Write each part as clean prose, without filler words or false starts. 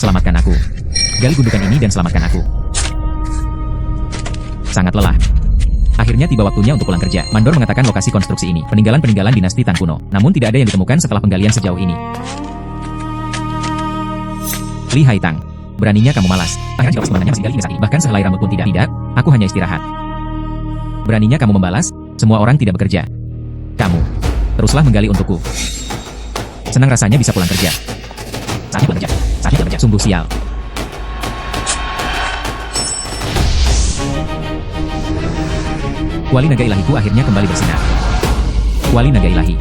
Selamatkan aku. Gali gundukan ini dan selamatkan aku. Sangat lelah. Akhirnya tiba waktunya untuk pulang kerja. Mandor mengatakan lokasi konstruksi ini peninggalan-peninggalan dinasti Tang kuno. Namun tidak ada yang ditemukan setelah penggalian sejauh ini. Li Haitang, beraninya kamu malas. Pangeran jawab sebenarnya masih gali hingga saat ini. Bahkan sehelai rambut pun tidak. Tidak, aku hanya istirahat. Beraninya kamu membalas, semua orang tidak bekerja. Kamu, teruslah menggali untukku. Senang rasanya bisa pulang kerja. Saatnya pulang kerja. Saatnya pulang kerja. Sungguh sial. Kuali naga ilahiku akhirnya kembali bersinar. Kuali naga ilahi.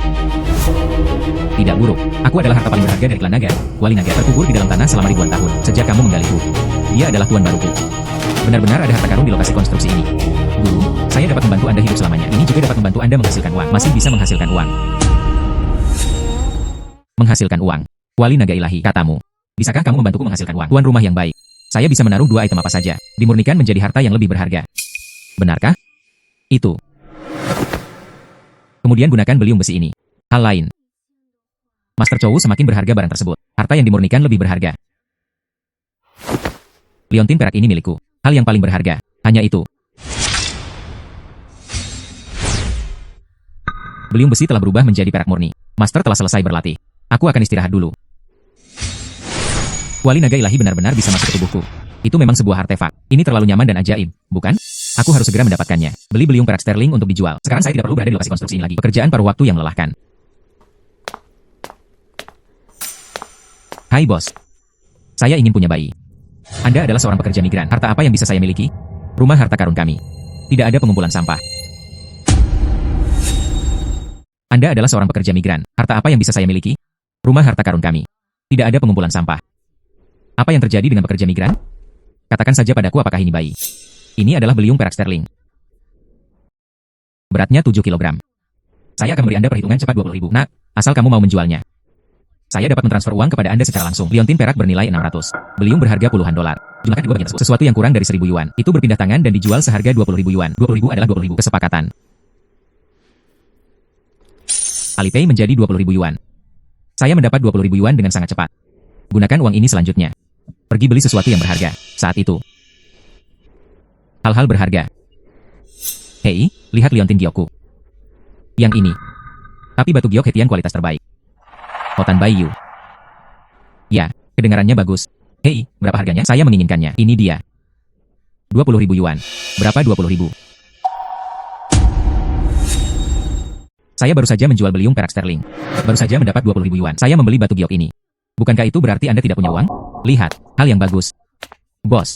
Tidak buruk. Aku adalah harta paling berharga dari klan naga. Kuali naga terkubur di dalam tanah selama ribuan tahun. Sejak kamu menggaliku. Dia adalah tuan baruku. Benar-benar ada harta karun di lokasi konstruksi ini. Guru, saya dapat membantu Anda hidup selamanya. Ini juga dapat membantu Anda menghasilkan uang. Masih bisa menghasilkan uang. Menghasilkan uang. Kuali naga ilahi, katamu. Bisakah kamu membantuku menghasilkan uang? Tuan rumah yang baik. Saya bisa menaruh 2 item apa saja. Dimurnikan menjadi harta yang lebih berharga. Benarkah? Itu. Kemudian gunakan beliung besi ini. Hal lain. Master Chow semakin berharga barang tersebut. Harta yang dimurnikan lebih berharga. Liontin perak ini milikku. Hal yang paling berharga. Hanya itu. Beliung besi telah berubah menjadi perak murni. Master telah selesai berlatih. Aku akan istirahat dulu. Kuali naga ilahi benar-benar bisa masuk ke tubuhku. Itu memang sebuah artefak. Ini terlalu nyaman dan ajaib, bukan? Aku harus segera mendapatkannya. Beli beliung perak sterling untuk dijual. Sekarang saya tidak perlu berada di lokasi konstruksi ini lagi. Pekerjaan paruh waktu yang melelahkan. Hai bos. Saya ingin punya bayi. Anda adalah seorang pekerja migran. Harta apa yang bisa saya miliki? Rumah harta karun kami. Tidak ada pengumpulan sampah. Anda adalah seorang pekerja migran. Harta apa yang bisa saya miliki? Rumah harta karun kami. Tidak ada pengumpulan sampah. Apa yang terjadi dengan pekerja migran? Katakan saja padaku apakah ini bayi. Ini adalah beliung perak sterling. Beratnya 7 kg. Saya akan beri Anda perhitungan cepat 20.000. Nak, asal kamu mau menjualnya. Saya dapat mentransfer uang kepada Anda secara langsung. Liontin perak bernilai 600. Beliung berharga puluhan dolar. Jumlahkan kedua bagian tersebut. Sesuatu yang kurang dari 1.000 yuan. Itu berpindah tangan dan dijual seharga 20.000 yuan. 20.000 adalah 20.000. Kesepakatan. Alipay menjadi 20.000 yuan. Saya mendapat 20.000 yuan dengan sangat cepat. Gunakan uang ini selanjutnya. Pergi beli sesuatu yang berharga. Saat itu. Hal-hal berharga. Hei, lihat liontin giokku. Yang ini. Tapi batu giok hetian kualitas terbaik. Hotan Baiyu. Ya, kedengarannya bagus. Hei, berapa harganya? Saya menginginkannya. Ini dia. 20.000 yuan. Berapa 20.000? Saya baru saja menjual beliung perak sterling. Baru saja mendapat 20.000 yuan. Saya membeli batu giok ini. Bukankah itu berarti Anda tidak punya uang? Lihat, hal yang bagus. Bos.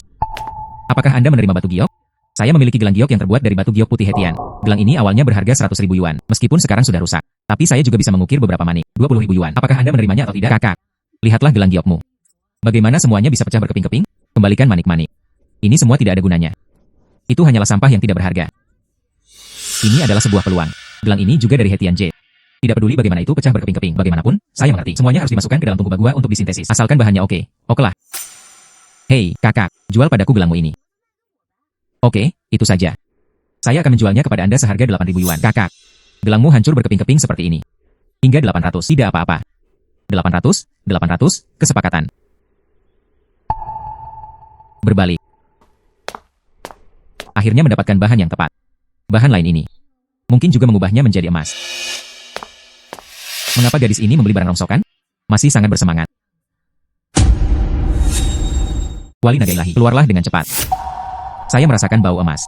Apakah Anda menerima batu giok? Saya memiliki gelang giok yang terbuat dari batu giok putih hetian. Gelang ini awalnya berharga 100.000 yuan, meskipun sekarang sudah rusak. Tapi saya juga bisa mengukir beberapa manik. 20.000 yuan. Apakah Anda menerimanya atau tidak? Kakak. Lihatlah gelang giokmu. Bagaimana semuanya bisa pecah berkeping-keping? Kembalikan manik-manik. Ini semua tidak ada gunanya. Itu hanyalah sampah yang tidak berharga. Ini adalah sebuah peluang. Gelang ini juga dari Hetian Jade. Tidak peduli bagaimana itu pecah berkeping-keping. Bagaimanapun, saya mengerti. Semuanya harus dimasukkan ke dalam tungku bagua untuk disintesis. Asalkan bahannya oke. Okelah. Hei, kakak. Jual padaku gelangmu ini. Oke, itu saja. Saya akan menjualnya kepada Anda seharga 8.000 yuan. Kakak. Gelangmu hancur berkeping-keping seperti ini. Hingga 800. Tidak apa-apa. 800, 800, kesepakatan. Berbalik. Akhirnya mendapatkan bahan yang tepat. Bahan lain ini. Mungkin juga mengubahnya menjadi emas. Mengapa gadis ini membeli barang rongsokan? Masih sangat bersemangat. Kuali naga ilahi, keluarlah dengan cepat. Saya merasakan bau emas.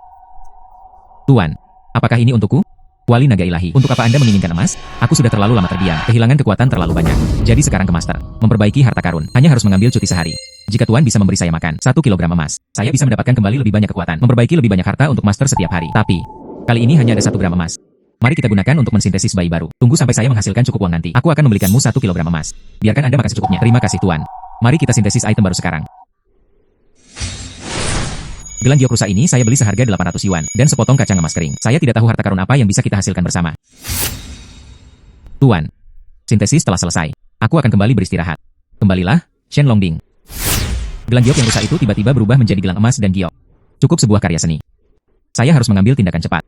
Tuan, apakah ini untukku? Kuali naga ilahi, untuk apa Anda menginginkan emas? Aku sudah terlalu lama terdiam, kehilangan kekuatan terlalu banyak. Jadi sekarang ke master, memperbaiki harta karun, hanya harus mengambil cuti sehari. Jika Tuan bisa memberi saya makan 1 kilogram emas, saya bisa mendapatkan kembali lebih banyak kekuatan, memperbaiki lebih banyak harta untuk master setiap hari. Tapi, kali ini hanya ada 1 gram emas. Mari kita gunakan untuk mensintesis bayi baru. Tunggu sampai saya menghasilkan cukup uang nanti. Aku akan membelikanmu 1 kilogram emas. Biarkan Anda makan secukupnya. Terima kasih Tuan. Mari kita sintesis item baru sekarang. Gelang giok rusa ini saya beli seharga 800 yuan, dan sepotong kacang emas kering. Saya tidak tahu harta karun apa yang bisa kita hasilkan bersama. Tuan, sintesis telah selesai. Aku akan kembali beristirahat. Kembalilah, Shen Longding. Gelang giok yang rusak itu tiba-tiba berubah menjadi gelang emas dan giok. Cukup sebuah karya seni. Saya harus mengambil tindakan cepat.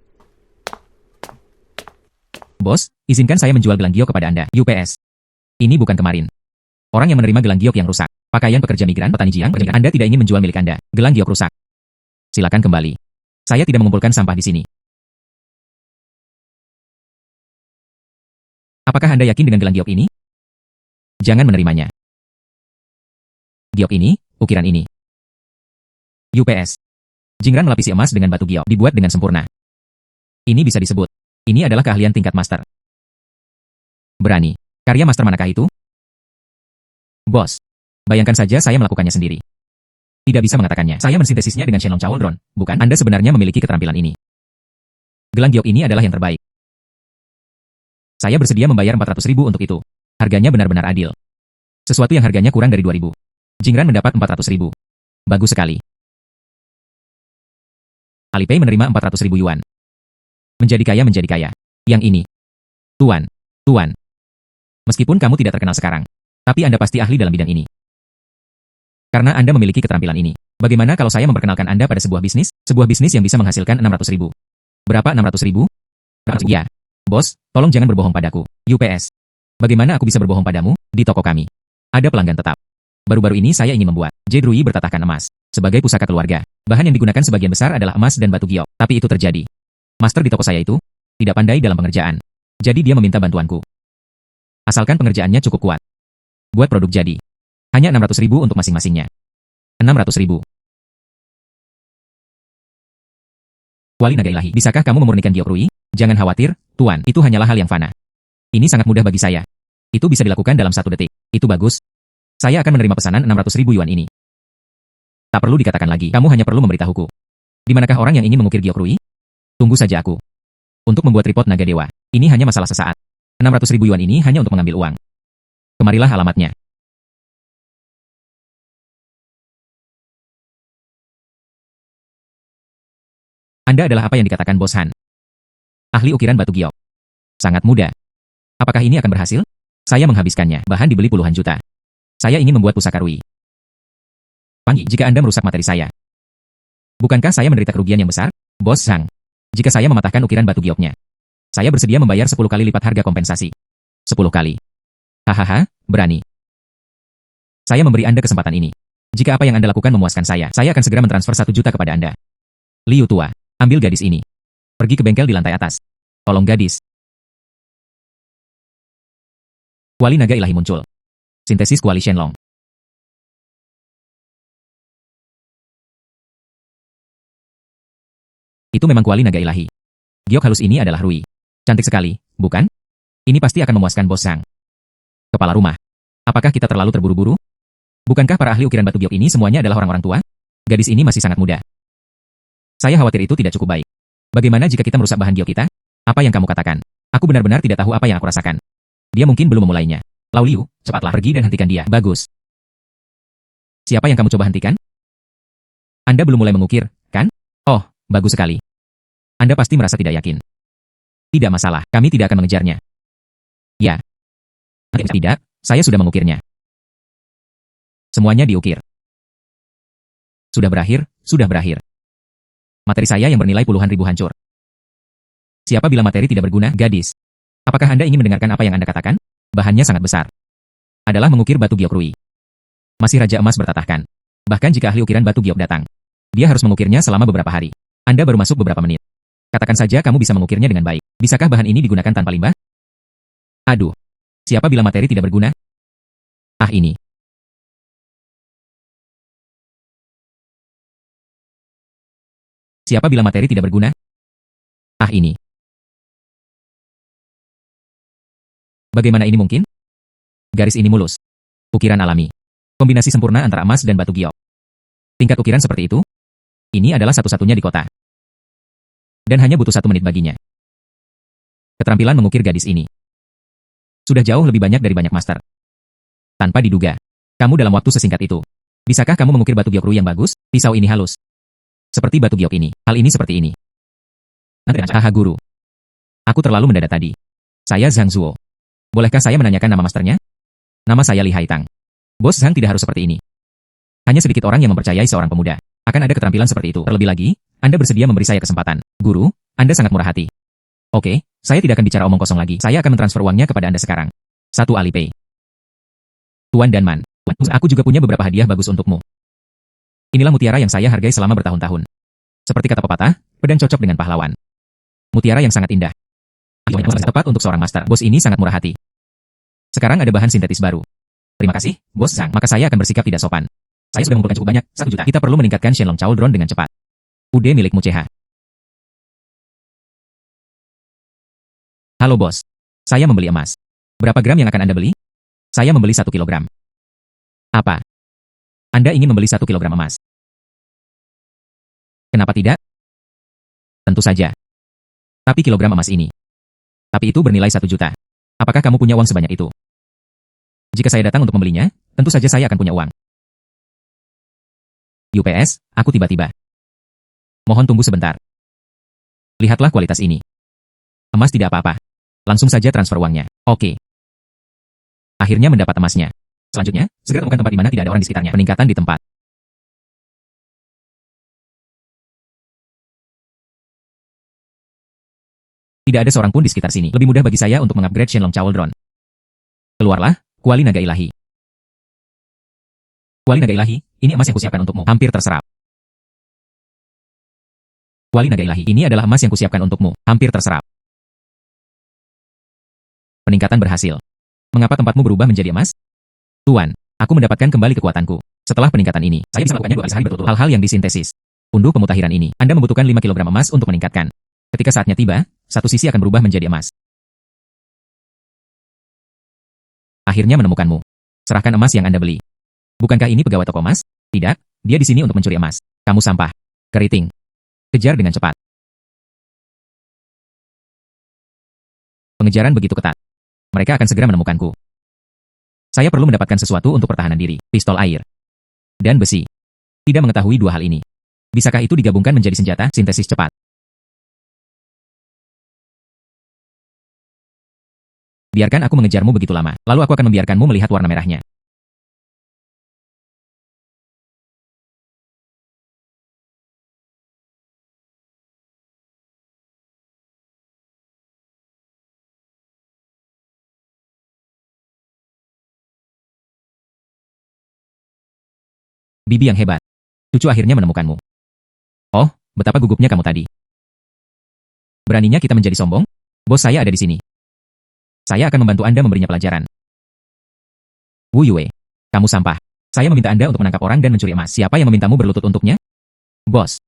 Bos, izinkan saya menjual gelang giok kepada Anda. UPS. Ini bukan kemarin. Orang yang menerima gelang giok yang rusak Pakaian pekerja migran, petani jiang, Anda tidak ingin menjual milik Anda. Gelang giok rusak. Silakan kembali. Saya tidak mengumpulkan sampah di sini. Apakah Anda yakin dengan gelang giok ini? Jangan menerimanya. Giok ini, ukiran ini. UPS. Jingran melapisi emas dengan batu giok, dibuat dengan sempurna. Ini bisa disebut. Ini adalah keahlian tingkat master. Berani. Karya master manakah itu? Bos. Bayangkan saja saya melakukannya sendiri. Tidak bisa mengatakannya. Saya mensintesisnya dengan Shenlong Cauldron, bukan? Anda sebenarnya memiliki keterampilan ini. Gelang giok ini adalah yang terbaik. Saya bersedia membayar 400.000 untuk itu. Harganya benar-benar adil. Sesuatu yang harganya kurang dari 2.000. Jingran mendapat 400.000. Bagus sekali. Alipay menerima 400.000 yuan. Menjadi kaya. Yang ini. Tuan. Meskipun kamu tidak terkenal sekarang, tapi Anda pasti ahli dalam bidang ini. Karena Anda memiliki keterampilan ini. Bagaimana kalau saya memperkenalkan Anda pada sebuah bisnis? Sebuah bisnis yang bisa menghasilkan 600.000. Berapa 600.000? Ya. Bos, tolong jangan berbohong padaku. UPS. Bagaimana aku bisa berbohong padamu? Di toko kami ada pelanggan tetap. Baru-baru ini saya ingin membuat Jedrui bertatahkan emas sebagai pusaka keluarga. Bahan yang digunakan sebagian besar adalah emas dan batu giok. Tapi itu terjadi. Master di toko saya itu tidak pandai dalam pengerjaan. Jadi dia meminta bantuanku. Asalkan pengerjaannya cukup kuat. Buat produk jadi. Hanya 600.000 untuk masing-masingnya. 600.000. Wali naga ilahi, bisakah kamu memurnikan giok Rui? Jangan khawatir, Tuan, itu hanyalah hal yang fana. Ini sangat mudah bagi saya. Itu bisa dilakukan dalam 1 detik. Itu bagus. Saya akan menerima pesanan 600.000 yuan ini. Tak perlu dikatakan lagi, kamu hanya perlu memberitahuku. Di manakah orang yang ingin mengukir giok Rui? Tunggu saja aku. Untuk membuat report naga dewa, ini hanya masalah sesaat. 600.000 yuan ini hanya untuk mengambil uang. Kemarilah alamatnya. Anda adalah apa yang dikatakan Bos Han. Ahli ukiran batu giok. Sangat mudah. Apakah ini akan berhasil? Saya menghabiskannya. Bahan dibeli puluhan juta. Saya ingin membuat pusaka Rui. Panggil jika Anda merusak materi saya. Bukankah saya menderita kerugian yang besar? Bos Zhang. Jika saya mematahkan ukiran batu gioknya, saya bersedia membayar 10 kali lipat harga kompensasi. 10 kali. Hahaha, berani. Saya memberi Anda kesempatan ini. Jika apa yang Anda lakukan memuaskan saya akan segera mentransfer 1 juta kepada Anda. Liu tua, ambil gadis ini. Pergi ke bengkel di lantai atas. Tolong gadis. Kuali naga ilahi muncul. Sintesis kuali Shenlong. Itu memang kuali naga ilahi. Giok halus ini adalah Rui. Cantik sekali, bukan? Ini pasti akan memuaskan Bos Zhang. Kepala rumah. Apakah kita terlalu terburu-buru? Bukankah para ahli ukiran batu giok ini semuanya adalah orang-orang tua? Gadis ini masih sangat muda. Saya khawatir itu tidak cukup baik. Bagaimana jika kita merusak bahan giok kita? Apa yang kamu katakan? Aku benar-benar tidak tahu apa yang aku rasakan. Dia mungkin belum memulainya. Lau Liu, cepatlah pergi dan hentikan dia. Bagus. Siapa yang kamu coba hentikan? Anda belum mulai mengukir, kan? Oh, bagus sekali. Anda pasti merasa tidak yakin. Tidak masalah, kami tidak akan mengejarnya. Ya. Tidak, saya sudah mengukirnya. Semuanya diukir. Sudah berakhir, sudah berakhir. Materi saya yang bernilai puluhan ribu hancur. Siapa bilang materi tidak berguna, gadis? Apakah Anda ingin mendengarkan apa yang Anda katakan? Bahannya sangat besar. Adalah mengukir batu giok Rui. Masih Raja Emas bertatahkan. Bahkan jika ahli ukiran batu giok datang, dia harus mengukirnya selama beberapa hari. Anda baru masuk beberapa menit. Katakan saja kamu bisa mengukirnya dengan baik. Bisakah bahan ini digunakan tanpa limbah? Aduh. Siapa bilang materi tidak berguna? Ah ini. Siapa bilang materi tidak berguna? Ah ini. Bagaimana ini mungkin? Garis ini mulus. Ukiran alami. Kombinasi sempurna antara emas dan batu giok. Tingkat ukiran seperti itu? Ini adalah satu-satunya di kota. Dan hanya butuh 1 menit baginya. Keterampilan mengukir gadis ini sudah jauh lebih banyak dari banyak master. Tanpa diduga, kamu dalam waktu sesingkat itu. Bisakah kamu mengukir batu giok Rui yang bagus? Pisau ini halus. Seperti batu giok ini. Hal ini seperti ini. Haha guru. Aku terlalu mendadak tadi. Saya Zhang Zuo. Bolehkah saya menanyakan nama masternya? Nama saya Li Haitang. Bos Zhang tidak harus seperti ini. Hanya sedikit orang yang mempercayai seorang pemuda akan ada keterampilan seperti itu. Terlebih lagi, Anda bersedia memberi saya kesempatan. Guru, Anda sangat murah hati. Oke, saya tidak akan bicara omong kosong lagi. Saya akan mentransfer uangnya kepada Anda sekarang. 1 Alipay. Tuan dan Man, Aku juga punya beberapa hadiah bagus untukmu. Inilah mutiara yang saya hargai selama bertahun-tahun. Seperti kata pepatah, pedang cocok dengan pahlawan. Mutiara yang sangat indah. Tepat untuk seorang master. Bos ini sangat murah hati. Sekarang ada bahan sintetis baru. Terima kasih, Bos Zhang. Maka saya akan bersikap tidak sopan. Saya sudah mengumpulkan cukup banyak, 1 juta. Kita perlu meningkatkan Shenlong Chauldron dengan cepat. Ude milikmu CH. Halo bos. Saya membeli emas. Berapa gram yang akan Anda beli? Saya membeli 1 kilogram. Apa? Anda ingin membeli 1 kilogram emas? Kenapa tidak? Tentu saja. Tapi kilogram emas ini. Tapi itu bernilai 1 juta. Apakah kamu punya uang sebanyak itu? Jika saya datang untuk membelinya, tentu saja saya akan punya uang. UPS, aku tiba-tiba. Mohon tunggu sebentar. Lihatlah kualitas ini. Emas tidak apa-apa. Langsung saja transfer uangnya. Oke. Akhirnya mendapat emasnya. Selanjutnya, segera temukan tempat di mana tidak ada orang di sekitarnya. Peningkatan di tempat. Tidak ada seorang pun di sekitar sini. Lebih mudah bagi saya untuk mengupgrade Shenlong Chauldron. Keluarlah, kuali naga ilahi. Kuali naga ilahi, ini emas yang kusiapkan untukmu. Hampir terserap. Kuali naga ilahi, ini adalah emas yang kusiapkan untukmu. Hampir terserap. Peningkatan berhasil. Mengapa tempatmu berubah menjadi emas? Tuan, aku mendapatkan kembali kekuatanku. Setelah peningkatan ini, saya bisa melakukannya 2 kali sehari berturut-turut. Hal-hal yang disintesis. Unduh pemutahiran ini. Anda membutuhkan 5 kilogram emas untuk meningkatkan. Ketika saatnya tiba, satu sisi akan berubah menjadi emas. Akhirnya menemukanmu. Serahkan emas yang Anda beli. Bukankah ini pegawai toko emas? Tidak, dia di sini untuk mencuri emas. Kamu sampah. Keriting. Kejar dengan cepat. Pengejaran begitu ketat. Mereka akan segera menemukanku. Saya perlu mendapatkan sesuatu untuk pertahanan diri, pistol air, dan besi. Tidak mengetahui 2 hal ini. Bisakah itu digabungkan menjadi senjata sintesis cepat? Biarkan aku mengejarmu begitu lama, lalu aku akan membiarkanmu melihat warna merahnya. Bibi yang hebat. Cucu akhirnya menemukanmu. Oh, betapa gugupnya kamu tadi. Beraninya kita menjadi sombong? Bos saya ada di sini. Saya akan membantu Anda memberinya pelajaran. Wu Yue, kamu sampah. Saya meminta Anda untuk menangkap orang dan mencuri emas. Siapa yang memintamu berlutut untuknya? Bos.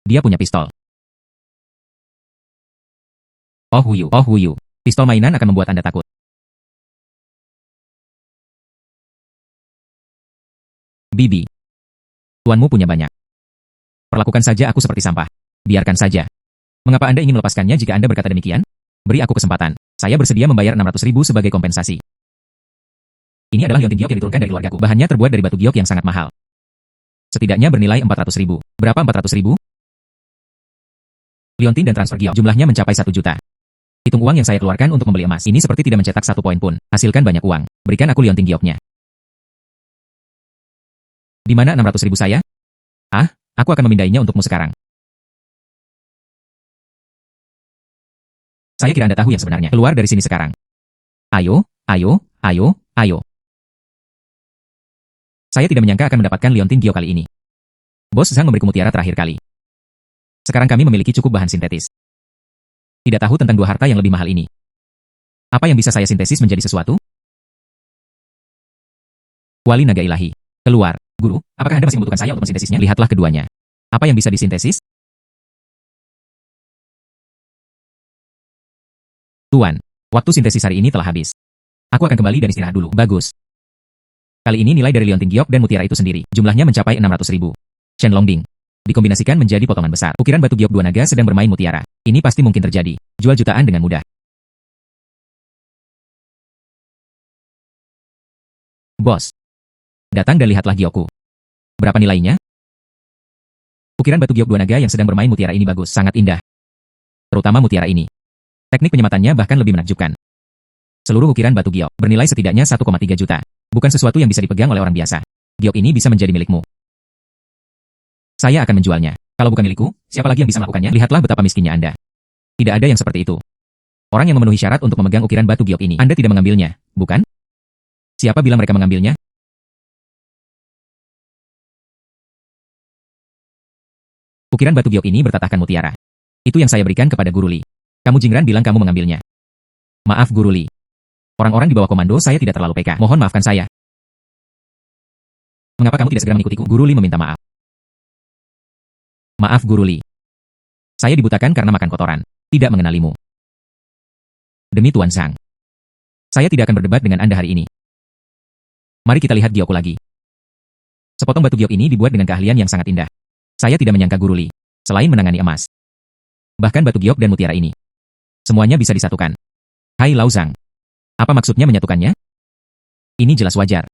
Dia punya pistol. Oh Wu Yu. Pistol mainan akan membuat Anda takut. Bibi. Tuanmu punya banyak. Perlakukan saja aku seperti sampah. Biarkan saja. Mengapa Anda ingin melepaskannya jika Anda berkata demikian? Beri aku kesempatan. Saya bersedia membayar 600.000 sebagai kompensasi. Ini adalah liontin giok yang diturunkan dari keluargaku. Bahannya terbuat dari batu giok yang sangat mahal. Setidaknya bernilai 400.000. Berapa 400.000? Liontin dan transfer giok. Jumlahnya mencapai 1 juta. Hitung uang yang saya keluarkan untuk membeli emas. Ini seperti tidak mencetak 1 poin pun. Hasilkan banyak uang. Berikan aku liontin gioknya. Di mana 600.000 saya? Ah, aku akan memindainya untukmu sekarang. Saya kira Anda tahu yang sebenarnya. Keluar dari sini sekarang. Ayo, ayo, ayo, ayo. Saya tidak menyangka akan mendapatkan liontin giok kali ini. Bos Zhang memberiku mutiara terakhir kali. Sekarang kami memiliki cukup bahan sintetis. Tidak tahu tentang 2 harta yang lebih mahal ini. Apa yang bisa saya sintesis menjadi sesuatu? Kuali naga ilahi. Keluar. Guru, apakah Anda masih membutuhkan saya untuk mensintesisnya? Lihatlah keduanya. Apa yang bisa disintesis? Tuan, waktu sintesis hari ini telah habis. Aku akan kembali dan istirahat dulu. Bagus. Kali ini nilai dari liontin giok dan mutiara itu sendiri. Jumlahnya mencapai 600.000. Shenlong Ding. Dikombinasikan menjadi potongan besar. Ukiran batu giok 2 naga sedang bermain mutiara. Ini pasti mungkin terjadi. Jual jutaan dengan mudah. Bos. Datang dan lihatlah giokku. Berapa nilainya? Ukiran batu giok 2 naga yang sedang bermain mutiara ini bagus. Sangat indah. Terutama mutiara ini. Teknik penyematannya bahkan lebih menakjubkan. Seluruh ukiran batu giok bernilai setidaknya 1,3 juta. Bukan sesuatu yang bisa dipegang oleh orang biasa. Giok ini bisa menjadi milikmu. Saya akan menjualnya. Kalau bukan milikku, siapa lagi yang bisa melakukannya? Lihatlah betapa miskinnya Anda. Tidak ada yang seperti itu. Orang yang memenuhi syarat untuk memegang ukiran batu giok ini. Anda tidak mengambilnya, bukan? Siapa bilang mereka mengambilnya? Ukiran batu giok ini bertatahkan mutiara. Itu yang saya berikan kepada Guru Li. Kamu Jingran bilang kamu mengambilnya. Maaf Guru Li. Orang-orang di bawah komando saya tidak terlalu peka. Mohon maafkan saya. Mengapa kamu tidak segera mengikutiku? Guru Li meminta maaf. Maaf Guru Li. Saya dibutakan karena makan kotoran. Tidak mengenalimu. Demi Tuan Zhang. Saya tidak akan berdebat dengan Anda hari ini. Mari kita lihat giokku lagi. Sepotong batu giok ini dibuat dengan keahlian yang sangat indah. Saya tidak menyangka Guru Li, selain menangani emas. Bahkan batu giok dan mutiara ini. Semuanya bisa disatukan. Hai Lao Zhang. Apa maksudnya menyatukannya? Ini jelas wajar.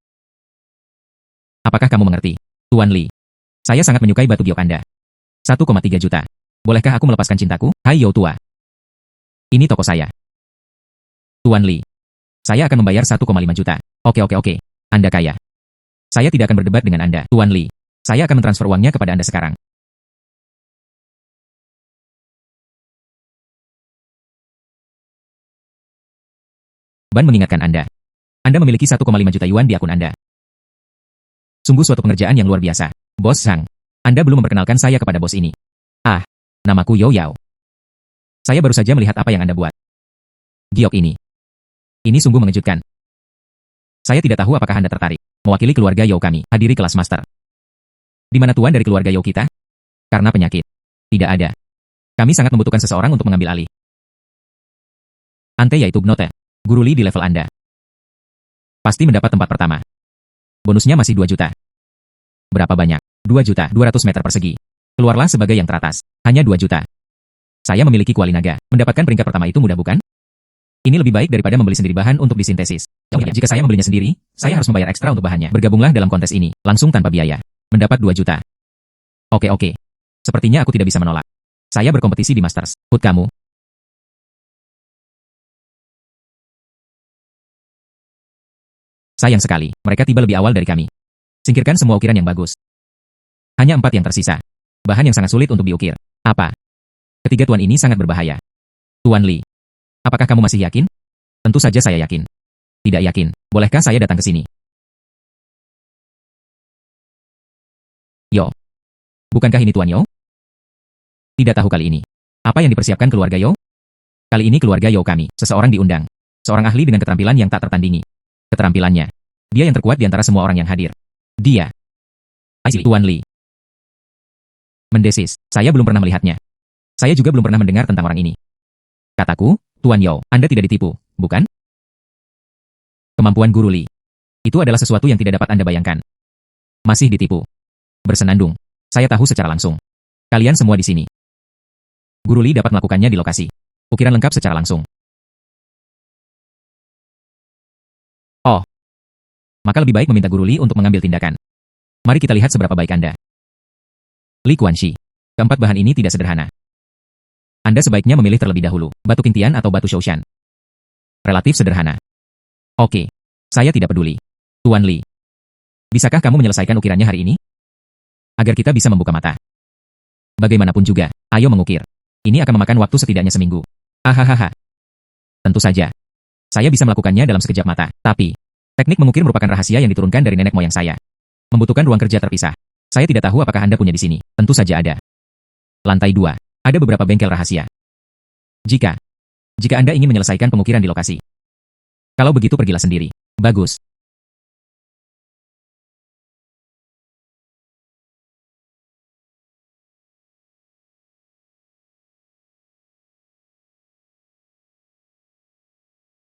Apakah kamu mengerti? Tuan Li. Saya sangat menyukai batu giok Anda. 1,3 juta. Bolehkah aku melepaskan cintaku? Hai Yao Tua. Ini toko saya. Tuan Li. Saya akan membayar 1,5 juta. Oke. Anda kaya. Saya tidak akan berdebat dengan Anda, Tuan Li. Saya akan mentransfer uangnya kepada Anda sekarang. Ban mengingatkan Anda. Anda memiliki 1,5 juta yuan di akun Anda. Sungguh suatu pengerjaan yang luar biasa. Bos Zhang. Anda belum memperkenalkan saya kepada bos ini. Ah, namaku Yao Yao. Saya baru saja melihat apa yang Anda buat. Giok ini. Ini sungguh mengejutkan. Saya tidak tahu apakah Anda tertarik. Mewakili keluarga Yao kami, hadiri kelas master. Di mana tuan dari keluarga Yao kita? Karena penyakit. Tidak ada. Kami sangat membutuhkan seseorang untuk mengambil alih. Ante yaitu Bnote. Guru Li di level Anda. Pasti mendapat tempat pertama. Bonusnya masih 2 juta. Berapa banyak? 2 juta 200 meter persegi. Keluarlah sebagai yang teratas. Hanya 2 juta. Saya memiliki kuali naga. Mendapatkan peringkat pertama itu mudah bukan? Ini lebih baik daripada membeli sendiri bahan untuk disintesis. Jika saya membelinya sendiri, saya harus membayar ekstra untuk bahannya. Bergabunglah dalam kontes ini, langsung tanpa biaya. Mendapat 2 juta. Oke. Sepertinya aku tidak bisa menolak. Saya berkompetisi di Masters. Put kamu. Sayang sekali, mereka tiba lebih awal dari kami. Singkirkan semua ukiran yang bagus. Hanya 4 yang tersisa. Bahan yang sangat sulit untuk diukir. Apa? Ketiga tuan ini sangat berbahaya. Tuan Li. Apakah kamu masih yakin? Tentu saja saya yakin. Tidak yakin. Bolehkah saya datang ke sini? Yo. Bukankah ini Tuan Yo? Tidak tahu kali ini. Apa yang dipersiapkan keluarga Yo? Kali ini keluarga Yo kami, seseorang diundang. Seorang ahli dengan keterampilan yang tak tertandingi. Keterampilannya. Dia yang terkuat di antara semua orang yang hadir. Dia. Tuan Li. Mendesis, saya belum pernah melihatnya. Saya juga belum pernah mendengar tentang orang ini. Kataku, Tuan Yo, Anda tidak ditipu, bukan? Kemampuan Guru Li. Itu adalah sesuatu yang tidak dapat Anda bayangkan. Masih ditipu. Bersenandung. Saya tahu secara langsung. Kalian semua di sini. Guru Li dapat melakukannya di lokasi. Ukiran lengkap secara langsung. Oh. Maka lebih baik meminta Guru Li untuk mengambil tindakan. Mari kita lihat seberapa baik Anda. Li Kuanxi. Keempat bahan ini tidak sederhana. Anda sebaiknya memilih terlebih dahulu, batu Qingtian atau batu Shoushan. Relatif sederhana. Oke. Saya tidak peduli. Tuan Li. Bisakah kamu menyelesaikan ukirannya hari ini? Agar kita bisa membuka mata. Bagaimanapun juga, ayo mengukir. Ini akan memakan waktu setidaknya seminggu. Hahaha. Tentu saja. Saya bisa melakukannya dalam sekejap mata, tapi teknik mengukir merupakan rahasia yang diturunkan dari nenek moyang saya. Membutuhkan ruang kerja terpisah. Saya tidak tahu apakah Anda punya di sini. Tentu saja ada. Lantai 2. Ada beberapa bengkel rahasia. Jika Anda ingin menyelesaikan pengukiran di lokasi. Kalau begitu pergilah sendiri. Bagus.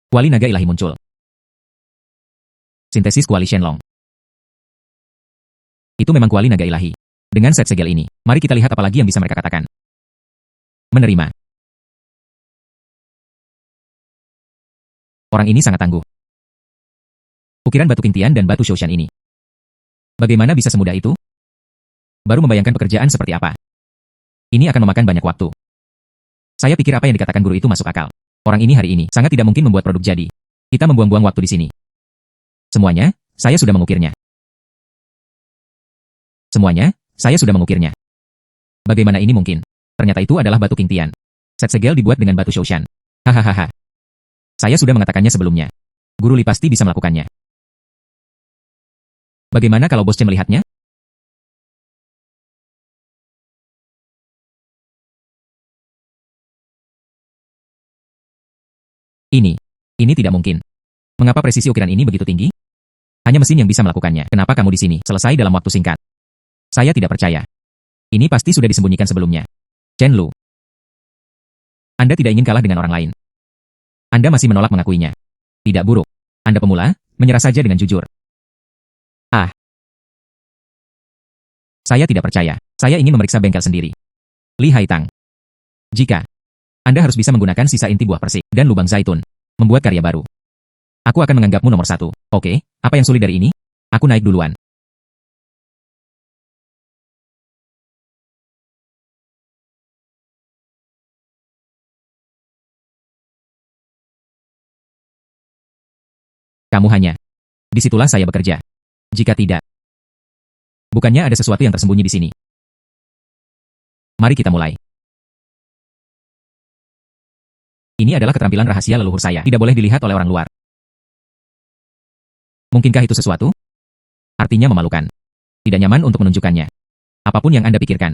Kuali naga ilahi muncul. Sintesis kuali Shenlong. Itu memang kuali naga ilahi. Dengan set segel ini, mari kita lihat apa lagi yang bisa mereka katakan. Menerima. Orang ini sangat tangguh. Ukiran batu Qingtian dan batu Shoushan ini. Bagaimana bisa semudah itu? Baru membayangkan pekerjaan seperti apa. Ini akan memakan banyak waktu. Saya pikir apa yang dikatakan guru itu masuk akal. Orang ini hari ini sangat tidak mungkin membuat produk jadi. Kita membuang-buang waktu di sini. Semuanya, saya sudah mengukirnya. Semuanya, saya sudah mengukirnya. Bagaimana ini mungkin? Ternyata itu adalah batu Qingtian. Set segel dibuat dengan batu Shoushan. Hahaha. Saya sudah mengatakannya sebelumnya. Guru Li pasti bisa melakukannya. Bagaimana kalau Bos Chen melihatnya? Ini tidak mungkin. Mengapa presisi ukiran ini begitu tinggi? Hanya mesin yang bisa melakukannya. Kenapa kamu di sini? Selesai dalam waktu singkat. Saya tidak percaya. Ini pasti sudah disembunyikan sebelumnya. Chen Lu. Anda tidak ingin kalah dengan orang lain. Anda masih menolak mengakuinya. Tidak buruk. Anda pemula, menyerah saja dengan jujur. Ah. Saya tidak percaya. Saya ingin memeriksa bengkel sendiri. Li Haitang. Jika Anda harus bisa menggunakan sisa inti buah persik dan lubang zaitun, membuat karya baru. Aku akan menganggapmu nomor 1. Oke, apa yang sulit dari ini? Aku naik duluan. Kamu hanya. Disitulah saya bekerja. Jika tidak, bukannya ada sesuatu yang tersembunyi di sini. Mari kita mulai. Ini adalah keterampilan rahasia leluhur saya. Tidak boleh dilihat oleh orang luar. Mungkinkah itu sesuatu? Artinya memalukan. Tidak nyaman untuk menunjukkannya. Apapun yang Anda pikirkan,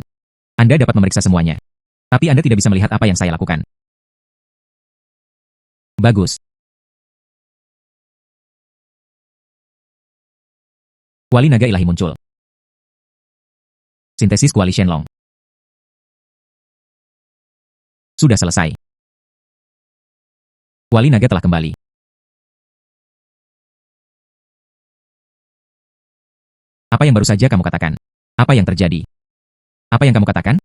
Anda dapat memeriksa semuanya. Tapi Anda tidak bisa melihat apa yang saya lakukan. Bagus. Kuali naga ilahi muncul. Sintesis kuali Shenlong. Sudah selesai. Kuali naga telah kembali. Apa yang baru saja kamu katakan? Apa yang terjadi? Apa yang kamu katakan?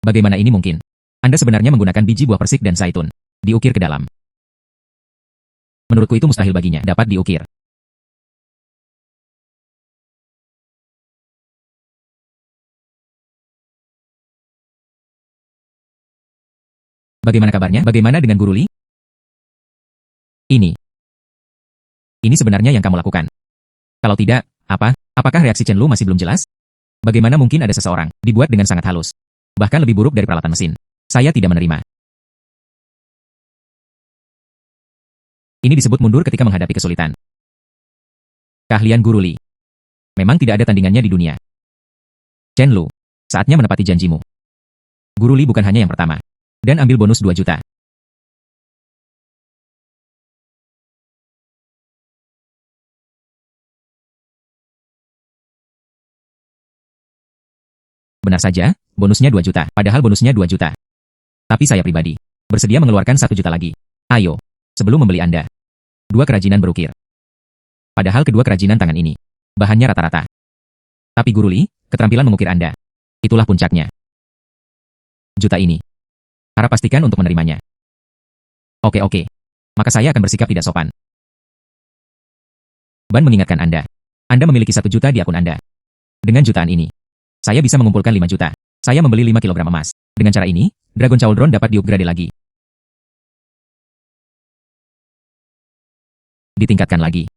Bagaimana ini mungkin? Anda sebenarnya menggunakan biji buah persik dan zaitun. Diukir ke dalam. Menurutku itu mustahil baginya dapat diukir. Bagaimana kabarnya? Bagaimana dengan Guru Li? Ini sebenarnya yang kamu lakukan. Kalau tidak, apa? Apakah reaksi Chen Lu masih belum jelas? Bagaimana mungkin ada seseorang dibuat dengan sangat halus? Bahkan lebih buruk dari peralatan mesin. Saya tidak menerima. Ini disebut mundur ketika menghadapi kesulitan. Keahlian Guru Li. Memang tidak ada tandingannya di dunia. Chen Lu, saatnya menepati janjimu. Guru Li bukan hanya yang pertama. Dan ambil bonus 2 juta. Benar saja, bonusnya 2 juta. Padahal bonusnya 2 juta. Tapi saya pribadi bersedia mengeluarkan 1 juta lagi. Ayo, sebelum membeli Anda. 2 kerajinan berukir. Padahal kedua kerajinan tangan ini bahannya rata-rata. Tapi Guru Li, keterampilan mengukir Anda. Itulah puncaknya. Juta ini. Harap pastikan untuk menerimanya. Oke. Maka saya akan bersikap tidak sopan. Ban mengingatkan Anda. Anda memiliki 1 juta di akun Anda. Dengan jutaan ini, saya bisa mengumpulkan 5 juta. Saya membeli 5 kilogram emas. Dengan cara ini, Dragon Cauldron dapat diupgrade lagi. Ditingkatkan lagi.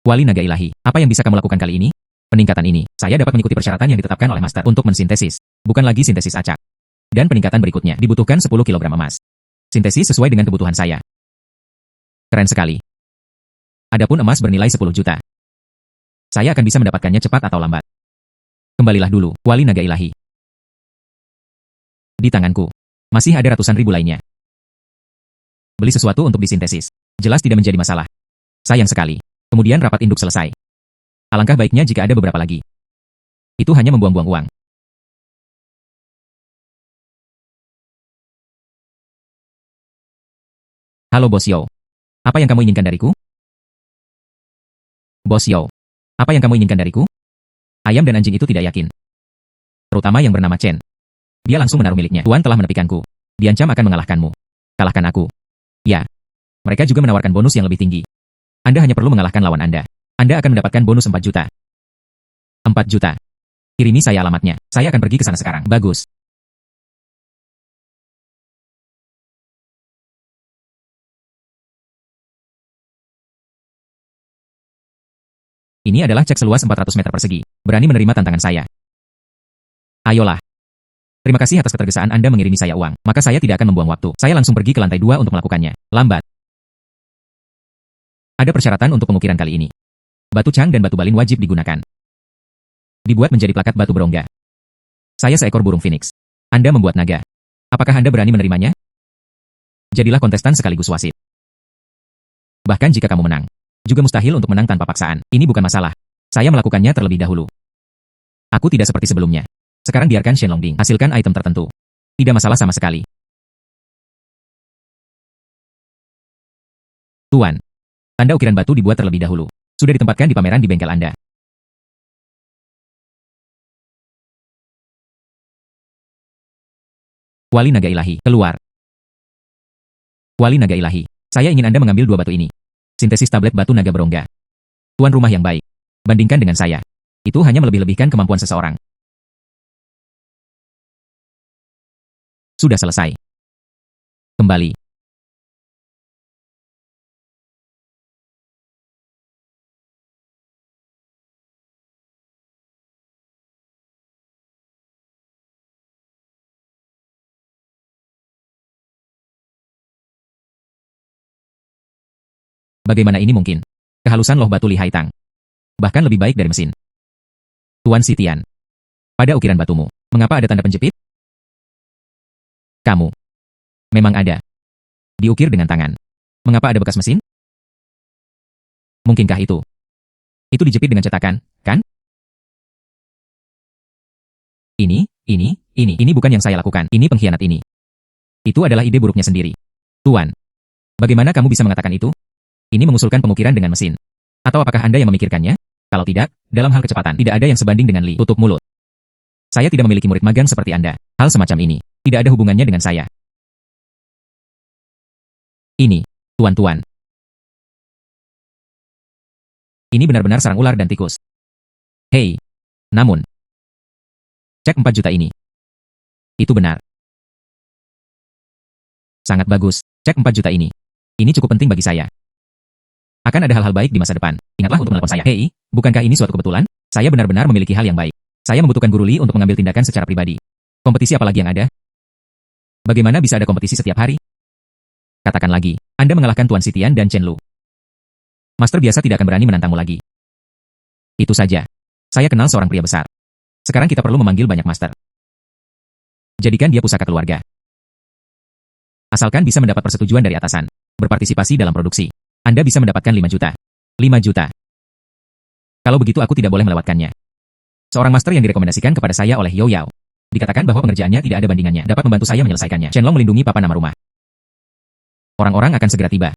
Kuali naga ilahi. Apa yang bisa kamu lakukan kali ini? Peningkatan ini, saya dapat mengikuti persyaratan yang ditetapkan oleh Master untuk mensintesis. Bukan lagi sintesis acak. Dan peningkatan berikutnya, dibutuhkan 10 kilogram emas. Sintesis sesuai dengan kebutuhan saya. Keren sekali. Adapun emas bernilai 10 juta. Saya akan bisa mendapatkannya cepat atau lambat. Kembalilah dulu, kuali naga ilahi. Di tanganku, masih ada ratusan ribu lainnya. Beli sesuatu untuk disintesis. Jelas tidak menjadi masalah. Sayang sekali. Kemudian rapat induk selesai. Alangkah baiknya jika ada beberapa lagi. Itu hanya membuang-buang uang. Halo Bos Yo. Apa yang kamu inginkan dariku? Bos Yo. Apa yang kamu inginkan dariku? Ayam dan anjing itu tidak yakin. Terutama yang bernama Chen. Dia langsung menaruh miliknya. Tuan telah menepikanku. Diancam akan mengalahkanmu. Kalahkan aku. Ya. Mereka juga menawarkan bonus yang lebih tinggi. Anda hanya perlu mengalahkan lawan Anda. Anda akan mendapatkan bonus 4 juta. 4 juta. Kirimi saya alamatnya. Saya akan pergi ke sana sekarang. Bagus. Ini adalah cek seluas 400 meter persegi. Berani menerima tantangan saya. Ayolah. Terima kasih atas ketergesaan Anda mengirimi saya uang. Maka saya tidak akan membuang waktu. Saya langsung pergi ke lantai 2 untuk melakukannya. Lambat. Ada persyaratan untuk pengukiran kali ini. Batu cang dan batu balin wajib digunakan. Dibuat menjadi plakat batu berongga. Saya seekor burung phoenix. Anda membuat naga. Apakah Anda berani menerimanya? Jadilah kontestan sekaligus wasit. Bahkan jika kamu menang, juga mustahil untuk menang tanpa paksaan. Ini bukan masalah. Saya melakukannya terlebih dahulu. Aku tidak seperti sebelumnya. Sekarang biarkan Shen Longbing hasilkan item tertentu. Tidak masalah sama sekali. Tuan, tanda ukiran batu dibuat terlebih dahulu. Sudah ditempatkan di pameran di bengkel Anda. Wali Naga Ilahi, keluar. Wali Naga Ilahi, saya ingin Anda mengambil 2 batu ini. Sintesis tablet batu naga berongga. Tuan rumah yang baik. Bandingkan dengan saya. Itu hanya melebih-lebihkan kemampuan seseorang. Sudah selesai. Kembali. Bagaimana ini mungkin? Kehalusan loh batu Li Haitang. Bahkan lebih baik dari mesin. Tuan Sitian. Pada ukiran batumu, mengapa ada tanda penjepit? Kamu. Memang ada. Diukir dengan tangan. Mengapa ada bekas mesin? Mungkinkah itu? Itu dijepit dengan cetakan, kan? Ini bukan yang saya lakukan. Ini pengkhianat ini. Itu adalah ide buruknya sendiri. Tuan. Bagaimana kamu bisa mengatakan itu? Ini mengusulkan pengukiran dengan mesin. Atau apakah Anda yang memikirkannya? Kalau tidak, dalam hal kecepatan, tidak ada yang sebanding dengan Li. Tutup mulut. Saya tidak memiliki murid magang seperti Anda. Hal semacam ini, tidak ada hubungannya dengan saya. Ini, tuan-tuan. Ini benar-benar sarang ular dan tikus. Hei. Namun. Cek 4 juta ini. Itu benar. Sangat bagus. Cek 4 juta ini. Ini cukup penting bagi saya. Akan ada hal-hal baik di masa depan. Ingatlah untuk menelpon saya. Hei, bukankah ini suatu kebetulan? Saya benar-benar memiliki hal yang baik. Saya membutuhkan Guru Li untuk mengambil tindakan secara pribadi. Kompetisi apa lagi yang ada? Bagaimana bisa ada kompetisi setiap hari? Katakan lagi, Anda mengalahkan Tuan Sitian dan Chen Lu. Master biasa tidak akan berani menantangmu lagi. Itu saja. Saya kenal seorang pria besar. Sekarang kita perlu memanggil banyak master. Jadikan dia pusaka keluarga. Asalkan bisa mendapat persetujuan dari atasan. Berpartisipasi dalam produksi. Anda bisa mendapatkan 5 juta. 5 juta. Kalau begitu aku tidak boleh melewatkannya. Seorang master yang direkomendasikan kepada saya oleh Yo Yao. Dikatakan bahwa pengerjaannya tidak ada bandingannya. Dapat membantu saya menyelesaikannya. Shenlong melindungi papa nama rumah. Orang-orang akan segera tiba.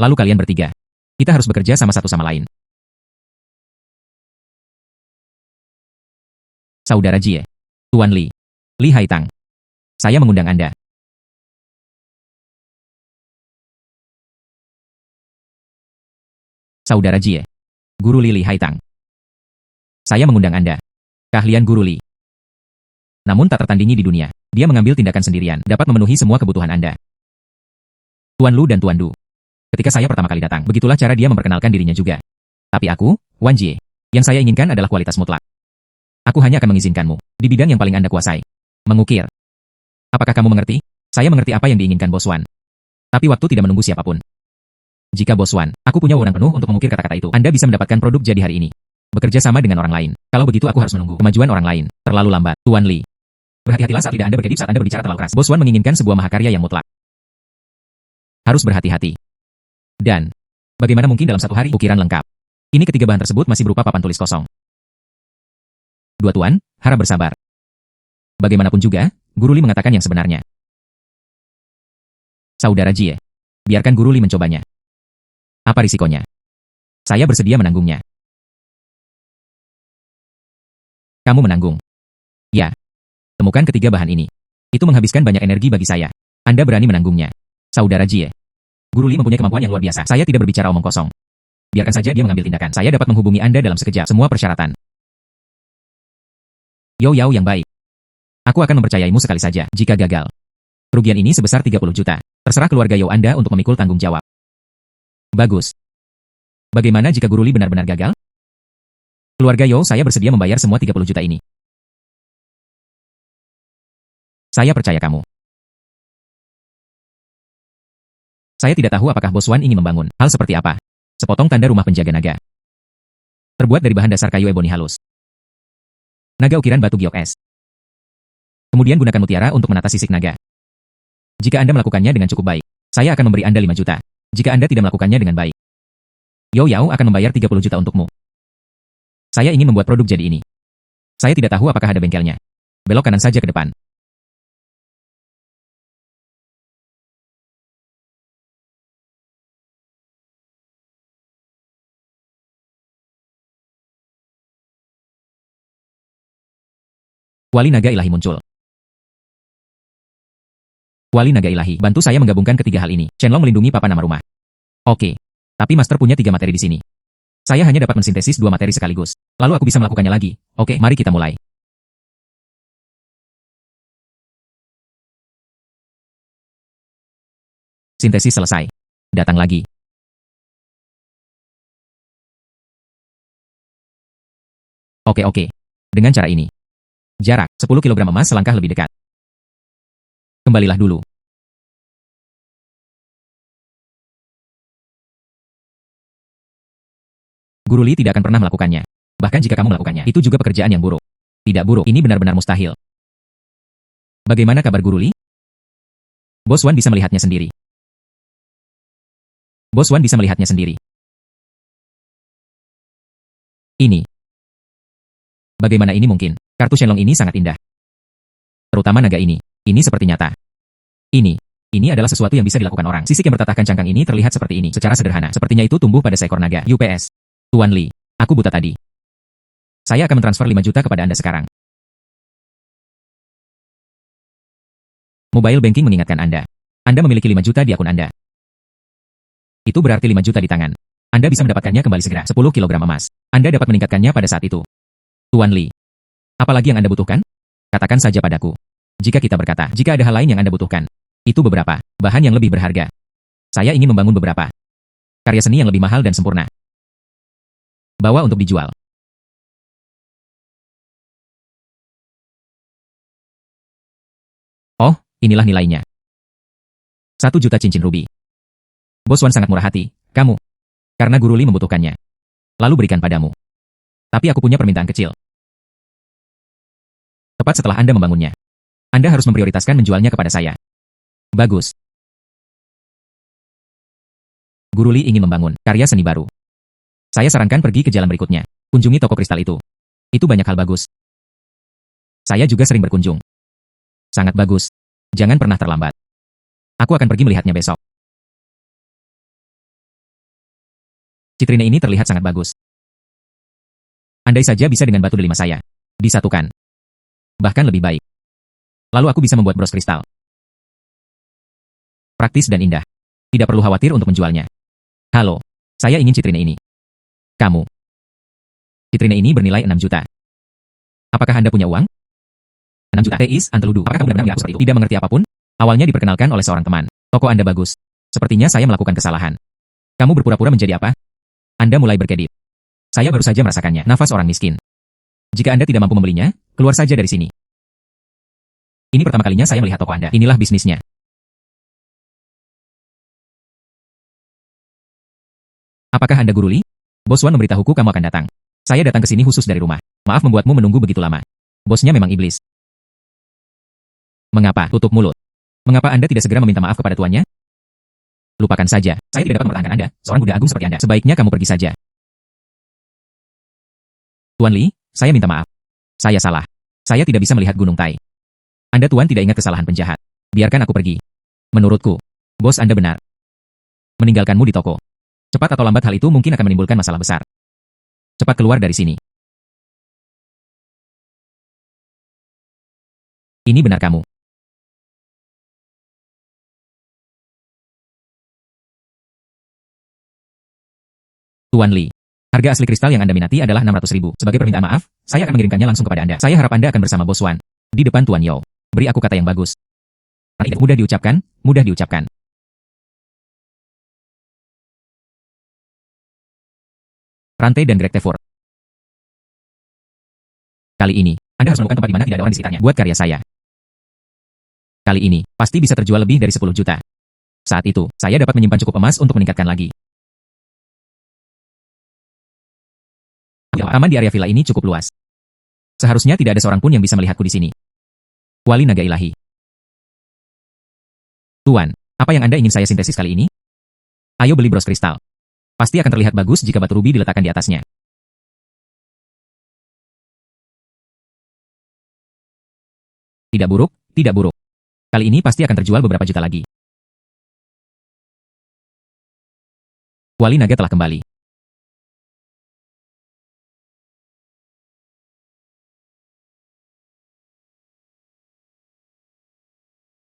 Lalu kalian bertiga. Kita harus bekerja sama satu sama lain. Saudara Jie. Tuan Li. Li Haitang. Saya mengundang Anda. Saudara Jie. Guru Li Haitang. Saya mengundang Anda. Keahlian Guru Li. Namun tak tertandingi di dunia. Dia mengambil tindakan sendirian, dapat memenuhi semua kebutuhan Anda. Tuan Lu dan Tuan Du. Ketika saya pertama kali datang, begitulah cara dia memperkenalkan dirinya juga. Tapi aku, Wan Jie, yang saya inginkan adalah kualitas mutlak. Aku hanya akan mengizinkanmu, di bidang yang paling Anda kuasai. Mengukir. Apakah kamu mengerti? Saya mengerti apa yang diinginkan Bos Wan. Tapi waktu tidak menunggu siapapun. Jika Bos Wan, aku punya wewenang penuh untuk mengukir kata-kata itu. Anda bisa mendapatkan produk jadi hari ini. Bekerja sama dengan orang lain. Kalau begitu aku harus menunggu kemajuan orang lain. Terlalu lambat. Tuan Li. Berhati-hatilah saat tidak Anda berkedip saat Anda berbicara terlalu keras. Bos Wan menginginkan sebuah mahakarya yang mutlak. Harus berhati-hati. Dan, bagaimana mungkin dalam satu hari ukiran lengkap? Ini ketiga bahan tersebut masih berupa papan tulis kosong. Dua tuan, harap bersabar. Bagaimanapun juga, Guru Li mengatakan yang sebenarnya. Saudara Jie. Biarkan Guru Li mencobanya. Apa risikonya? Saya bersedia menanggungnya. Kamu menanggung. Ya. Temukan ketiga bahan ini. Itu menghabiskan banyak energi bagi saya. Anda berani menanggungnya. Saudara Jie. Guru Li mempunyai kemampuan yang luar biasa. Saya tidak berbicara omong kosong. Biarkan saja dia mengambil tindakan. Saya dapat menghubungi Anda dalam sekejap. Semua persyaratan. Yo Yao yang baik. Aku akan mempercayaimu sekali saja. Jika gagal, kerugian ini sebesar 30 juta. Terserah keluarga Yo Anda untuk memikul tanggung jawab. Bagus. Bagaimana jika Guru Li benar-benar gagal? Keluarga Yo saya bersedia membayar semua 30 juta ini. Saya percaya kamu. Saya tidak tahu apakah Bos Wan ingin membangun hal seperti apa. Sepotong tanda rumah penjaga naga. Terbuat dari bahan dasar kayu eboni halus. Naga ukiran batu giok es. Kemudian gunakan mutiara untuk menata sisik naga. Jika Anda melakukannya dengan cukup baik, saya akan memberi Anda 5 juta. Jika Anda tidak melakukannya dengan baik, Yo Yao akan membayar 30 juta untukmu. Saya ingin membuat produk jadi ini. Saya tidak tahu apakah ada bengkelnya. Belok kanan saja ke depan. Wali Naga Ilahi muncul. Wali Naga Ilahi, bantu saya menggabungkan ketiga hal ini. Shenlong melindungi papa nama rumah. Oke. Tapi Master punya 3 materi di sini. Saya hanya dapat mensintesis 2 materi sekaligus. Lalu aku bisa melakukannya lagi. Oke, mari kita mulai. Sintesis selesai. Datang lagi. Oke. Dengan cara ini. Jarak, 10 kg emas selangkah lebih dekat. Kembalilah dulu. Guru Li tidak akan pernah melakukannya. Bahkan jika kamu melakukannya, itu juga pekerjaan yang buruk. Tidak buruk, ini benar-benar mustahil. Bagaimana kabar Guru Li? Bos Wan bisa melihatnya sendiri. Bos Wan bisa melihatnya sendiri. Ini. Bagaimana ini mungkin? Kartu Shenlong ini sangat indah. Terutama naga ini. Ini seperti nyata. Ini adalah sesuatu yang bisa dilakukan orang. Sisik yang bertatahkan cangkang ini terlihat seperti ini. Secara sederhana, sepertinya itu tumbuh pada seekor naga. UPS. Tuan Li, aku buta tadi. Saya akan mentransfer 5 juta kepada Anda sekarang. Mobile banking mengingatkan Anda. Anda memiliki 5 juta di akun Anda. Itu berarti 5 juta di tangan. Anda bisa mendapatkannya kembali segera. 10 kilogram emas. Anda dapat meningkatkannya pada saat itu. Tuan Li, apalagi yang Anda butuhkan? Katakan saja padaku. Jika kita berkata, jika ada hal lain yang Anda butuhkan, itu beberapa bahan yang lebih berharga. Saya ingin membangun beberapa karya seni yang lebih mahal dan sempurna. Bawa untuk dijual. Oh, inilah nilainya. 1 juta cincin rubi. Bos Wan sangat murah hati, kamu. Karena Guru Li membutuhkannya. Lalu berikan padamu. Tapi aku punya permintaan kecil. Tepat setelah Anda membangunnya, Anda harus memprioritaskan menjualnya kepada saya. Bagus. Guru Li ingin membangun karya seni baru. Saya sarankan pergi ke jalan berikutnya. Kunjungi toko kristal itu. Itu banyak hal bagus. Saya juga sering berkunjung. Sangat bagus. Jangan pernah terlambat. Aku akan pergi melihatnya besok. Citrine ini terlihat sangat bagus. Andai saja bisa dengan batu delima saya. Disatukan. Bahkan lebih baik. Lalu aku bisa membuat bros kristal. Praktis dan indah. Tidak perlu khawatir untuk menjualnya. Halo. Saya ingin citrine ini. Kamu. Citrine ini bernilai 6 juta. Apakah Anda punya uang? 6 juta. Teis, Anteludu. Apakah kamu benar-benar mengira seperti itu? Tidak mengerti apapun? Awalnya diperkenalkan oleh seorang teman. Toko Anda bagus. Sepertinya saya melakukan kesalahan. Kamu berpura-pura menjadi apa? Anda mulai berkedip. Saya baru saja merasakannya. Nafas orang miskin. Jika Anda tidak mampu membelinya, keluar saja dari sini. Ini pertama kalinya saya melihat toko Anda. Inilah bisnisnya. Apakah Anda Guru Li? Bos Wan memberitahuku kamu akan datang. Saya datang ke sini khusus dari rumah. Maaf membuatmu menunggu begitu lama. Bosnya memang iblis. Mengapa? Tutup mulut. Mengapa Anda tidak segera meminta maaf kepada tuannya? Lupakan saja. Saya tidak dapat mempertahankan Anda. Seorang Buddha Agung seperti Anda. Sebaiknya kamu pergi saja. Tuan Li, saya minta maaf. Saya salah. Saya tidak bisa melihat Gunung Tai. Anda Tuan tidak ingat kesalahan penjahat. Biarkan aku pergi. Menurutku, bos Anda benar. Meninggalkanmu di toko. Cepat atau lambat hal itu mungkin akan menimbulkan masalah besar. Cepat keluar dari sini. Ini benar kamu. Tuan Li, harga asli kristal yang Anda minati adalah 600.000. Sebagai permintaan maaf, saya akan mengirimkannya langsung kepada Anda. Saya harap Anda akan bersama Bos Wan. Di depan Tuan Yao. Beri aku kata yang bagus. Mudah diucapkan, mudah diucapkan. Rantai dan Greg Tefur. Kali ini, Anda harus menemukan tempat di mana tidak ada orang di sekitarnya. Buat karya saya. Kali ini, pasti bisa terjual lebih dari 10 juta. Saat itu, saya dapat menyimpan cukup emas untuk meningkatkan lagi. Taman di area villa ini cukup luas. Seharusnya tidak ada seorang pun yang bisa melihatku di sini. Wali Naga Ilahi. Tuan, apa yang Anda ingin saya sintesis kali ini? Ayo beli bros kristal. Pasti akan terlihat bagus jika batu rubi diletakkan di atasnya. Tidak buruk, tidak buruk. Kali ini pasti akan terjual beberapa juta lagi. Kuali naga telah kembali.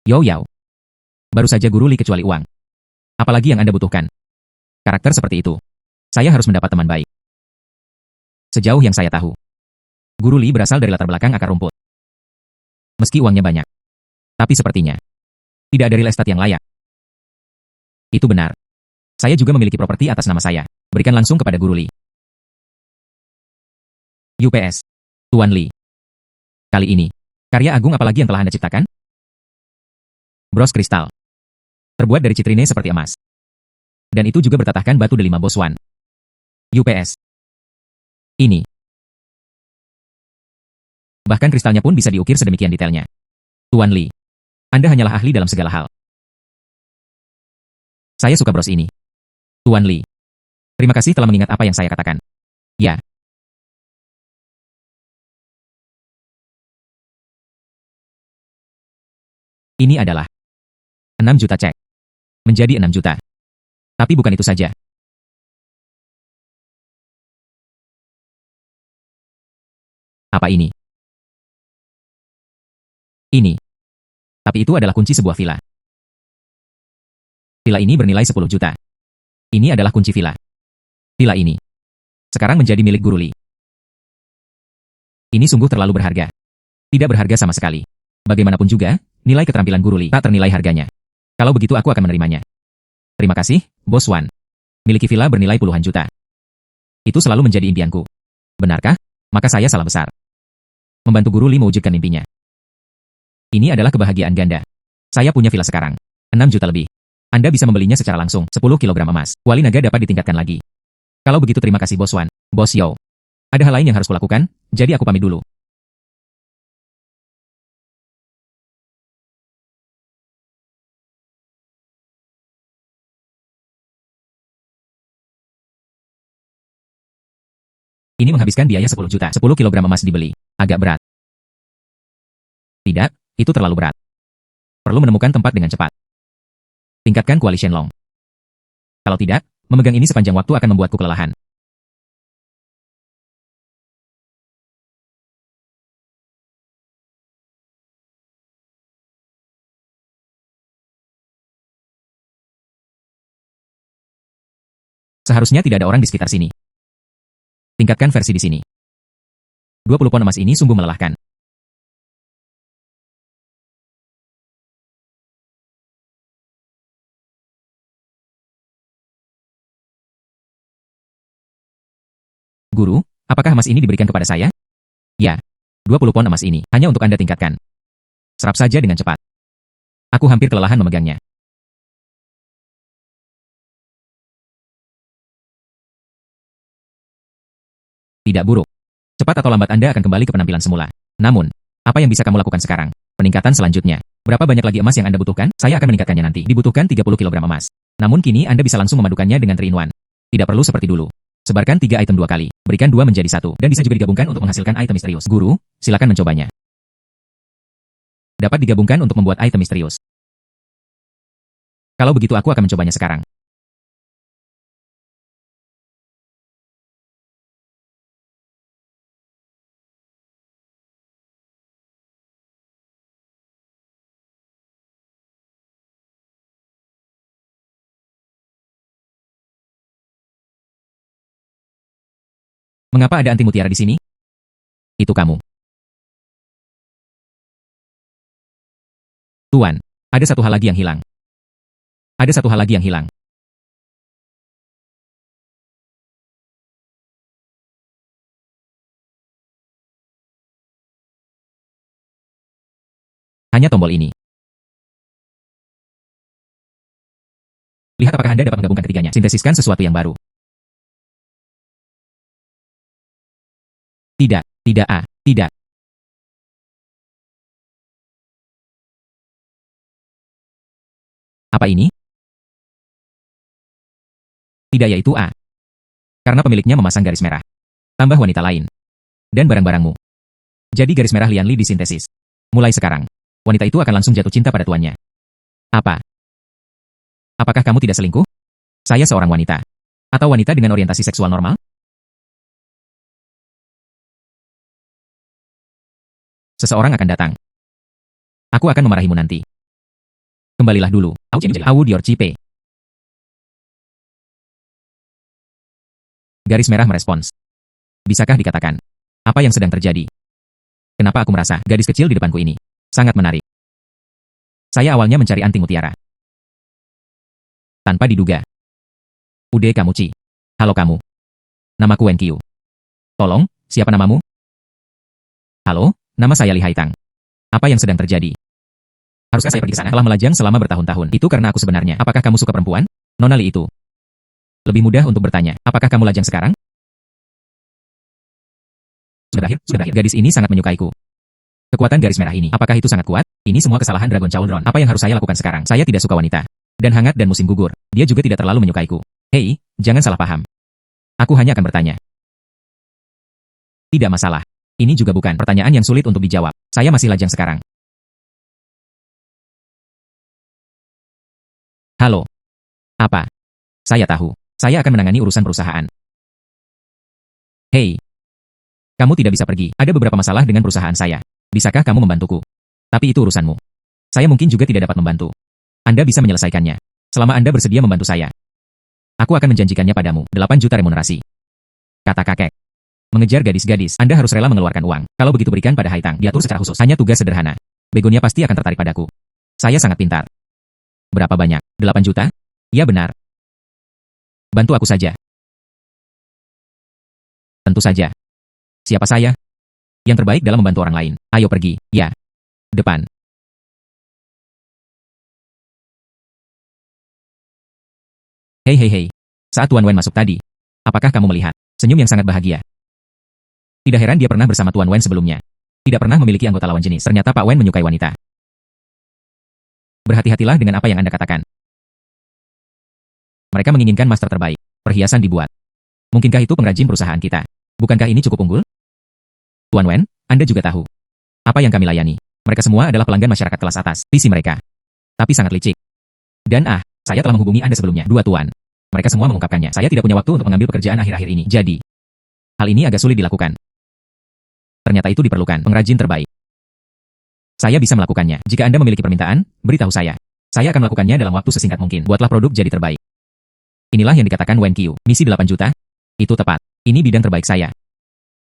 Yo Yao. Baru saja Guru Li kecuali uang. Apalagi yang Anda butuhkan? Karakter seperti itu. Saya harus mendapat teman baik. Sejauh yang saya tahu, Guru Li berasal dari latar belakang akar rumput. Meski uangnya banyak. Tapi sepertinya, tidak dari Lestat yang layak. Itu benar. Saya juga memiliki properti atas nama saya. Berikan langsung kepada Guru Li. UPS. Tuan Li. Kali ini, karya agung apalagi yang telah Anda ciptakan? Bros kristal. Terbuat dari citrine seperti emas. Dan itu juga bertatahkan batu delima Boswan. UPS. Ini. Bahkan kristalnya pun bisa diukir sedemikian detailnya. Tuan Li. Anda hanyalah ahli dalam segala hal. Saya suka bros ini. Tuan Li. Terima kasih telah mengingat apa yang saya katakan. Ya. Ini adalah 6 juta cek. Menjadi 6 juta. Tapi bukan itu saja. Apa ini? Ini. Tapi itu adalah kunci sebuah villa. Villa ini bernilai 10 juta. Ini adalah kunci villa. Villa ini sekarang menjadi milik Guru Li. Ini sungguh terlalu berharga. Tidak berharga sama sekali. Bagaimanapun juga, nilai keterampilan Guru Li tak ternilai harganya. Kalau begitu aku akan menerimanya. Terima kasih, Bos Wan. Miliki villa bernilai puluhan juta. Itu selalu menjadi impianku. Benarkah? Maka saya salah besar. Membantu Guru Li mewujudkan mimpinya. Ini adalah kebahagiaan ganda. Saya punya villa sekarang. 6 juta lebih. Anda bisa membelinya secara langsung, 10 kilogram emas. Kuali naga dapat ditingkatkan lagi. Kalau begitu terima kasih Bos Wan. Bos Yo. Ada hal lain yang harus kulakukan, jadi aku pamit dulu. Ini menghabiskan biaya 10 juta. 10 kilogram emas dibeli. Agak berat. Tidak, itu terlalu berat. Perlu menemukan tempat dengan cepat. Tingkatkan kuali Shenlong. Kalau tidak, memegang ini sepanjang waktu akan membuatku kelelahan. Seharusnya tidak ada orang di sekitar sini. Tingkatkan versi di sini. 20 pon emas ini sungguh melelahkan. Guru, apakah emas ini diberikan kepada saya? Ya. 20 pon emas ini hanya untuk Anda tingkatkan. Serap saja dengan cepat. Aku hampir kelelahan memegangnya. Tidak buruk. Cepat atau lambat Anda akan kembali ke penampilan semula. Namun, apa yang bisa kamu lakukan sekarang? Peningkatan selanjutnya. Berapa banyak lagi emas yang Anda butuhkan? Saya akan meningkatkannya nanti. Dibutuhkan 30 kilogram emas. Namun kini Anda bisa langsung memadukannya dengan 3-in-1. Tidak perlu seperti dulu. Sebarkan 3 item 2 kali. Berikan 2 menjadi 1. Dan bisa juga digabungkan untuk menghasilkan item misterius. Guru, silakan mencobanya. Dapat digabungkan untuk membuat item misterius. Kalau begitu aku akan mencobanya sekarang. Mengapa ada anti mutiara di sini? Itu kamu. Tuan, ada satu hal lagi yang hilang. Ada satu hal lagi yang hilang. Hanya tombol ini. Lihat apakah Anda dapat menggabungkan ketiganya. Sintesiskan sesuatu yang baru. Tidak, tidak. Apa ini? Tidak, yaitu A. Karena pemiliknya memasang garis merah. Tambah wanita lain. Dan barang-barangmu. Jadi garis merah Lian Li disintesis. Mulai sekarang, wanita itu akan langsung jatuh cinta pada tuannya. Apa? Apakah kamu tidak selingkuh? Saya seorang wanita. Atau wanita dengan orientasi seksual normal? Seseorang akan datang. Aku akan memarahimu nanti. Kembalilah dulu. Awu Dior Cipe. Garis merah merespons. Bisakah dikatakan? Apa yang sedang terjadi? Kenapa aku merasa gadis kecil di depanku ini sangat menarik? Saya awalnya mencari anting mutiara. Tanpa diduga. Ude kamu Ci. Halo kamu. Namaku Wen Qiu. Tolong, siapa namamu? Halo, nama saya Li Haitang. Apa yang sedang terjadi? Haruskah saya pergi ke sana? Telah melajang selama bertahun-tahun. Itu karena aku sebenarnya. Apakah kamu suka perempuan? Nona Li itu. Lebih mudah untuk bertanya, apakah kamu lajang sekarang? Sudah berakhir. Gadis ini sangat menyukaiku. Kekuatan garis merah ini, apakah itu sangat kuat? Ini semua kesalahan Dragon Children. Apa yang harus saya lakukan sekarang? Saya tidak suka wanita. Dan hangat dan musim gugur. Dia juga tidak terlalu menyukaiku. Hei, jangan salah paham. Aku hanya akan bertanya. Tidak masalah. Ini juga bukan pertanyaan yang sulit untuk dijawab. Saya masih lajang sekarang. Halo. Apa? Saya tahu. Saya akan menangani urusan perusahaan. Hei. Kamu tidak bisa pergi. Ada beberapa masalah dengan perusahaan saya. Bisakah kamu membantuku? Tapi itu urusanmu. Saya mungkin juga tidak dapat membantu. Anda bisa menyelesaikannya. Selama Anda bersedia membantu saya. Aku akan menjanjikannya padamu. 8 juta remunerasi. Kata kakek. Mengejar gadis-gadis, Anda harus rela mengeluarkan uang. Kalau begitu berikan pada Haitang. Diatur secara khusus. Hanya tugas sederhana. Begonia pasti akan tertarik padaku. Saya sangat pintar. Berapa banyak? 8 juta? Ya benar. Bantu aku saja. Tentu saja. Siapa saya? Yang terbaik dalam membantu orang lain. Ayo pergi. Ya. Depan. Hei. Saat Tuan Wen masuk tadi, apakah kamu melihat senyum yang sangat bahagia? Tidak heran dia pernah bersama Tuan Wen sebelumnya. Tidak pernah memiliki anggota lawan jenis. Ternyata Pak Wen menyukai wanita. Berhati-hatilah dengan apa yang Anda katakan. Mereka menginginkan master terbaik. Perhiasan dibuat. Mungkinkah itu pengrajin perusahaan kita? Bukankah ini cukup unggul? Tuan Wen, Anda juga tahu. Apa yang kami layani? Mereka semua adalah pelanggan masyarakat kelas atas. Visi mereka. Tapi sangat licik. Dan saya telah menghubungi Anda sebelumnya. 2 tuan. Mereka semua mengungkapkannya. Saya tidak punya waktu untuk mengambil pekerjaan akhir-akhir ini. Jadi, hal ini agak sulit dilakukan. Ternyata itu diperlukan pengrajin terbaik. Saya bisa melakukannya. Jika Anda memiliki permintaan, beritahu saya. Saya akan melakukannya dalam waktu sesingkat mungkin. Buatlah produk jadi terbaik. Inilah yang dikatakan Wen Qiu. Misi 8 juta? Itu tepat. Ini bidang terbaik saya.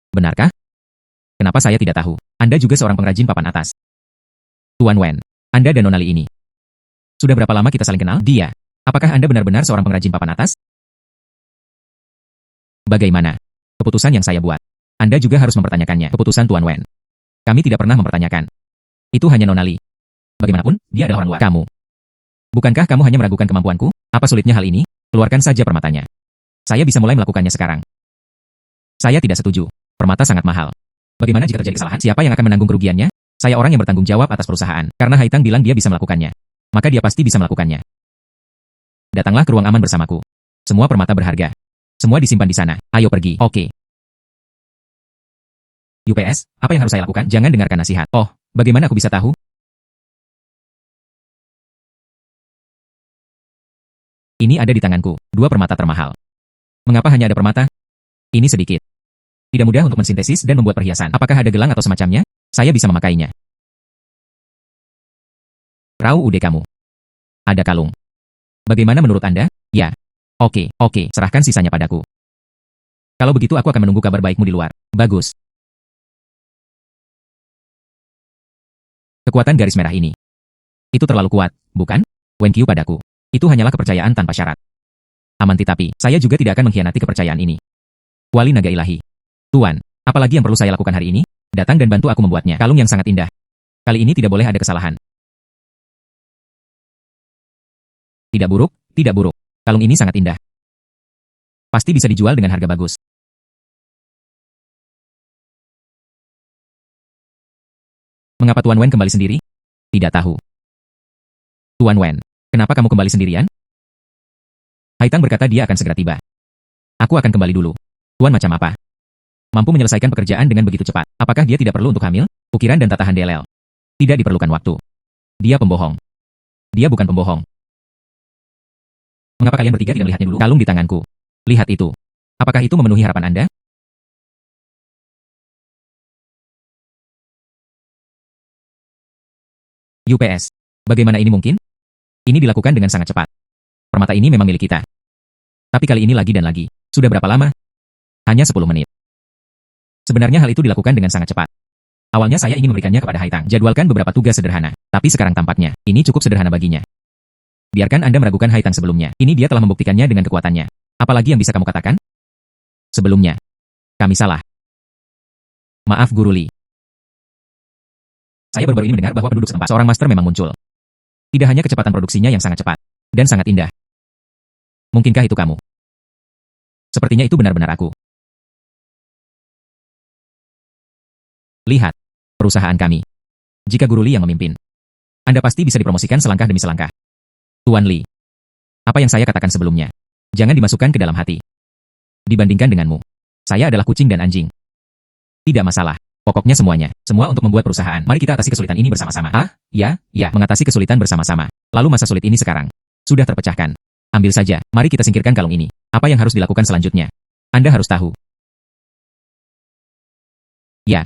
Benarkah? Kenapa saya tidak tahu? Anda juga seorang pengrajin papan atas. Tuan Wen, Anda dan Nona Li ini. Sudah berapa lama kita saling kenal? Dia. Apakah Anda benar-benar seorang pengrajin papan atas? Bagaimana? Keputusan yang saya buat. Anda juga harus mempertanyakannya. Keputusan Tuan Wen. Kami tidak pernah mempertanyakan. Itu hanya Nona Li. Bagaimanapun, dia adalah orang luar. Kamu. Bukankah kamu hanya meragukan kemampuanku? Apa sulitnya hal ini? Keluarkan saja permatanya. Saya bisa mulai melakukannya sekarang. Saya tidak setuju. Permata sangat mahal. Bagaimana jika terjadi kesalahan? Siapa yang akan menanggung kerugiannya? Saya orang yang bertanggung jawab atas perusahaan. Karena Haitang bilang dia bisa melakukannya. Maka dia pasti bisa melakukannya. Datanglah ke ruang aman bersamaku. Semua permata berharga. Semua disimpan di sana. Ayo pergi. Oke. UPS, apa yang harus saya lakukan? Jangan dengarkan nasihat. Oh, bagaimana aku bisa tahu? Ini ada di tanganku. 2 permata termahal. Mengapa hanya ada permata? Ini sedikit. Tidak mudah untuk mensintesis dan membuat perhiasan. Apakah ada gelang atau semacamnya? Saya bisa memakainya. Rau ude kamu. Ada kalung. Bagaimana menurut Anda? Ya. Oke, serahkan sisanya padaku. Kalau begitu aku akan menunggu kabar baikmu di luar. Bagus. Kekuatan garis merah ini. Itu terlalu kuat, bukan? Wen Qiu padaku. Itu hanyalah kepercayaan tanpa syarat. Aman tetapi, saya juga tidak akan mengkhianati kepercayaan ini. Wali naga ilahi. Tuan, apalagi yang perlu saya lakukan hari ini? Datang dan bantu aku membuatnya. Kalung yang sangat indah. Kali ini tidak boleh ada kesalahan. Tidak buruk, tidak buruk. Kalung ini sangat indah. Pasti bisa dijual dengan harga bagus. Mengapa Tuan Wen kembali sendiri? Tidak tahu. Tuan Wen, Kenapa kamu kembali sendirian? Haitang berkata dia akan segera tiba. Aku akan kembali dulu. Tuan macam apa? Mampu menyelesaikan pekerjaan dengan begitu cepat. Apakah dia tidak perlu untuk hamil? Ukiran dan tatahan DLL. Tidak diperlukan waktu. Dia pembohong. Dia bukan pembohong. Mengapa kalian bertiga tidak melihatnya dulu? Kalung di tanganku. Lihat itu. Apakah itu memenuhi harapan Anda? UPS. Bagaimana ini mungkin? Ini dilakukan dengan sangat cepat. Permata ini memang milik kita. Tapi kali ini lagi dan lagi. Sudah berapa lama? Hanya 10 menit. Sebenarnya hal itu dilakukan dengan sangat cepat. Awalnya saya ingin memberikannya kepada Haitang. Jadwalkan beberapa tugas sederhana. Tapi sekarang tampaknya, ini cukup sederhana baginya. Biarkan Anda meragukan Haitang sebelumnya. Ini dia telah membuktikannya dengan kekuatannya. Apalagi yang bisa kamu katakan? Sebelumnya. Kami salah. Maaf Guru Li. Saya baru-baru ini mendengar bahwa penduduk setempat seorang master memang muncul. Tidak hanya kecepatan produksinya yang sangat cepat. Dan sangat indah. Mungkinkah itu kamu? Sepertinya itu benar-benar aku. Lihat. Perusahaan kami. Jika Guru Li yang memimpin, Anda pasti bisa dipromosikan selangkah demi selangkah. Tuan Li. Apa yang saya katakan sebelumnya. Jangan dimasukkan ke dalam hati. Dibandingkan denganmu. Saya adalah kucing dan anjing. Tidak masalah. Pokoknya semuanya. Semua untuk membuat perusahaan. Mari kita atasi kesulitan ini bersama-sama. Ya, mengatasi kesulitan bersama-sama. Lalu masa sulit ini sekarang. Sudah terpecahkan. Ambil saja. Mari kita singkirkan kalung ini. Apa yang harus dilakukan selanjutnya? Anda harus tahu. Ya.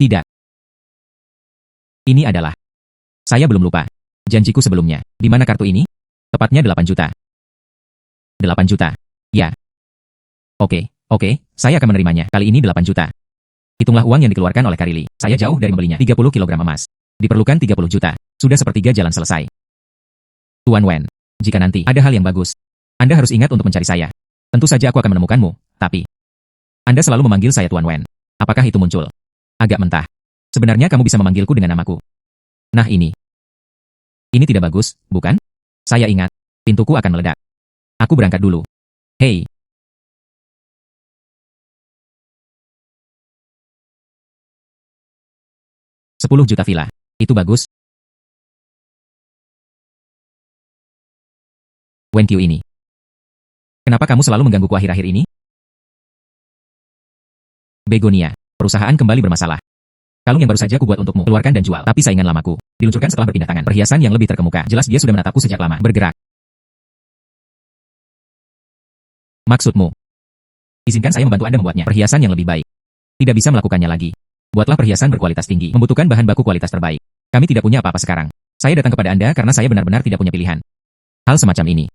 Tidak. Ini adalah. Saya belum lupa. Janjiku sebelumnya. Di mana kartu ini? Tepatnya 8 juta. 8 juta. Ya. Oke, saya akan menerimanya. Kali ini 8 juta. Hitunglah uang yang dikeluarkan oleh Karili. Saya jauh dari membelinya. 30 kilogram emas. Diperlukan 30 juta. Sudah sepertiga jalan selesai. Tuan Wen, jika nanti ada hal yang bagus, Anda harus ingat untuk mencari saya. Tentu saja aku akan menemukanmu, tapi Anda selalu memanggil saya Tuan Wen. Apakah itu muncul? Agak mentah. Sebenarnya kamu bisa memanggilku dengan namaku. Nah ini. Ini tidak bagus, bukan? Saya ingat. Pintuku akan meledak. Aku berangkat dulu. Hei. $10 juta villa. Itu bagus. Wen Qiu ini. Kenapa kamu selalu menggangguku akhir-akhir ini? Begonia. Perusahaan kembali bermasalah. Kalung yang baru saja aku buat untukmu. Keluarkan dan jual. Tapi saingan lamaku. Diluncurkan setelah berpindah tangan. Perhiasan yang lebih terkemuka. Jelas dia sudah menatapku sejak lama. Bergerak. Maksudmu? Izinkan saya membantu Anda membuatnya. Perhiasan yang lebih baik. Tidak bisa melakukannya lagi. Buatlah perhiasan berkualitas tinggi. Membutuhkan bahan baku kualitas terbaik. Kami tidak punya apa-apa sekarang. Saya datang kepada Anda karena saya benar-benar tidak punya pilihan. Hal semacam ini.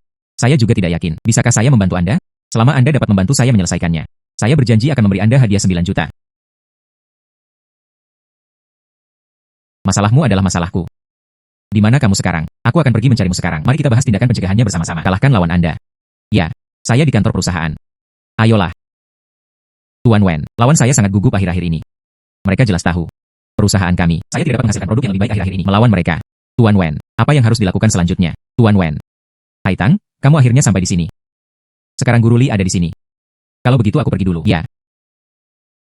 Saya juga tidak yakin. Bisakah saya membantu Anda? Selama Anda dapat membantu saya menyelesaikannya. Saya berjanji akan memberi Anda hadiah 9 juta. Masalahmu adalah masalahku. Di mana kamu sekarang? Aku akan pergi mencarimu sekarang. Mari kita bahas tindakan pencegahannya bersama-sama. Kalahkan lawan Anda. Ya, saya di kantor perusahaan. Ayolah. Tuan Wen, lawan saya sangat gugup akhir-akhir ini. Mereka jelas tahu. Perusahaan kami. Saya tidak dapat menghasilkan produk yang lebih baik akhir-akhir ini. Melawan mereka. Tuan Wen, apa yang harus dilakukan selanjutnya? Tuan Wen. Haitang, kamu akhirnya sampai di sini. Sekarang Guru Li ada di sini. Kalau begitu aku pergi dulu. Ya.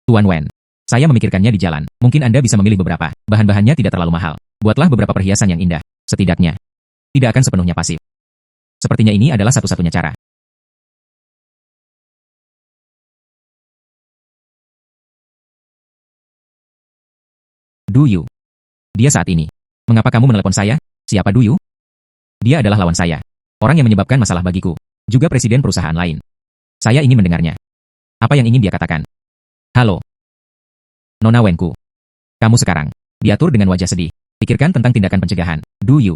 Tuan Wen. Saya memikirkannya di jalan. Mungkin Anda bisa memilih beberapa. Bahan-bahannya tidak terlalu mahal. Buatlah beberapa perhiasan yang indah. Setidaknya. Tidak akan sepenuhnya pasif. Sepertinya ini adalah satu-satunya cara. Duyu. Dia saat ini. Mengapa kamu menelepon saya? Siapa Duyu? Dia adalah lawan saya. Orang yang menyebabkan masalah bagiku. Juga presiden perusahaan lain. Saya ingin mendengarnya. Apa yang ingin dia katakan? Halo. Nona Wenku. Kamu sekarang. Diatur dengan wajah sedih. Pikirkan tentang tindakan pencegahan. Duyu.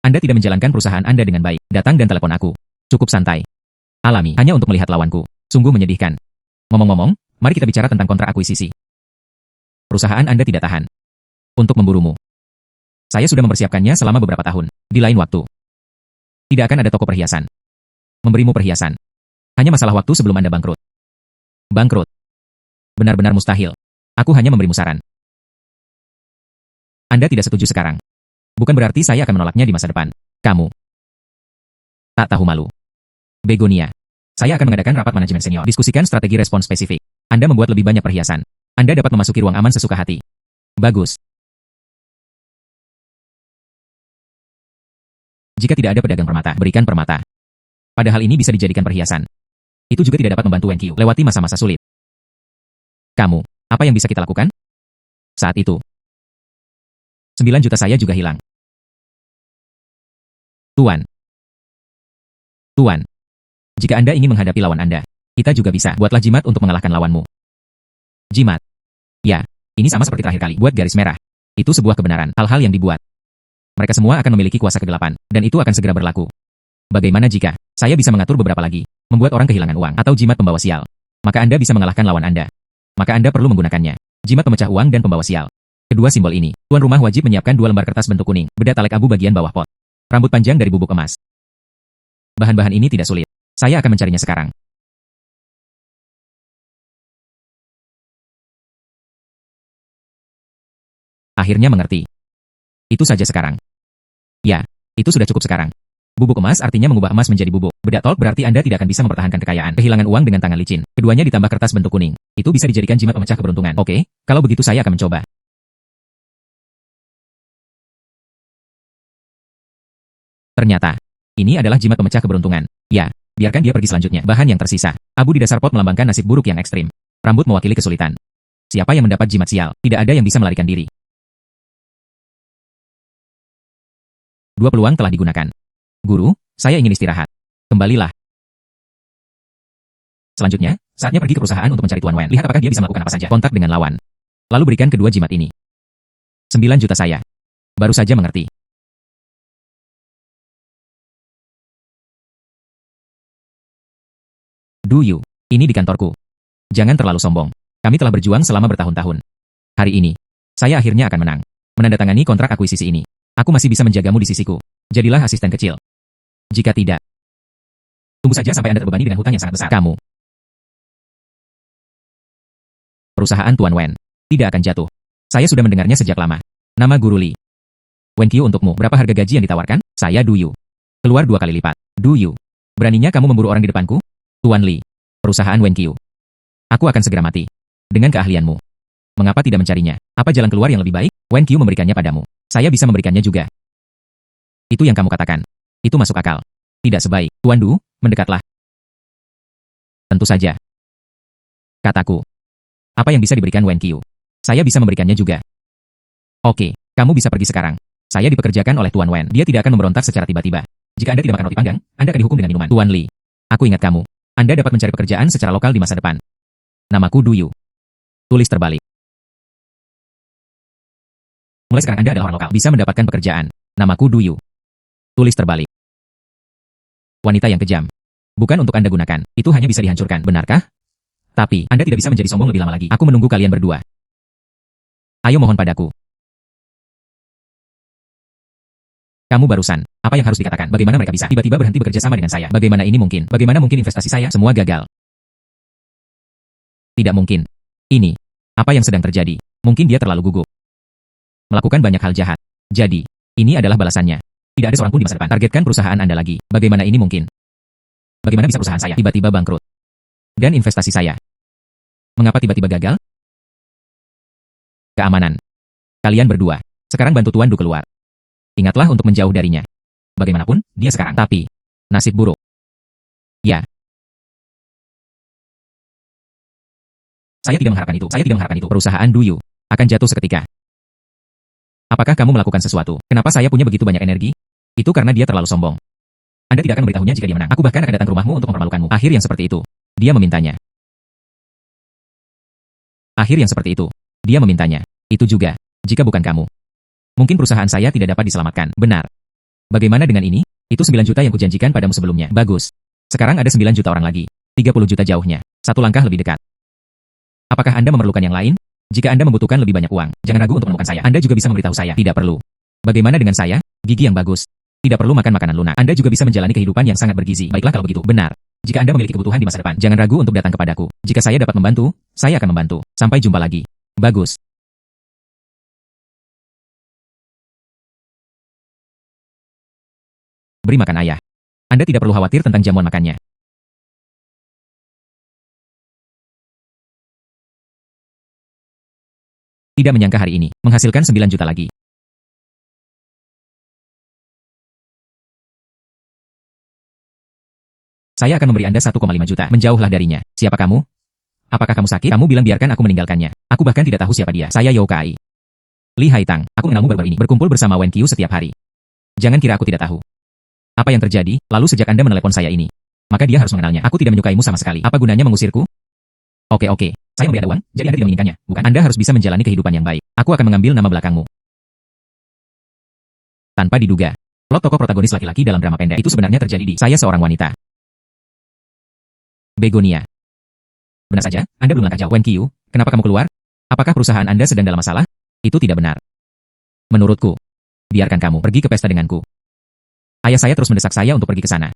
Anda tidak menjalankan perusahaan Anda dengan baik. Datang dan telepon aku. Cukup santai. Alami. Hanya untuk melihat lawanku. Sungguh menyedihkan. Ngomong-ngomong, mari kita bicara tentang kontrak akuisisi. Perusahaan Anda tidak tahan untuk memburumu. Saya sudah mempersiapkannya selama beberapa tahun. Di lain waktu. Tidak akan ada toko perhiasan. Memberimu perhiasan. Hanya masalah waktu sebelum Anda bangkrut. Bangkrut. Benar-benar mustahil. Aku hanya memberimu saran. Anda tidak setuju sekarang. Bukan berarti saya akan menolaknya di masa depan. Kamu. Tak tahu malu. Begonia. Saya akan mengadakan rapat manajemen senior. Diskusikan strategi respon spesifik. Anda membuat lebih banyak perhiasan. Anda dapat memasuki ruang aman sesuka hati. Bagus. Jika tidak ada pedagang permata, berikan permata. Padahal ini bisa dijadikan perhiasan. Itu juga tidak dapat membantu Wen Qiu lewati masa-masa sulit. Kamu, apa yang bisa kita lakukan? Saat itu, 9 juta saya juga hilang. Tuan. Tuan. Jika Anda ingin menghadapi lawan Anda, kita juga bisa. Buatlah jimat untuk mengalahkan lawanmu. Jimat. Ya, ini sama seperti terakhir kali. Buat garis merah. Itu sebuah kebenaran. Hal-hal yang dibuat. Mereka semua akan memiliki kuasa kegelapan, dan itu akan segera berlaku. Bagaimana jika saya bisa mengatur beberapa lagi, membuat orang kehilangan uang, atau jimat pembawa sial? Maka Anda bisa mengalahkan lawan Anda. Maka Anda perlu menggunakannya. Jimat pemecah uang dan pembawa sial. Kedua simbol ini, tuan rumah wajib menyiapkan 2 lembar kertas bentuk kuning, bedak talek abu bagian bawah pot. Rambut panjang dari bubuk emas. Bahan-bahan ini tidak sulit. Saya akan mencarinya sekarang. Akhirnya mengerti. Itu saja sekarang. Ya, itu sudah cukup sekarang. Bubuk emas artinya mengubah emas menjadi bubuk. Bedak tolk berarti Anda tidak akan bisa mempertahankan kekayaan. Kehilangan uang dengan tangan licin. Keduanya ditambah kertas bentuk kuning. Itu bisa dijadikan jimat pemecah keberuntungan. Oke, kalau begitu saya akan mencoba. Ternyata, ini adalah jimat pemecah keberuntungan. Ya, biarkan dia pergi selanjutnya. Bahan yang tersisa. Abu di dasar pot melambangkan nasib buruk yang ekstrim. Rambut mewakili kesulitan. Siapa yang mendapat jimat sial? Tidak ada yang bisa melarikan diri. 2 peluang telah digunakan. Guru, saya ingin istirahat. Kembalilah. Selanjutnya, saatnya pergi ke perusahaan untuk mencari Tuan Wen. Lihat apakah dia bisa melakukan apa saja. Kontak dengan lawan. Lalu berikan kedua jimat ini. 9 juta saya. Baru saja mengerti. Do you? Ini di kantorku. Jangan terlalu sombong. Kami telah berjuang selama bertahun-tahun. Hari ini, saya akhirnya akan menang. Menandatangani kontrak akuisisi ini. Aku masih bisa menjagamu di sisiku. Jadilah asisten kecil. Jika tidak, tunggu saja sampai Anda terbebani dengan hutang yang sangat besar. Kamu. Perusahaan Tuan Wen tidak akan jatuh. Saya sudah mendengarnya sejak lama. Nama Guru Li. Wen Qiu untukmu. Berapa harga gaji yang ditawarkan? Saya Do You. Keluar 2 kali lipat. Do You. Beraninya kamu memburu orang di depanku? Tuan Li. Perusahaan Wen Qiu. Aku akan segera mati. Dengan keahlianmu. Mengapa tidak mencarinya? Apa jalan keluar yang lebih baik? Wen Qiu memberikannya padamu. Saya bisa memberikannya juga. Itu yang kamu katakan. Itu masuk akal. Tidak sebaik. Tuan Du, mendekatlah. Tentu saja. Kataku. Apa yang bisa diberikan Wen Qiu? Saya bisa memberikannya juga. Oke, kamu bisa pergi sekarang. Saya dipekerjakan oleh Tuan Wen. Dia tidak akan memberontak secara tiba-tiba. Jika Anda tidak makan roti panggang, Anda akan dihukum dengan minuman. Tuan Li. Aku ingat kamu. Anda dapat mencari pekerjaan secara lokal di masa depan. Namaku Du Yu. Tulis terbalik. Mulai sekarang Anda adalah orang lokal. Bisa mendapatkan pekerjaan. Namaku Du Yu. Tulis terbalik. Wanita yang kejam. Bukan untuk Anda gunakan. Itu hanya bisa dihancurkan. Benarkah? Tapi, Anda tidak bisa menjadi sombong lebih lama lagi. Aku menunggu kalian berdua. Ayo mohon padaku. Kamu barusan. Apa yang harus dikatakan? Bagaimana mereka bisa tiba-tiba berhenti bekerja sama dengan saya? Bagaimana ini mungkin? Bagaimana mungkin investasi saya semua gagal? Tidak mungkin. Ini. Apa yang sedang terjadi? Mungkin dia terlalu gugup. Melakukan banyak hal jahat. Jadi, ini adalah balasannya. Tidak ada seorang pun di masa depan. Targetkan perusahaan Anda lagi. Bagaimana ini mungkin? Bagaimana bisa perusahaan saya tiba-tiba bangkrut? Dan investasi saya. Mengapa tiba-tiba gagal? Keamanan. Kalian berdua. Sekarang bantu Tuan Du keluar. Ingatlah untuk menjauh darinya. Bagaimanapun, dia sekarang. Tapi, nasib buruk. Ya. Saya tidak mengharapkan itu. Saya tidak mengharapkan itu. Perusahaan Du Yu akan jatuh seketika. Apakah kamu melakukan sesuatu? Kenapa saya punya begitu banyak energi? Itu karena dia terlalu sombong. Anda tidak akan memberitahunya jika dia menang. Aku bahkan akan datang ke rumahmu untuk mempermalukanmu. Akhir yang seperti itu. Dia memintanya. Akhir yang seperti itu. Dia memintanya. Itu juga. Jika bukan kamu. Mungkin perusahaan saya tidak dapat diselamatkan. Benar. Bagaimana dengan ini? Itu 9 juta yang kujanjikan padamu sebelumnya. Bagus. Sekarang ada 9 juta orang lagi. 30 juta jauhnya. 1 langkah lebih dekat. Apakah Anda memerlukan yang lain? Jika Anda membutuhkan lebih banyak uang, jangan ragu untuk menemukan saya. Anda juga bisa memberitahu saya. Tidak perlu. Bagaimana dengan saya? Gigi yang bagus. Tidak perlu makan makanan lunak. Anda juga bisa menjalani kehidupan yang sangat bergizi. Baiklah kalau begitu. Benar. Jika Anda memiliki kebutuhan di masa depan, jangan ragu untuk datang kepadaku. Jika saya dapat membantu, saya akan membantu. Sampai jumpa lagi. Bagus. Beri makan ayah. Anda tidak perlu khawatir tentang jamuan makannya. Tidak menyangka hari ini menghasilkan 9 juta lagi. Saya akan memberi Anda 1,5 juta. Menjauhlah darinya. Siapa kamu? Apakah kamu sakit? Kamu bilang biarkan aku meninggalkannya. Aku bahkan tidak tahu siapa dia. Saya Yao Kai. Li Haitang, aku mengenalmu baru-baru ini. Berkumpul bersama Wen Qiu setiap hari. Jangan kira aku tidak tahu. Apa yang terjadi? Lalu sejak Anda menelepon saya ini, maka dia harus mengenalnya. Aku tidak menyukaimu sama sekali. Apa gunanya mengusirku? Oke. Saya memberi Anda uang, jadi Anda tidak menginginkannya, bukan? Anda harus bisa menjalani kehidupan yang baik. Aku akan mengambil nama belakangmu. Tanpa diduga, plot tokoh protagonis laki-laki dalam drama pendek itu sebenarnya terjadi di saya seorang wanita. Begonia. Benar saja, Anda belum langkah jauh. Wen Qiu, kenapa kamu keluar? Apakah perusahaan Anda sedang dalam masalah? Itu tidak benar. Menurutku, biarkan kamu pergi ke pesta denganku. Ayah saya terus mendesak saya untuk pergi ke sana.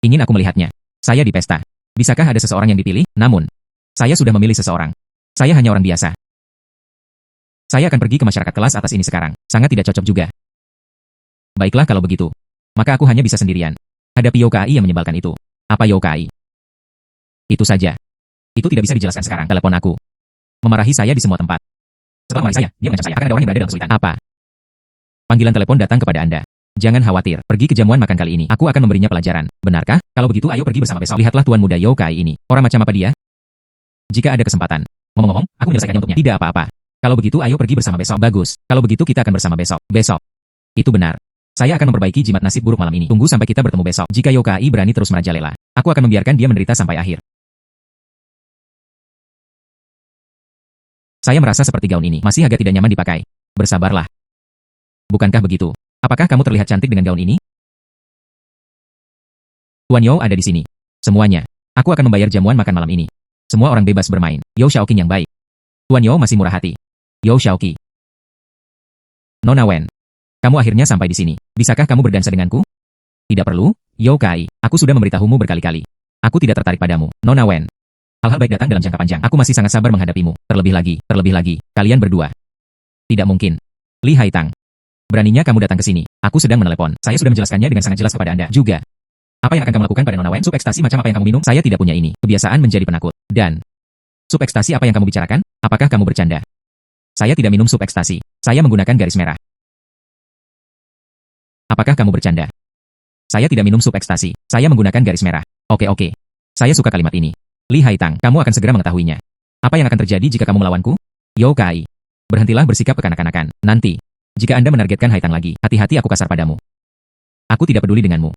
Ingin aku melihatnya. Saya di pesta. Bisakah ada seseorang yang dipilih? Namun, saya sudah memilih seseorang. Saya hanya orang biasa. Saya akan pergi ke masyarakat kelas atas ini sekarang. Sangat tidak cocok juga. Baiklah kalau begitu. Maka aku hanya bisa sendirian. Hadapi Yokai yang menyebalkan itu. Apa Yokai? Itu saja. Itu tidak bisa dijelaskan sekarang. Telepon aku. Memarahi saya di semua tempat. Setelah memarahi saya, dia mengancam saya akan ada orang yang berada dalam kesulitan. Apa? Panggilan telepon datang kepada Anda. Jangan khawatir, pergi ke jamuan makan kali ini. Aku akan memberinya pelajaran. Benarkah? Kalau begitu ayo pergi bersama besok. Lihatlah tuan muda Yokai ini. Orang macam apa dia? Jika ada kesempatan. Ngomong-ngomong, aku menyelesaikannya untuknya. Tidak apa-apa. Kalau begitu ayo pergi bersama besok. Bagus. Kalau begitu kita akan bersama besok. Besok. Itu benar. Saya akan memperbaiki jimat nasib buruk malam ini. Tunggu sampai kita bertemu besok. Jika Yokai berani terus merajalela, aku akan membiarkan dia menderita sampai akhir. Saya merasa seperti gaun ini masih agak tidak nyaman dipakai. Bersabarlah. Bukankah begitu? Apakah kamu terlihat cantik dengan gaun ini? Tuan Yao ada di sini. Semuanya. Aku akan membayar jamuan makan malam ini. Semua orang bebas bermain. Yao Shaoqing yang baik. Tuan Yao masih murah hati. Yao Shaoqi. Nona Wen. Kamu akhirnya sampai di sini. Bisakah kamu berdansa denganku? Tidak perlu, Yokai. Aku sudah memberitahumu berkali-kali. Aku tidak tertarik padamu, Nona Wen. Hal-hal baik datang dalam jangka panjang. Aku masih sangat sabar menghadapimu. Terlebih lagi, kalian berdua. Tidak mungkin. Li Haitang. Beraninya kamu datang ke sini. Aku sedang menelepon. Saya sudah menjelaskannya dengan sangat jelas kepada Anda juga. Apa yang akan kamu lakukan pada Nona Wen? Sup ekstasi macam apa yang kamu minum? Saya tidak punya ini. Kebiasaan menjadi penakut. Dan sup ekstasi apa yang kamu bicarakan? Apakah kamu bercanda? Saya tidak minum sup ekstasi. Saya menggunakan garis merah. Apakah kamu bercanda? Saya tidak minum sup ekstasi. Saya menggunakan garis merah. Oke. Saya suka kalimat ini. Li Haitang, kamu akan segera mengetahuinya. Apa yang akan terjadi jika kamu melawanku? Yokai. Berhentilah bersikap kekanak-kanakan. Nanti. Jika Anda menargetkan Haitang lagi, hati-hati aku kasar padamu. Aku tidak peduli denganmu.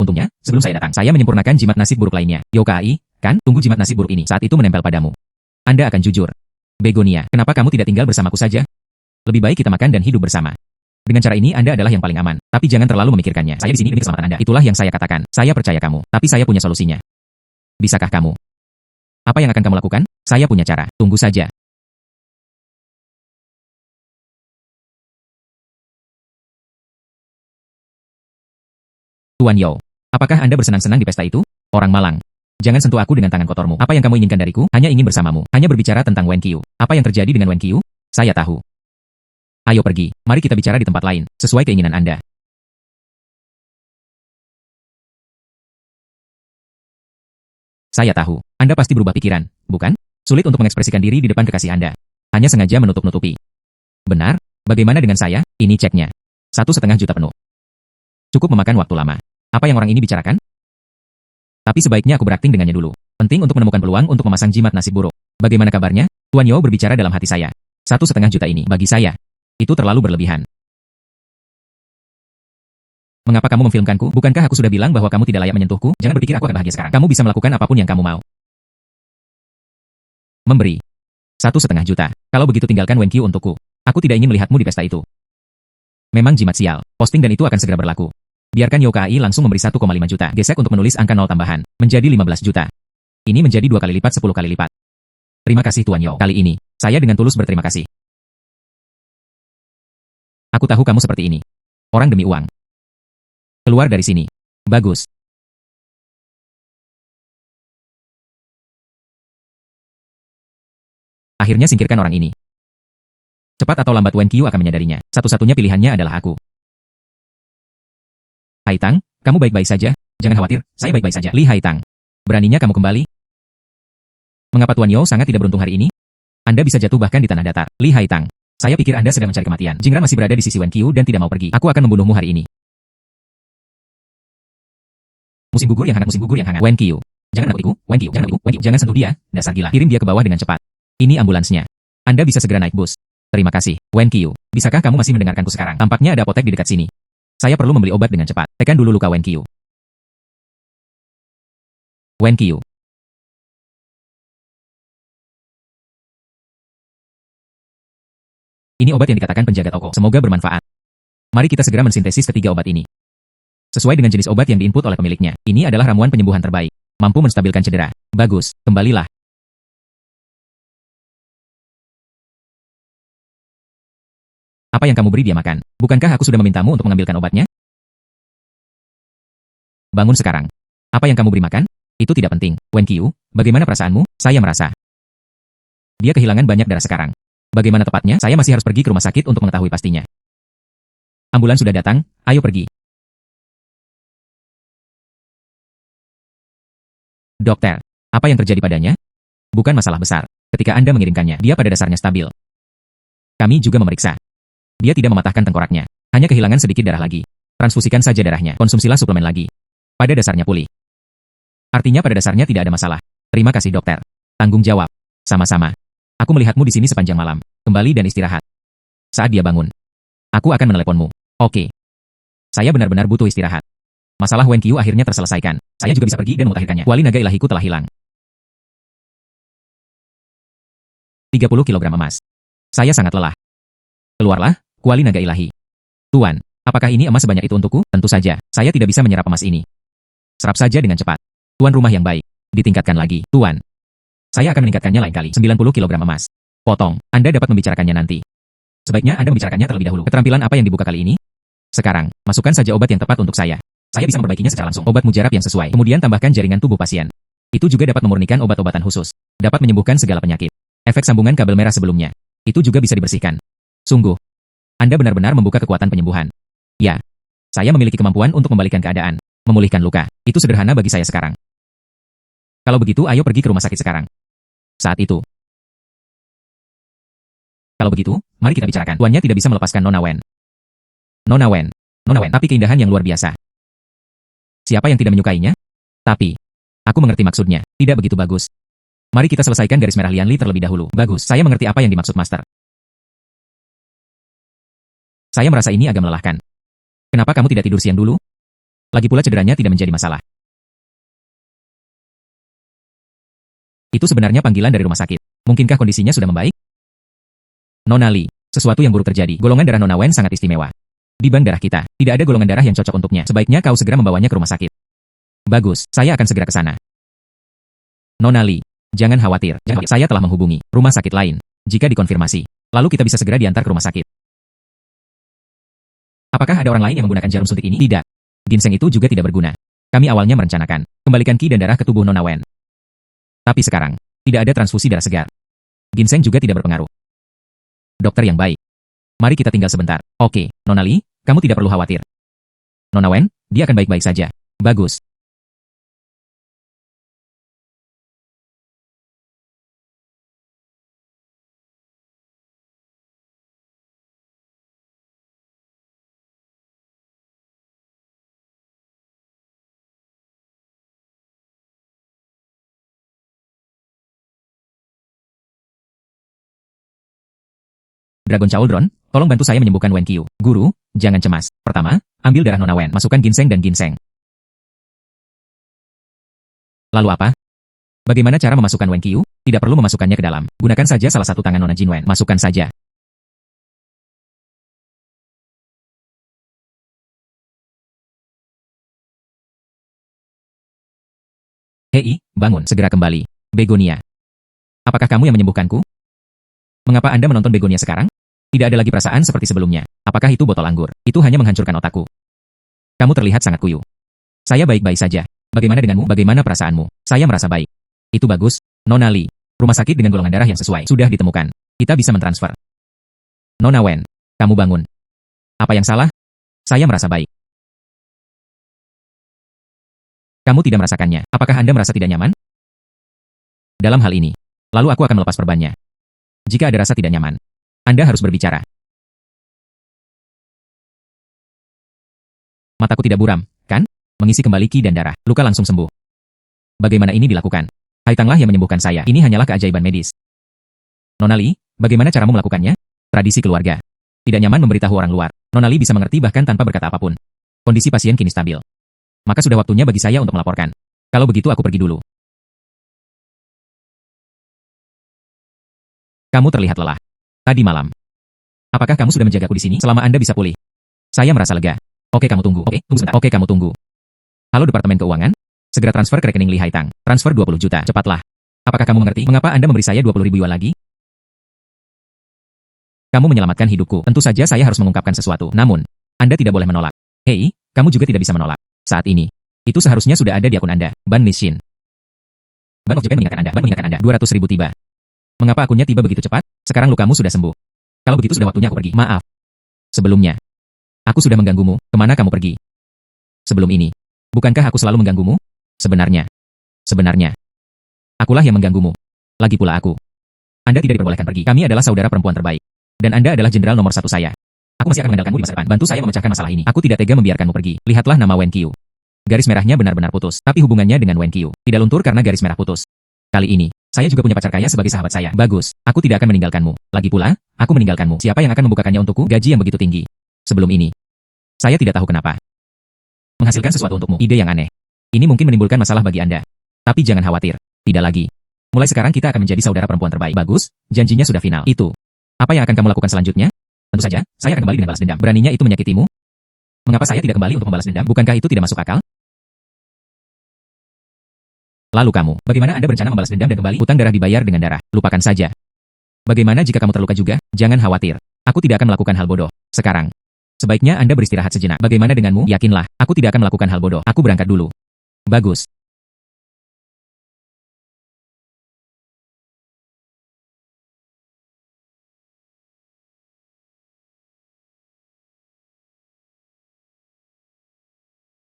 Untungnya, sebelum saya datang, saya menyempurnakan jimat nasib buruk lainnya. Yokai, kan? Tunggu jimat nasib buruk ini saat itu menempel padamu. Anda akan jujur. Begonia, kenapa kamu tidak tinggal bersamaku saja? Lebih baik kita makan dan hidup bersama. Dengan cara ini Anda adalah yang paling aman. Tapi jangan terlalu memikirkannya. Saya di sini demi keselamatan Anda. Itulah yang saya katakan. Saya percaya kamu. Tapi saya punya solusinya. Bisakah kamu? Apa yang akan kamu lakukan? Saya punya cara. Tunggu saja. Tuan Yao, apakah Anda bersenang-senang di pesta itu? Orang malang. Jangan sentuh aku dengan tangan kotormu. Apa yang kamu inginkan dariku? Hanya ingin bersamamu. Hanya berbicara tentang Wen Qiu. Apa yang terjadi dengan Wen Qiu? Saya tahu. Ayo pergi. Mari kita bicara di tempat lain, sesuai keinginan Anda. Saya tahu. Anda pasti berubah pikiran, bukan? Sulit untuk mengekspresikan diri di depan kekasih Anda. Hanya sengaja menutup-nutupi. Benar? Bagaimana dengan saya? Ini ceknya. 1,5 juta penuh. Cukup memakan waktu lama. Apa yang orang ini bicarakan? Tapi sebaiknya aku berakting dengannya dulu. Penting untuk menemukan peluang untuk memasang jimat nasib buruk. Bagaimana kabarnya? Tuan Yao berbicara dalam hati saya. 1,5 juta ini, bagi saya, itu terlalu berlebihan. Mengapa kamu memfilmkanku? Bukankah aku sudah bilang bahwa kamu tidak layak menyentuhku? Jangan berpikir aku akan bahagia sekarang. Kamu bisa melakukan apapun yang kamu mau. Memberi. 1,5 juta. Kalau begitu tinggalkan Wen Qiu untukku. Aku tidak ingin melihatmu di pesta itu. Memang jimat sial. Posting dan itu akan segera berlaku. Biarkan Yokai langsung memberi 1,5 juta. Gesek untuk menulis angka 0 tambahan. Menjadi 15 juta. Ini menjadi 2 kali lipat 10 kali lipat. Terima kasih Tuan Yao. Kali ini, saya dengan tulus berterima kasih. Aku tahu kamu seperti ini. Orang demi uang. Keluar dari sini. Bagus. Akhirnya singkirkan orang ini. Cepat atau lambat Wen Qiu akan menyadarinya. Satu-satunya pilihannya adalah aku. Haitang, kamu baik-baik saja? Jangan khawatir, saya baik-baik saja. Li Haitang, beraninya kamu kembali? Mengapa Tuan Yao sangat tidak beruntung hari ini? Anda bisa jatuh bahkan di tanah datar. Li Haitang, saya pikir Anda sedang mencari kematian. Jingran masih berada di sisi Wen Qiu dan tidak mau pergi. Aku akan membunuhmu hari ini. Musim gugur yang hangat, musim gugur yang hangat. Wen Qiu. Jangan nakutiku, Wen Qiu, jangan nakutiku, Wen Qiu, jangan sentuh dia, dasar gila. Kirim dia ke bawah dengan cepat. Ini ambulansnya. Anda bisa segera naik bus. Terima kasih, Wen Qiu. Bisakah kamu masih mendengarkanku sekarang? Tampaknya ada apotek di dekat sini. Saya perlu membeli obat dengan cepat. Tekan dulu luka Wen Qiu. Wen Qiu. Ini obat yang dikatakan penjaga toko. Semoga bermanfaat. Mari kita segera mensintesis ketiga obat ini. Sesuai dengan jenis obat yang diinput oleh pemiliknya. Ini adalah ramuan penyembuhan terbaik. Mampu menstabilkan cedera. Bagus, kembalilah. Apa yang kamu beri dia makan? Bukankah aku sudah memintamu untuk mengambilkan obatnya? Bangun sekarang. Apa yang kamu beri makan? Itu tidak penting. Wen Qiu, bagaimana perasaanmu? Saya merasa. Dia kehilangan banyak darah sekarang. Bagaimana tepatnya? Saya masih harus pergi ke rumah sakit untuk mengetahui pastinya. Ambulans sudah datang, ayo pergi. Dokter, apa yang terjadi padanya? Bukan masalah besar. Ketika Anda mengirimkannya, dia pada dasarnya stabil. Kami juga memeriksa. Dia tidak mematahkan tengkoraknya. Hanya kehilangan sedikit darah lagi. Transfusikan saja darahnya. Konsumsilah suplemen lagi. Pada dasarnya pulih. Artinya pada dasarnya tidak ada masalah. Terima kasih dokter. Tanggung jawab. Sama-sama. Aku melihatmu di sini sepanjang malam. Kembali dan istirahat. Saat dia bangun, aku akan meneleponmu. Oke. Saya benar-benar butuh istirahat. Masalah Wen Qiu akhirnya terselesaikan. Saya juga bisa pergi dan memutakhirkannya. Kuali naga ilahiku telah hilang. 30 kilogram emas. Saya sangat lelah. Keluarlah, kuali naga ilahi. Tuan, apakah ini emas sebanyak itu untukku? Tentu saja, saya tidak bisa menyerap emas ini. Serap saja dengan cepat. Tuan rumah yang baik. Ditingkatkan lagi, Tuan. Saya akan meningkatkannya lain kali. 90 kilogram emas. Potong, Anda dapat membicarakannya nanti. Sebaiknya Anda membicarakannya terlebih dahulu. Keterampilan apa yang dibuka kali ini? Sekarang, masukkan saja obat yang tepat untuk saya. Saya bisa memperbaikinya secara langsung. Obat mujarab yang sesuai. Kemudian tambahkan jaringan tubuh pasien. Itu juga dapat memurnikan obat-obatan khusus. Dapat menyembuhkan segala penyakit. Efek sambungan kabel merah sebelumnya. Itu juga bisa dibersihkan. Sungguh. Anda benar-benar membuka kekuatan penyembuhan. Ya. Saya memiliki kemampuan untuk membalikan keadaan. Memulihkan luka. Itu sederhana bagi saya sekarang. Kalau begitu ayo pergi ke rumah sakit sekarang. Saat itu. Kalau begitu, mari kita bicarakan. Tuannya tidak bisa melepaskan Nona Wen. Nona Wen. Nona Wen. Tapi keindahan yang luar biasa. Siapa yang tidak menyukainya? Tapi, aku mengerti maksudnya. Tidak begitu bagus. Mari kita selesaikan garis merah Lian Li terlebih dahulu. Bagus, saya mengerti apa yang dimaksud Master. Saya merasa ini agak melelahkan. Kenapa kamu tidak tidur siang dulu? Lagi pula cederanya tidak menjadi masalah. Itu sebenarnya panggilan dari rumah sakit. Mungkinkah kondisinya sudah membaik? Nona Li, sesuatu yang buruk terjadi. Golongan darah Nona Wen sangat istimewa. Di bank darah kita, tidak ada golongan darah yang cocok untuknya. Sebaiknya kau segera membawanya ke rumah sakit. Bagus, saya akan segera ke sana. Nona Li, jangan khawatir. Saya telah menghubungi rumah sakit lain. Jika dikonfirmasi, lalu kita bisa segera diantar ke rumah sakit. Apakah ada orang lain yang menggunakan jarum suntik ini? Tidak. Ginseng itu juga tidak berguna. Kami awalnya merencanakan kembalikan Qi dan darah ke tubuh Nona Wen. Tapi sekarang, tidak ada transfusi darah segar. Ginseng juga tidak berpengaruh. Dokter yang baik. Mari kita tinggal sebentar. Oke, Nona Li, kamu tidak perlu khawatir. Nona Wen, dia akan baik-baik saja. Bagus. Dragon Cauldron, tolong bantu saya menyembuhkan Wen Qiu. Guru, jangan cemas. Pertama, ambil darah Nona Wen, masukkan ginseng dan ginseng. Lalu apa? Bagaimana cara memasukkan Wen Qiu? Tidak perlu memasukkannya ke dalam. Gunakan saja salah satu tangan Nona Jin Wen. Masukkan saja. Hei, bangun, segera kembali. Begonia. Apakah kamu yang menyembuhkanku? Mengapa Anda menonton Begonia sekarang? Tidak ada lagi perasaan seperti sebelumnya. Apakah itu botol anggur? Itu hanya menghancurkan otakku. Kamu terlihat sangat kuyu. Saya baik-baik saja. Bagaimana denganmu? Bagaimana perasaanmu? Saya merasa baik. Itu bagus, Nona Li. Rumah sakit dengan golongan darah yang sesuai sudah ditemukan. Kita bisa mentransfer. Nona Wen, kamu bangun. Apa yang salah? Saya merasa baik. Kamu tidak merasakannya. Apakah Anda merasa tidak nyaman? Dalam hal ini, lalu aku akan melepas perbannya. Jika ada rasa tidak nyaman, Anda harus berbicara. Mataku tidak buram, kan? mengisi kembali ki dan darah. Luka langsung sembuh. Bagaimana ini dilakukan? Haitanglah yang menyembuhkan saya. Ini hanyalah keajaiban medis. Nona Li, bagaimana caramu melakukannya? Tradisi keluarga. Tidak nyaman memberitahu orang luar. Nona Li bisa mengerti bahkan tanpa berkata apapun. Kondisi pasien kini stabil. Maka sudah waktunya bagi saya untuk melaporkan. Kalau begitu aku pergi dulu. Kamu terlihat lelah. Tadi malam. Apakah kamu sudah menjagaku di sini selama Anda bisa pulih? Saya merasa lega. Oke, kamu tunggu. Oke, tunggu sebentar. Oke, kamu tunggu. Halo Departemen Keuangan. Segera transfer ke rekening Li Haitang. Transfer 20 juta. Cepatlah. Apakah kamu mengerti mengapa Anda memberi saya 20.000 yuan lagi? Kamu menyelamatkan hidupku. Tentu saja saya harus mengungkapkan sesuatu. Namun, Anda tidak boleh menolak. Hei, kamu juga tidak bisa menolak. Saat ini. Itu seharusnya sudah ada di akun Anda. Ban Nishin. Ban of Japan mengingatkan Anda. 200.000 tiba. Mengapa akunnya tiba begitu cepat? Sekarang lukamu sudah sembuh. Kalau begitu sudah waktunya aku pergi. Maaf. Sebelumnya. Aku sudah mengganggumu. Kemana kamu pergi? Sebelum ini. Bukankah aku selalu mengganggumu? Sebenarnya. Akulah yang mengganggumu. Lagi pula aku. Anda tidak diperbolehkan pergi. Kami adalah saudara perempuan terbaik. Dan Anda adalah jenderal nomor 1 saya. Aku masih akan mengandalkanmu di masa depan. Bantu saya memecahkan masalah ini. Aku tidak tega membiarkanmu pergi. Lihatlah nama Wen Qiu. Garis merahnya benar-benar putus. Tapi hubungannya dengan Wen Qiu tidak luntur karena garis merah putus. Kali ini, saya juga punya pacar kaya sebagai sahabat saya. Bagus. Aku tidak akan meninggalkanmu. Lagi pula, aku meninggalkanmu. Siapa yang akan membukakannya untukku? Gaji yang begitu tinggi. Sebelum ini, saya tidak tahu kenapa. Menghasilkan sesuatu untukmu. Ide yang aneh. Ini mungkin menimbulkan masalah bagi Anda. Tapi jangan khawatir. Tidak lagi. Mulai sekarang kita akan menjadi saudara perempuan terbaik. Bagus, janjinya sudah final. Itu. Apa yang akan kamu lakukan selanjutnya? Tentu saja, saya akan kembali dengan balas dendam. Beraninya itu menyakitimu? Mengapa saya tidak kembali untuk membalas dendam? Bukankah itu tidak masuk akal? Lalu kamu, bagaimana Anda berencana membalas dendam dan kembali? Utang darah dibayar dengan darah. Lupakan saja. Bagaimana jika kamu terluka juga? Jangan khawatir. Aku tidak akan melakukan hal bodoh. Sekarang. Sebaiknya Anda beristirahat sejenak. Bagaimana denganmu? Yakinlah, aku tidak akan melakukan hal bodoh. Aku berangkat dulu. Bagus.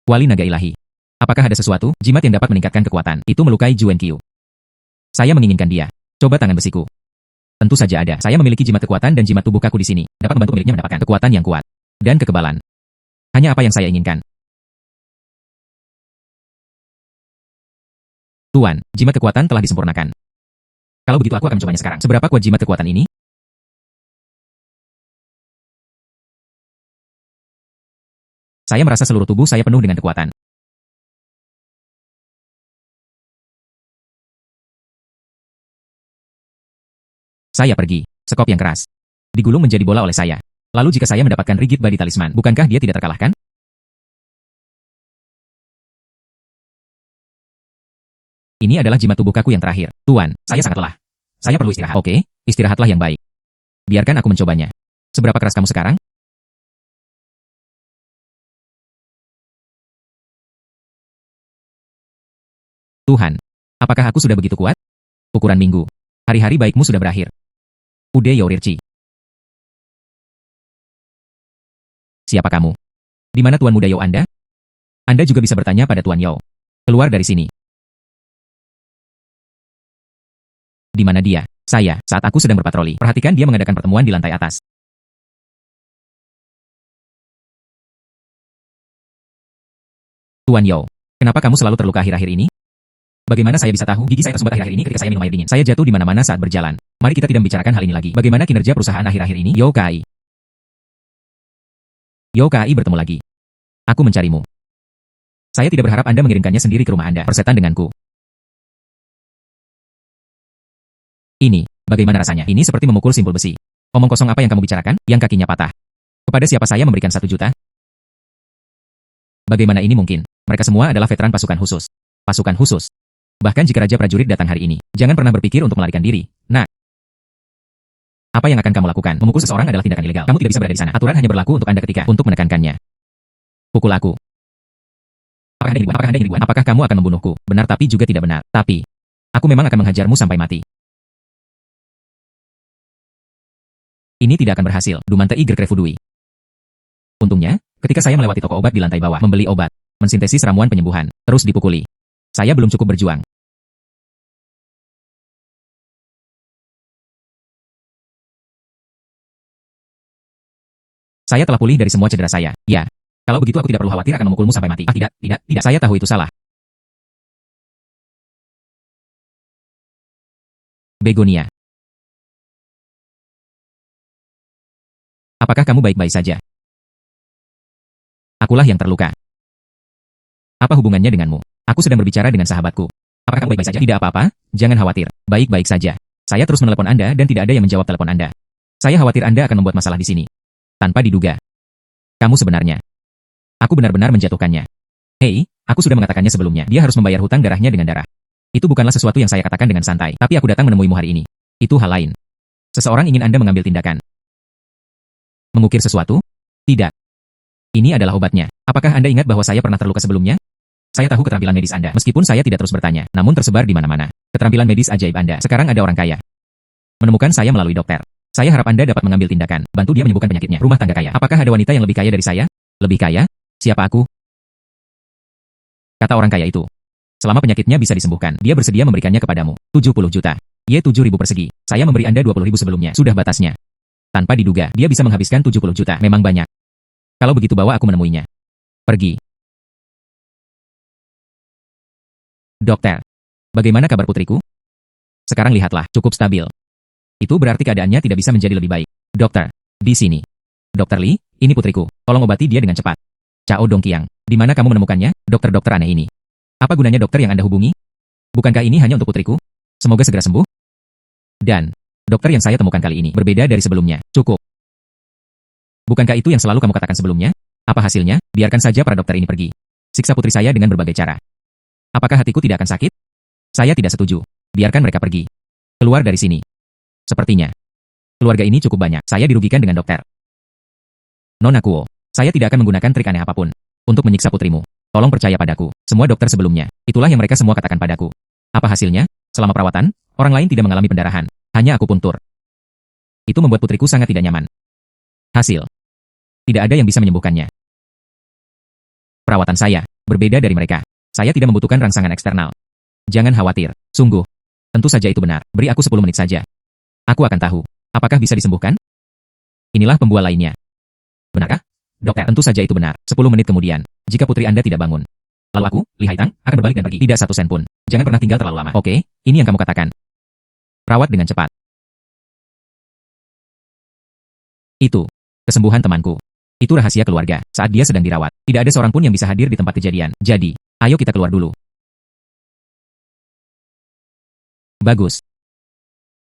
Wali Naga Ilahi. Apakah ada sesuatu, jimat yang dapat meningkatkan kekuatan? Itu melukai Juan Qiu. Saya menginginkan dia. Coba tangan besiku. Tentu saja ada. Saya memiliki jimat kekuatan dan jimat tubuh kaku di sini. Dapat membantu pemiliknya mendapatkan kekuatan yang kuat. Dan kekebalan. Hanya apa yang saya inginkan. Tuan, jimat kekuatan telah disempurnakan. Kalau begitu aku akan mencobanya sekarang. Seberapa kuat jimat kekuatan ini? Saya merasa seluruh tubuh saya penuh dengan kekuatan. Saya pergi. Sekop yang keras. Digulung menjadi bola oleh saya. Lalu jika saya mendapatkan Rigid Body Talisman, bukankah dia tidak terkalahkan? Ini adalah jimat tubuh kaku yang terakhir. Tuan, saya sangat lelah. Saya perlu istirahat. Oke, istirahatlah yang baik. Biarkan aku mencobanya. Seberapa keras kamu sekarang? Tuhan, apakah aku sudah begitu kuat? Ukuran minggu. Hari-hari baikmu sudah berakhir. Ude Yourirchi. Siapa kamu? Di mana Tuan Muda Yao Anda? Anda juga bisa bertanya pada Tuan Yao. Keluar dari sini. Di mana dia? Saya, saat aku sedang berpatroli. Perhatikan dia mengadakan pertemuan di lantai atas. Tuan Yao, kenapa kamu selalu terluka akhir-akhir ini? Bagaimana saya bisa tahu? Gigi saya tersumbat akhir-akhir ini ketika saya minum air dingin. Saya jatuh di mana-mana saat berjalan. Mari kita tidak membicarakan hal ini lagi. Bagaimana kinerja perusahaan akhir-akhir ini? Yao Kai. Yao Kai bertemu lagi. Aku mencarimu. Saya tidak berharap Anda mengirimkannya sendiri ke rumah Anda. Persetan denganku. Ini, bagaimana rasanya? Ini seperti memukul simpul besi. Omong kosong apa yang kamu bicarakan? Yang kakinya patah. Kepada siapa saya memberikan 1 juta? Bagaimana ini mungkin? Mereka semua adalah veteran pasukan khusus. Pasukan khusus. Bahkan jika Raja Prajurit datang hari ini, jangan pernah berpikir untuk melarikan diri. Nah, apa yang akan kamu lakukan? Memukul seseorang adalah tindakan ilegal. Kamu tidak bisa berada di sana. Aturan hanya berlaku untuk Anda ketika untuk menekankannya. Pukul aku. Apakah Anda ingin dibuat? Apakah kamu akan membunuhku? Benar tapi juga tidak benar. Tapi, aku memang akan menghajarmu sampai mati. Ini tidak akan berhasil. Dumante Iger Krefudui. Untungnya, ketika saya melewati toko obat di lantai bawah, membeli obat, mensintesis ramuan penyembuhan, terus dipukuli. Saya belum cukup berjuang. Saya telah pulih dari semua cedera saya. Ya. Kalau begitu aku tidak perlu khawatir akan memukulmu sampai mati. Ah, tidak. Saya tahu itu salah. Begonia. Apakah kamu baik-baik saja? Akulah yang terluka. Apa hubungannya denganmu? Aku sedang berbicara dengan sahabatku. Apakah kamu baik-baik saja? Tidak apa-apa, jangan khawatir. Baik-baik saja. Saya terus menelepon Anda dan tidak ada yang menjawab telepon Anda. Saya khawatir Anda akan membuat masalah di sini. Tanpa diduga. Kamu sebenarnya. Aku benar-benar menjatuhkannya. Hei, aku sudah mengatakannya sebelumnya. Dia harus membayar hutang darahnya dengan darah. Itu bukanlah sesuatu yang saya katakan dengan santai. Tapi aku datang menemuimu hari ini. Itu hal lain. Seseorang ingin Anda mengambil tindakan. Mengukir sesuatu? Tidak. Ini adalah obatnya. Apakah Anda ingat bahwa saya pernah terluka sebelumnya? Saya tahu keterampilan medis Anda. Meskipun saya tidak terus bertanya, namun tersebar di mana-mana. Keterampilan medis ajaib Anda. Sekarang ada orang kaya. Menemukan saya melalui dokter. Saya harap Anda dapat mengambil tindakan. Bantu dia menyembuhkan penyakitnya. Rumah tangga kaya. Apakah ada wanita yang lebih kaya dari saya? Lebih kaya? Siapa aku? Kata orang kaya itu. Selama penyakitnya bisa disembuhkan, dia bersedia memberikannya kepadamu. 70 juta. Ye 7.000 persegi. Saya memberi Anda 20.000 sebelumnya. Sudah batasnya. Tanpa diduga, dia bisa menghabiskan 70 juta. Memang banyak. Kalau begitu bawa aku menemuinya. Pergi. Dokter. Bagaimana kabar putriku? Sekarang lihatlah, cukup stabil. Itu berarti keadaannya tidak bisa menjadi lebih baik. Dokter. Di sini. Dokter Li, ini putriku. Tolong obati dia dengan cepat. Cao Dongqiang. Di mana kamu menemukannya, dokter-dokter aneh ini? Apa gunanya dokter yang Anda hubungi? Bukankah ini hanya untuk putriku? Semoga segera sembuh. Dan, dokter yang saya temukan kali ini berbeda dari sebelumnya. Cukup. Bukankah itu yang selalu kamu katakan sebelumnya? Apa hasilnya? Biarkan saja para dokter ini pergi. Siksa putri saya dengan berbagai cara. Apakah hatiku tidak akan sakit? Saya tidak setuju. Biarkan mereka pergi. Keluar dari sini. Sepertinya. Keluarga ini cukup banyak. Saya dirugikan dengan dokter. Nona Kuo. Saya tidak akan menggunakan trik aneh apapun. Untuk menyiksa putrimu. Tolong percaya padaku. Semua dokter sebelumnya. Itulah yang mereka semua katakan padaku. Apa hasilnya? Selama perawatan, orang lain tidak mengalami pendarahan. Hanya aku puntur. Itu membuat putriku sangat tidak nyaman. Hasil. Tidak ada yang bisa menyembuhkannya. Perawatan saya berbeda dari mereka. Saya tidak membutuhkan rangsangan eksternal. Jangan khawatir. Sungguh. Tentu saja itu benar. Beri aku 10 menit saja. Aku akan tahu. Apakah bisa disembuhkan? Inilah pembual lainnya. Benarkah? Dokter, tentu saja itu benar. 10 menit kemudian, jika putri Anda tidak bangun. Lalu aku, Li Haitang, akan berbalik dan pergi. Tidak satu sen pun. Jangan pernah tinggal terlalu lama. Oke, ini yang kamu katakan. Rawat dengan cepat. Itu. Kesembuhan temanku. Itu rahasia keluarga. Saat dia sedang dirawat, tidak ada seorang pun yang bisa hadir di tempat kejadian. Jadi, ayo kita keluar dulu. Bagus.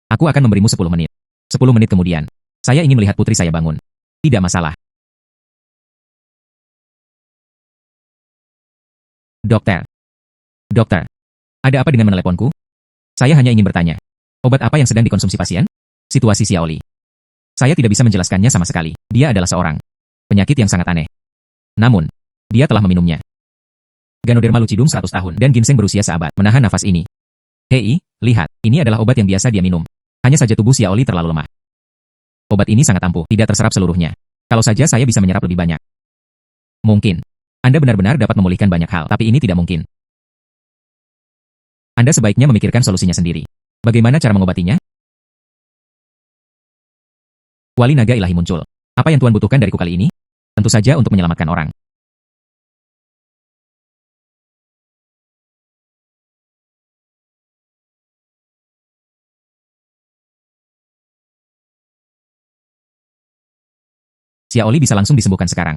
Aku akan memberimu 10 menit. 10 menit kemudian, saya ingin melihat putri saya bangun. Tidak masalah. Dokter. Dokter. Ada apa dengan meneleponku? Saya hanya ingin bertanya. Obat apa yang sedang dikonsumsi pasien? Situasi Xiaoli. Saya tidak bisa menjelaskannya sama sekali. Dia adalah seorang penyakit yang sangat aneh. Namun, dia telah meminumnya. Ganoderma lucidum 100 tahun dan ginseng berusia seabad. Menahan nafas ini. Hei, lihat. Ini adalah obat yang biasa dia minum. Hanya saja tubuh Xiaoli terlalu lemah. Obat ini sangat ampuh, tidak terserap seluruhnya. Kalau saja saya bisa menyerap lebih banyak. Mungkin. Anda benar-benar dapat memulihkan banyak hal, tapi ini tidak mungkin. Anda sebaiknya memikirkan solusinya sendiri. Bagaimana cara mengobatinya? Wali naga ilahi muncul. Apa yang Tuan butuhkan dariku kali ini? Tentu saja untuk menyelamatkan orang. Xiaoli bisa langsung disembuhkan sekarang.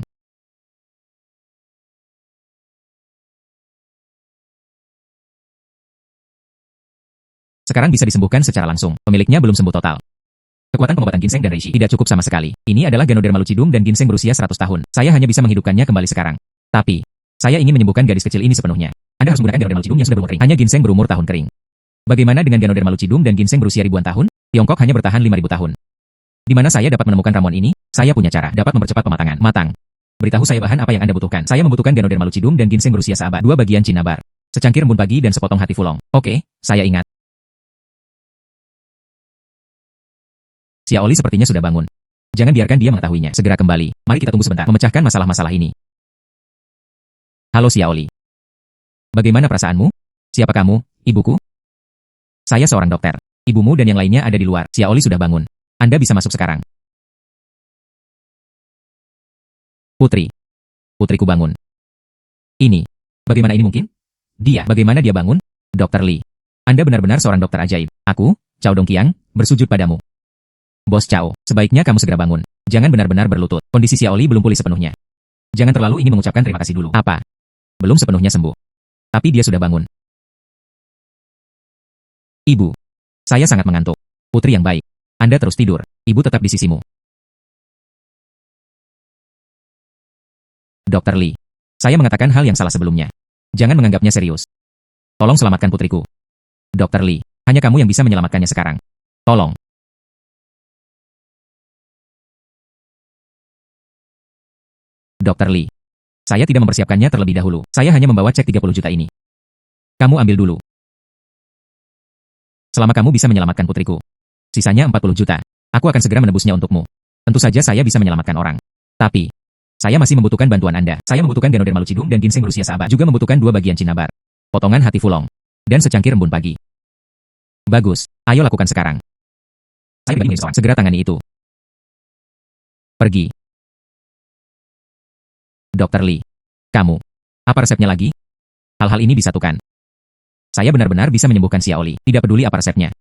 Sekarang bisa disembuhkan secara langsung. Pemiliknya belum sembuh total. Kekuatan pengobatan ginseng dan reishi tidak cukup sama sekali. Ini adalah Ganoderma lucidum dan ginseng berusia 100 tahun. Saya hanya bisa menghidupkannya kembali sekarang. Tapi, saya ingin menyembuhkan gadis kecil ini sepenuhnya. Anda harus menggunakan Ganoderma lucidum yang sudah berumur kering. Hanya ginseng berumur tahun kering. Bagaimana dengan Ganoderma lucidum dan ginseng berusia ribuan tahun? Tiongkok hanya bertahan 5.000 tahun. Di mana saya dapat menemukan ramuan ini? Saya punya cara dapat mempercepat pematangan. Matang. Beritahu saya bahan apa yang Anda butuhkan. Saya membutuhkan Ganoderma lucidum dan ginseng berusia seabad. 2 bagian cinnabar. Secangkir embun pagi dan sepotong hati fulong. Oke, saya ingat. Xiaoli sepertinya sudah bangun. Jangan biarkan dia mengetahuinya. Segera kembali. Mari kita tunggu sebentar. Memecahkan masalah-masalah ini. Halo Xiaoli. Bagaimana perasaanmu? Siapa kamu, ibuku? Saya seorang dokter. Ibumu dan yang lainnya ada di luar. Xiaoli sudah bangun. Anda bisa masuk sekarang. Putri. putriku bangun. Ini. Bagaimana ini mungkin? Bagaimana dia bangun? Dr. Lee. Anda benar-benar seorang dokter ajaib. Aku, Cao Dongqiang, bersujud padamu. Bos Cao, sebaiknya kamu segera bangun. Jangan benar-benar berlutut. Kondisi Xiaoli belum pulih sepenuhnya. Jangan terlalu ingin mengucapkan terima kasih dulu. Apa? Belum sepenuhnya sembuh. Tapi dia sudah bangun. Ibu. Saya sangat mengantuk. Putri yang baik. Anda terus tidur. Ibu tetap di sisimu. Dr. Lee. Saya mengatakan hal yang salah sebelumnya. Jangan menganggapnya serius. Tolong selamatkan putriku. Dr. Lee. Hanya kamu yang bisa menyelamatkannya sekarang. Tolong. Dr. Lee. Saya tidak mempersiapkannya terlebih dahulu. Saya hanya membawa cek 30 juta ini. Kamu ambil dulu. Selama kamu bisa menyelamatkan putriku. Sisanya 40 juta. Aku akan segera menebusnya untukmu. Tentu saja saya bisa menyelamatkan orang. Tapi, saya masih membutuhkan bantuan Anda. Saya membutuhkan Ganoderma Lucidum dan ginseng berusia sahabat. Juga membutuhkan 2 bagian cinnabar. Potongan hati fulong. Dan secangkir embun pagi. Bagus. Ayo lakukan sekarang. Saya bagi seorang. Segera tangani itu. Pergi. Dr. Lee. Kamu. Apa resepnya lagi? Hal-hal ini disatukan. Saya benar-benar bisa menyembuhkan Xiaoli. Tidak peduli apa resepnya.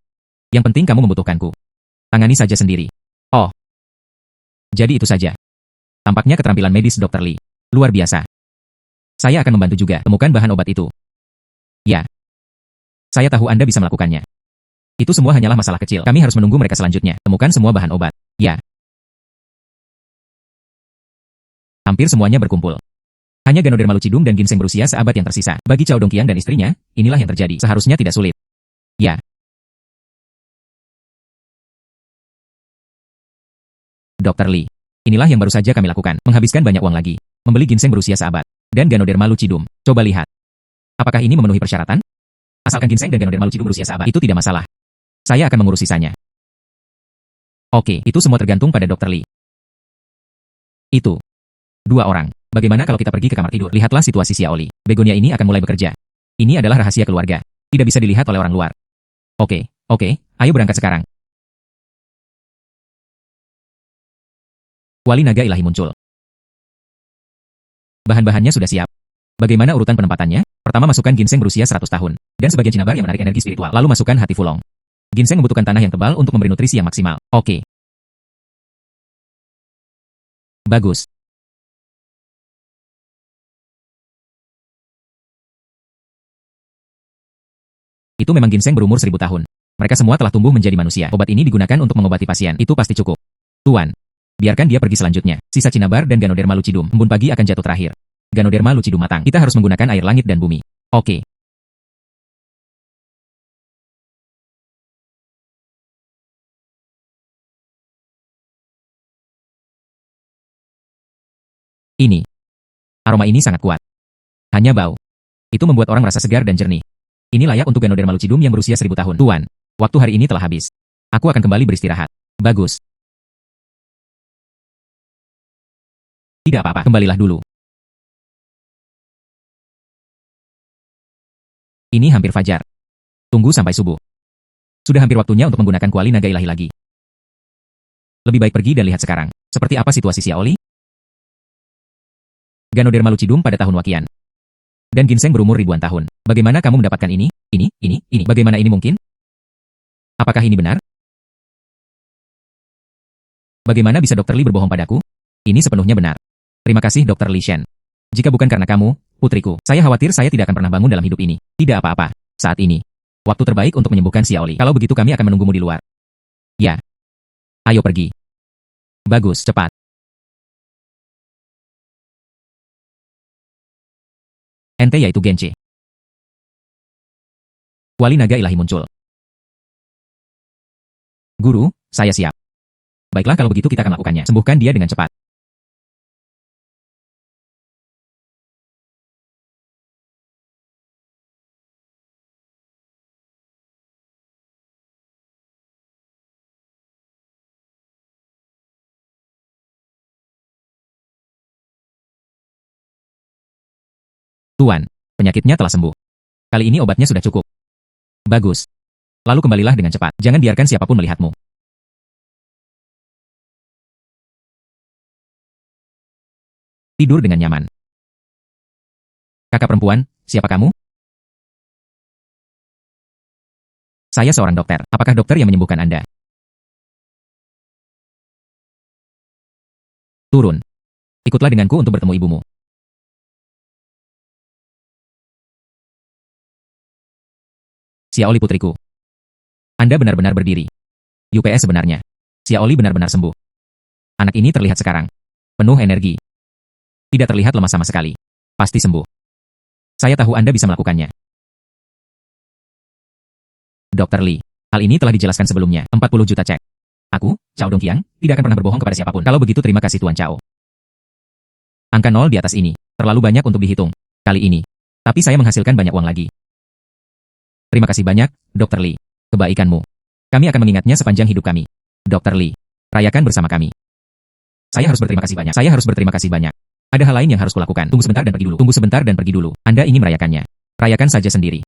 Yang penting kamu membutuhkanku. Tangani saja sendiri. Oh. Jadi itu saja. Tampaknya keterampilan medis Dr. Lee. Luar biasa. Saya akan membantu juga. Temukan bahan obat itu. Ya. Saya tahu Anda bisa melakukannya. Itu semua hanyalah masalah kecil. Kami harus menunggu mereka selanjutnya. Temukan semua bahan obat. Ya. Hampir semuanya berkumpul. Hanya Ganoderma Lucidum dan ginseng berusia seabad yang tersisa. Bagi Cao Dongqiang dan istrinya, inilah yang terjadi. Seharusnya tidak sulit. Ya. Dr. Lee. Inilah yang baru saja kami lakukan. Menghabiskan banyak uang lagi. Membeli ginseng berusia seabad. Dan Ganoderma Lucidum. Coba lihat. Apakah ini memenuhi persyaratan? Asalkan ginseng dan Ganoderma Lucidum berusia seabad. Itu tidak masalah. Saya akan mengurus sisanya. Oke, itu semua tergantung pada Dr. Lee. Itu. 2 orang. Bagaimana kalau kita pergi ke kamar tidur? Lihatlah situasi Xiaoli. Begonia ini akan mulai bekerja. Ini adalah rahasia keluarga. Tidak bisa dilihat oleh orang luar. Oke, ayo berangkat sekarang. Kuali naga ilahi muncul. Bahan-bahannya sudah siap. Bagaimana urutan penempatannya? Pertama masukkan ginseng berusia 100 tahun. Dan sebagian cinnabar yang menarik energi spiritual. Lalu masukkan hati fulong. Ginseng membutuhkan tanah yang tebal untuk memberi nutrisi yang maksimal. Oke. Bagus. Itu memang ginseng berumur 1000 tahun. Mereka semua telah tumbuh menjadi manusia. Obat ini digunakan untuk mengobati pasien. Itu pasti cukup. Tuan. Biarkan dia pergi selanjutnya. Sisa cinnabar dan Ganoderma Lucidum. Embun pagi akan jatuh terakhir. Ganoderma Lucidum matang. Kita harus menggunakan air langit dan bumi. Oke. Ini. Aroma ini sangat kuat. Hanya bau. Itu membuat orang merasa segar dan jernih. Ini layak untuk Ganoderma Lucidum yang berusia 1000 tahun. Tuan, waktu hari ini telah habis. Aku akan kembali beristirahat. Bagus. Tidak apa-apa, kembalilah dulu. Ini hampir fajar. Tunggu sampai subuh. Sudah hampir waktunya untuk menggunakan kuali naga ilahi lagi. Lebih baik pergi dan lihat sekarang. Seperti apa situasi Xiaoli? Ganoderma Lucidum pada tahun Wakian. Dan ginseng berumur ribuan tahun. Bagaimana kamu mendapatkan ini? Ini. Bagaimana ini mungkin? Apakah ini benar? Bagaimana bisa Dr. Lee berbohong padaku? Ini sepenuhnya benar. Terima kasih Dr. Lee Shen. Jika bukan karena kamu, putriku, saya khawatir saya tidak akan pernah bangun dalam hidup ini. Tidak apa-apa. Saat ini. Waktu terbaik untuk menyembuhkan Xiaoli. Kalau begitu kami akan menunggumu di luar. Ya. Ayo pergi. Bagus, cepat. Ente yaitu Genche. Kuali naga ilahi muncul. Guru, saya siap. Baiklah kalau begitu kita akan lakukannya. Sembuhkan dia dengan cepat. Tuan, penyakitnya telah sembuh. Kali ini obatnya sudah cukup. Bagus. Lalu kembalilah dengan cepat. Jangan biarkan siapapun melihatmu. Tidur dengan nyaman. Kakak perempuan, siapa kamu? Saya seorang dokter. Apakah dokter yang menyembuhkan Anda? Turun. Ikutlah denganku untuk bertemu ibumu. Xiaoli putriku. Anda benar-benar berdiri. UPS sebenarnya. Xiaoli benar-benar sembuh. Anak ini terlihat sekarang penuh energi. Tidak terlihat lemah sama sekali. Pasti sembuh. Saya tahu Anda bisa melakukannya. Dr. Lee, hal ini telah dijelaskan sebelumnya. 40 juta cek. Aku, Cao Dongqiang, tidak akan pernah berbohong kepada siapapun. Kalau begitu terima kasih Tuan Cao. Angka 0 di atas ini. Terlalu banyak untuk dihitung. Kali ini. Tapi saya menghasilkan banyak uang lagi. Terima kasih banyak, Dr. Lee. Kebaikanmu. Kami akan mengingatnya sepanjang hidup kami. Dr. Lee, rayakan bersama kami. Saya harus berterima kasih banyak. Saya harus berterima kasih banyak. Ada hal lain yang harus kulakukan. Tunggu sebentar dan pergi dulu. Tunggu sebentar dan pergi dulu. Anda ingin merayakannya. Rayakan saja sendiri.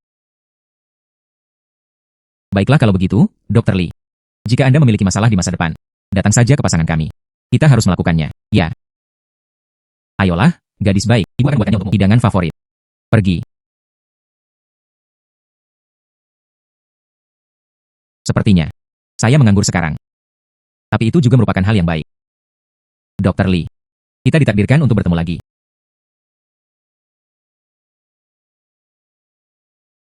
Baiklah kalau begitu, Dr. Lee. Jika Anda memiliki masalah di masa depan, datang saja ke pasangan kami. Kita harus melakukannya. Ya. Ayolah, gadis baik. Ibu akan buatkannya untukmu. Hidangan favorit. Pergi. Sepertinya. Saya menganggur sekarang. Tapi itu juga merupakan hal yang baik. Dr. Lee. Kita ditakdirkan untuk bertemu lagi.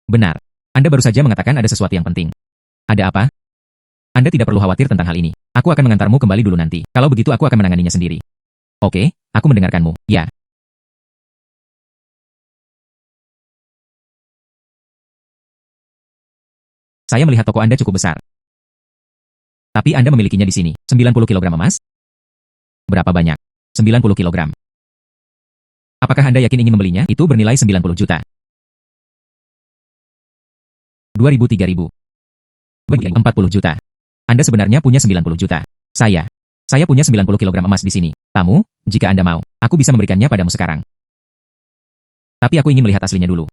Benar. Anda baru saja mengatakan ada sesuatu yang penting. Ada apa? Anda tidak perlu khawatir tentang hal ini. Aku akan mengantarmu kembali dulu nanti. Kalau begitu aku akan menanganinya sendiri. Oke, aku mendengarkanmu. Ya. Saya melihat toko Anda cukup besar. Tapi Anda memilikinya di sini. 90 kilogram emas? Berapa banyak? 90 kilogram. Apakah Anda yakin ingin membelinya? Itu bernilai 90 juta. 2.000, 3.000. 40 juta. Anda sebenarnya punya 90 juta. Saya punya 90 kilogram emas di sini. Tamu, jika Anda mau, aku bisa memberikannya padamu sekarang. Tapi aku ingin melihat aslinya dulu.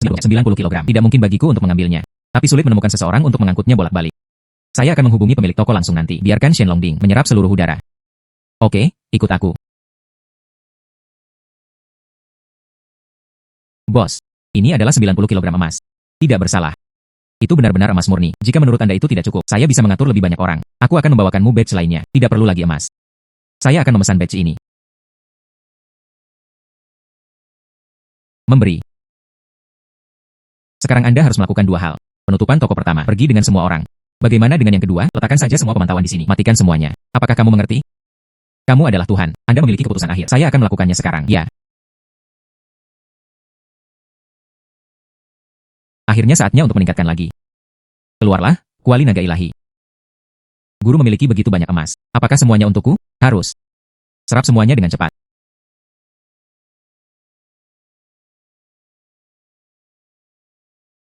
90 kilogram. Tidak mungkin bagiku untuk mengambilnya. Tapi sulit menemukan seseorang untuk mengangkutnya bolak-balik. Saya akan menghubungi pemilik toko langsung nanti. Biarkan Shen Longding menyerap seluruh udara. Oke, ikut aku. Bos, ini adalah 90 kilogram emas. Tidak bersalah. Itu benar-benar emas murni. Jika menurut Anda itu tidak cukup, saya bisa mengatur lebih banyak orang. Aku akan membawakanmu badge lainnya. Tidak perlu lagi emas. Saya akan memesan badge ini. Memberi. Sekarang Anda harus melakukan dua hal. Penutupan toko pertama, pergi dengan semua orang. Bagaimana dengan yang kedua? Letakkan saja semua pemantauan di sini. Matikan semuanya. Apakah kamu mengerti? Kamu adalah Tuhan. Anda memiliki keputusan akhir. Saya akan melakukannya sekarang. Ya. Akhirnya saatnya untuk meningkatkan lagi. Keluarlah, kuali naga ilahi. Guru memiliki begitu banyak emas. Apakah semuanya untukku? Harus. Serap semuanya dengan cepat.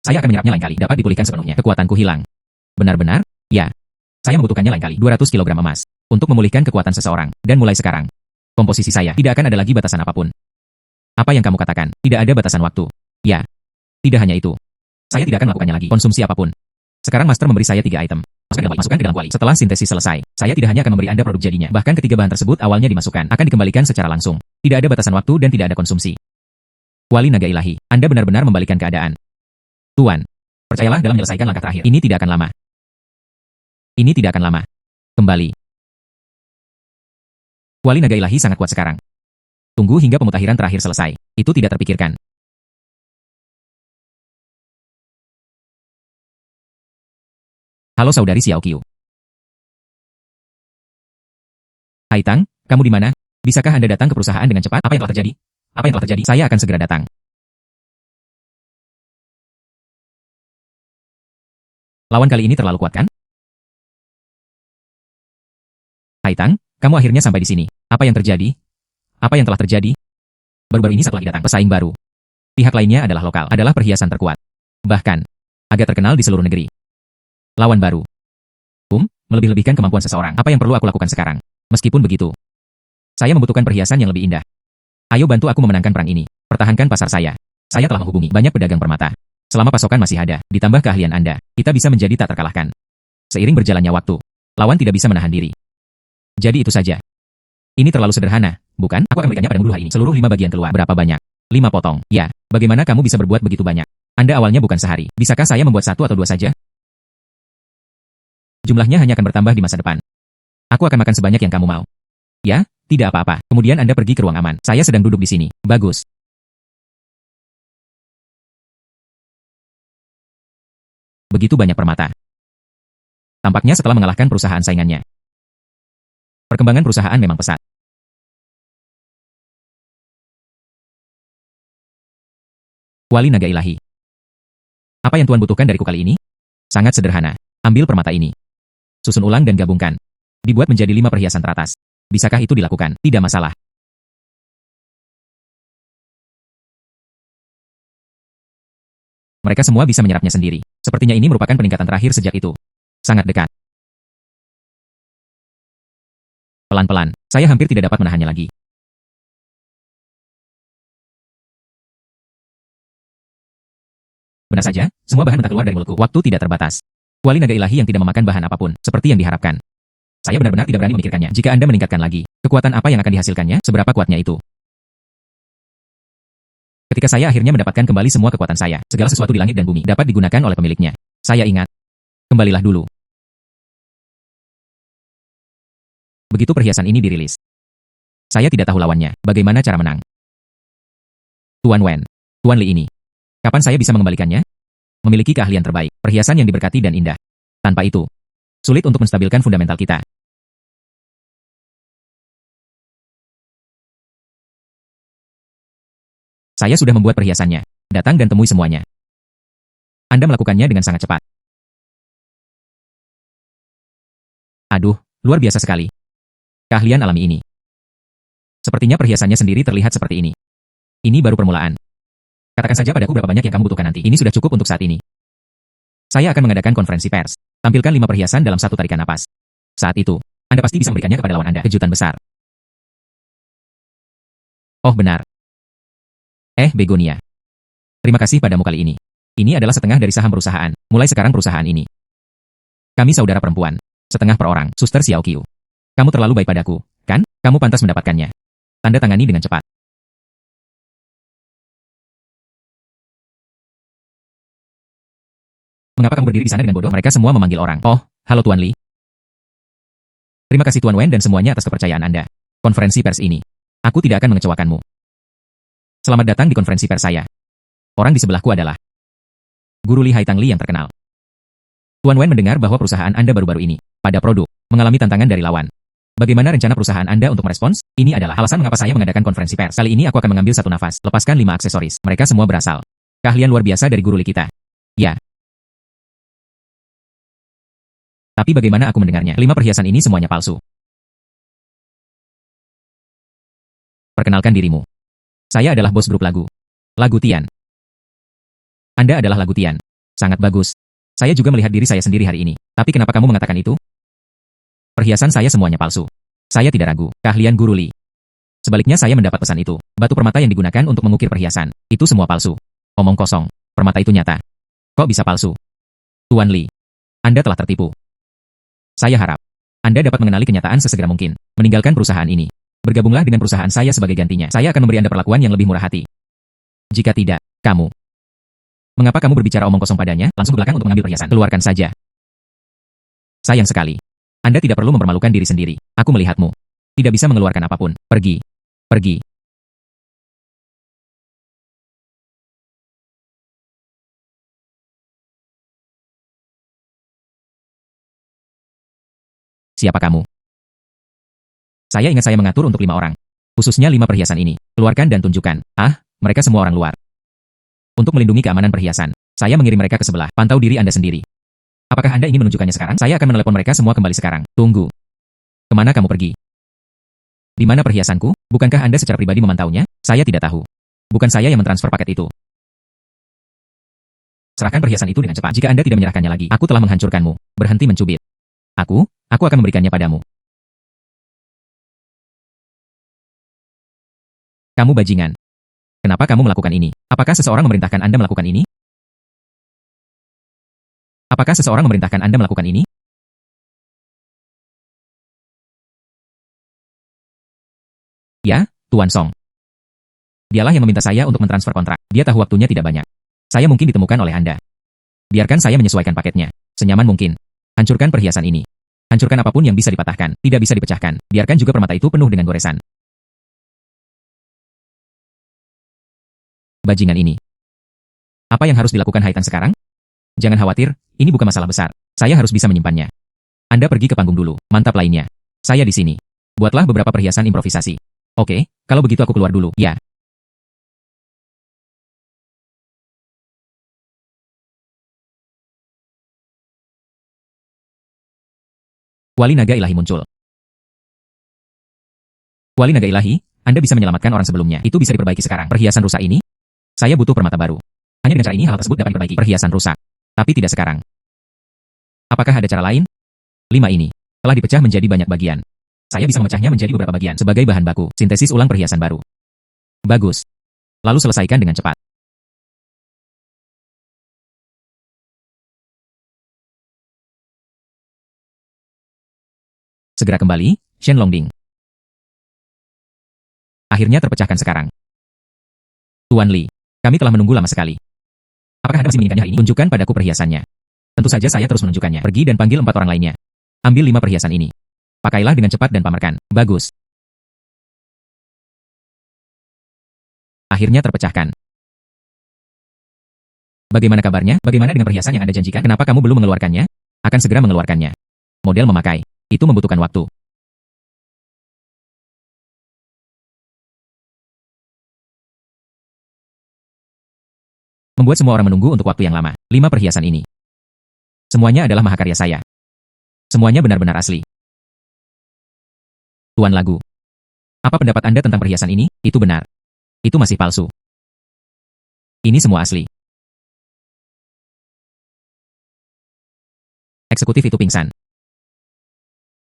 Saya akan menyerapnya lain kali. Dapat dipulihkan sepenuhnya. Kekuatanku hilang. Benar-benar? Ya. Saya membutuhkannya lain kali. 200 kilogram emas. Untuk memulihkan kekuatan seseorang. Dan mulai sekarang. Komposisi saya. Tidak akan ada lagi batasan apapun. Apa yang kamu katakan? Tidak ada batasan waktu. Ya. Tidak hanya itu. Saya tidak akan melakukannya lagi. Konsumsi apapun. Sekarang Master memberi saya 3 item. Masukkan ke dalam kuali. Setelah sintesis selesai, saya tidak hanya akan memberi Anda produk jadinya. Bahkan ketiga bahan tersebut awalnya dimasukkan, akan dikembalikan secara langsung. Tidak ada batasan waktu dan tidak ada konsumsi. Kuali naga ilahi. Anda benar-benar membalikan keadaan. Tuan, percayalah dalam menyelesaikan langkah terakhir. Ini tidak akan lama. Ini tidak akan lama. Kembali. Kuali naga ilahi sangat kuat sekarang. Tunggu hingga pemutahiran terakhir selesai. Itu tidak terpikirkan. Halo saudari Xiao Qiu. Hai Tang, kamu di mana? Bisakah Anda datang ke perusahaan dengan cepat? Apa yang telah terjadi? Apa yang telah terjadi? Saya akan segera datang. Lawan kali ini terlalu kuat kan? Hai Tang, kamu akhirnya sampai di sini. Apa yang terjadi? Apa yang telah terjadi? Baru-baru ini satu lagi datang, pesaing baru. Pihak lainnya adalah lokal, adalah perhiasan terkuat. Bahkan, agak terkenal di seluruh negeri. Lawan baru. Melebih-lebihkan kemampuan seseorang. Apa yang perlu aku lakukan sekarang? Meskipun begitu, saya membutuhkan perhiasan yang lebih indah. Ayo bantu aku memenangkan perang ini. Pertahankan pasar saya. Saya telah menghubungi banyak pedagang permata. Selama pasokan masih ada, ditambah keahlian Anda, kita bisa menjadi tak terkalahkan. Seiring berjalannya waktu, lawan tidak bisa menahan diri. Jadi itu saja. Ini terlalu sederhana, bukan? Aku akan memberikannya padamu dulu hari ini. Seluruh 5 bagian keluar. Berapa banyak? 5 potong. Ya, bagaimana kamu bisa berbuat begitu banyak? Anda awalnya bukan sehari. Bisakah saya membuat 1 atau 2 saja? Jumlahnya hanya akan bertambah di masa depan. Aku akan makan sebanyak yang kamu mau. Ya, tidak apa-apa. Kemudian Anda pergi ke ruang aman. Saya sedang duduk di sini. Bagus. Begitu banyak permata. Tampaknya setelah mengalahkan perusahaan saingannya. Perkembangan perusahaan memang pesat. Kuali naga ilahi. Apa yang Tuan butuhkan dariku kali ini? Sangat sederhana. Ambil permata ini. Susun ulang dan gabungkan. Dibuat menjadi 5 perhiasan teratas. Bisakah itu dilakukan? Tidak masalah. Mereka semua bisa menyerapnya sendiri. Sepertinya ini merupakan peningkatan terakhir sejak itu. Sangat dekat. Pelan-pelan, saya hampir tidak dapat menahannya lagi. Benar saja, semua bahan mentah keluar dari mulutku. Waktu tidak terbatas. Kuali naga ilahi yang tidak memakan bahan apapun, seperti yang diharapkan. Saya benar-benar tidak berani memikirkannya. Jika Anda meningkatkan lagi, kekuatan apa yang akan dihasilkannya? Seberapa kuatnya itu? Ketika saya akhirnya mendapatkan kembali semua kekuatan saya, segala sesuatu di langit dan bumi dapat digunakan oleh pemiliknya. Saya ingat. Kembalilah dulu. Begitu perhiasan ini dirilis. Saya tidak tahu lawannya. Bagaimana cara menang? Tuan Wen. Tuan Li ini. Kapan saya bisa mengembalikannya? Memiliki keahlian terbaik, perhiasan yang diberkati dan indah. Tanpa itu, sulit untuk menstabilkan fundamental kita. Saya sudah membuat perhiasannya. Datang dan temui semuanya. Anda melakukannya dengan sangat cepat. Aduh, luar biasa sekali. Keahlian alami ini. Sepertinya perhiasannya sendiri terlihat seperti ini. Ini baru permulaan. Katakan saja padaku berapa banyak yang kamu butuhkan nanti. Ini sudah cukup untuk saat ini. Saya akan mengadakan konferensi pers. Tampilkan 5 perhiasan dalam 1 tarikan napas. Saat itu, Anda pasti bisa memberikannya kepada lawan Anda. Kejutan besar. Oh benar. Begonia. Terima kasih padamu kali ini. Ini adalah setengah dari saham perusahaan. Mulai sekarang perusahaan ini. Kami saudara perempuan. Setengah per orang. Suster Xiao Qiu. Kamu terlalu baik padaku, kan? Kamu pantas mendapatkannya. Tanda tangani dengan cepat. Mengapa kamu berdiri di sana dengan bodoh? Mereka semua memanggil orang. Oh, halo Tuan Li. Terima kasih Tuan Wen dan semuanya atas kepercayaan Anda. Konferensi pers ini. Aku tidak akan mengecewakanmu. Selamat datang di konferensi pers saya. Orang di sebelahku adalah Guru Li Haitang Li yang terkenal. Tuan Wen mendengar bahwa perusahaan Anda baru-baru ini, pada produk, mengalami tantangan dari lawan. Bagaimana rencana perusahaan Anda untuk merespons? Ini adalah alasan mengapa saya mengadakan konferensi pers. Kali ini aku akan mengambil satu nafas, lepaskan 5 aksesoris. Mereka semua berasal. Keahlian luar biasa dari Guru Li kita. Ya. Tapi bagaimana aku mendengarnya? 5 perhiasan ini semuanya palsu. Perkenalkan dirimu. Saya adalah bos grup lagu. Lagu Tian. Anda adalah Lagu Tian. Sangat bagus. Saya juga melihat diri saya sendiri hari ini. Tapi kenapa kamu mengatakan itu? Perhiasan saya semuanya palsu. Saya tidak ragu. Keahlian Guru Li. Sebaliknya saya mendapat pesan itu. Batu permata yang digunakan untuk mengukir perhiasan. Itu semua palsu. Omong kosong. Permata itu nyata. Kok bisa palsu? Tuan Li. Anda telah tertipu. Saya harap Anda dapat mengenali kenyataan sesegera mungkin. Meninggalkan perusahaan ini. Bergabunglah dengan perusahaan saya sebagai gantinya. Saya akan memberi Anda perlakuan yang lebih murah hati. Jika tidak, kamu. Mengapa kamu berbicara omong kosong padanya? Langsung ke belakang untuk mengambil perhiasan. Keluarkan saja. Sayang sekali. Anda tidak perlu mempermalukan diri sendiri. Aku melihatmu. Tidak bisa mengeluarkan apapun. Pergi. Pergi. Siapa kamu? Saya ingat saya mengatur untuk 5 orang. Khususnya 5 perhiasan ini. Keluarkan dan tunjukkan. Mereka semua orang luar. Untuk melindungi keamanan perhiasan, saya mengirim mereka ke sebelah. Pantau diri Anda sendiri. Apakah Anda ingin menunjukkannya sekarang? Saya akan menelepon mereka semua kembali sekarang. Tunggu. Kemana kamu pergi? Di mana perhiasanku? Bukankah Anda secara pribadi memantaunya? Saya tidak tahu. Bukan saya yang mentransfer paket itu. Serahkan perhiasan itu dengan cepat. Jika Anda tidak menyerahkannya lagi, aku telah menghancurkanmu. Berhenti mencubit. Aku akan memberikannya padamu. Kamu bajingan. Kenapa kamu melakukan ini? Apakah seseorang memerintahkan Anda melakukan ini? Apakah seseorang memerintahkan Anda melakukan ini? Ya, Tuan Song. Dialah yang meminta saya untuk mentransfer kontrak. Dia tahu waktunya tidak banyak. Saya mungkin ditemukan oleh Anda. Biarkan saya menyesuaikan paketnya. Senyaman mungkin. Hancurkan perhiasan ini. Hancurkan apapun yang bisa dipatahkan, tidak bisa dipecahkan. Biarkan juga permata itu penuh dengan goresan. Bajingan ini. Apa yang harus dilakukan Haitan sekarang? Jangan khawatir, ini bukan masalah besar. Saya harus bisa menyimpannya. Anda pergi ke panggung dulu, mantap lainnya. Saya di sini. Buatlah beberapa perhiasan improvisasi. Oke, kalau begitu aku keluar dulu, ya. Wali Naga Ilahi muncul. Wali Naga Ilahi, Anda bisa menyelamatkan orang sebelumnya. Itu bisa diperbaiki sekarang. Perhiasan rusak ini? Saya butuh permata baru. Hanya dengan cara ini hal tersebut dapat diperbaiki. Perhiasan rusak. Tapi tidak sekarang. Apakah ada cara lain? 5 ini telah dipecah menjadi banyak bagian. Saya bisa memecahnya menjadi beberapa bagian sebagai bahan baku. Sintesis ulang perhiasan baru. Bagus. Lalu selesaikan dengan cepat. Segera kembali, Shen Longding. Akhirnya terpecahkan sekarang. Tuan Li, kami telah menunggu lama sekali. Apakah Anda masih menginginkannya hari ini? Tunjukkan padaku perhiasannya. Tentu saja saya terus menunjukkannya. Pergi dan panggil 4 orang lainnya. Ambil 5 perhiasan ini. Pakailah dengan cepat dan pamerkan. Bagus. Akhirnya terpecahkan. Bagaimana kabarnya? Bagaimana dengan perhiasan yang Anda janjikan? Kenapa kamu belum mengeluarkannya? Akan segera mengeluarkannya. Model memakai. Itu membutuhkan waktu. Membuat semua orang menunggu untuk waktu yang lama. 5 perhiasan ini. Semuanya adalah mahakarya saya. Semuanya benar-benar asli. Tuan Lagu. Apa pendapat Anda tentang perhiasan ini? Itu benar. Itu masih palsu. Ini semua asli. Eksekutif itu pingsan.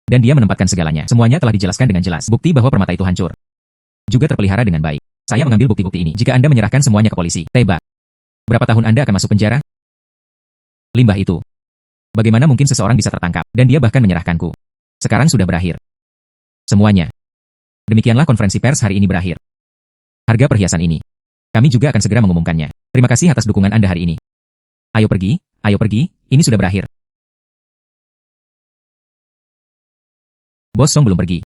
Dan dia menempatkan segalanya. Semuanya telah dijelaskan dengan jelas. Bukti bahwa permata itu hancur. Juga terpelihara dengan baik. Saya mengambil bukti-bukti ini. Jika Anda menyerahkan semuanya ke polisi, tebak. Berapa tahun Anda akan masuk penjara? Limbah itu. Bagaimana mungkin seseorang bisa tertangkap? Dan dia bahkan menyerahkanku. Sekarang sudah berakhir. Semuanya. Demikianlah konferensi pers hari ini berakhir. Harga perhiasan ini. Kami juga akan segera mengumumkannya. Terima kasih atas dukungan Anda hari ini. Ayo pergi, ini sudah berakhir. Bos Song belum pergi.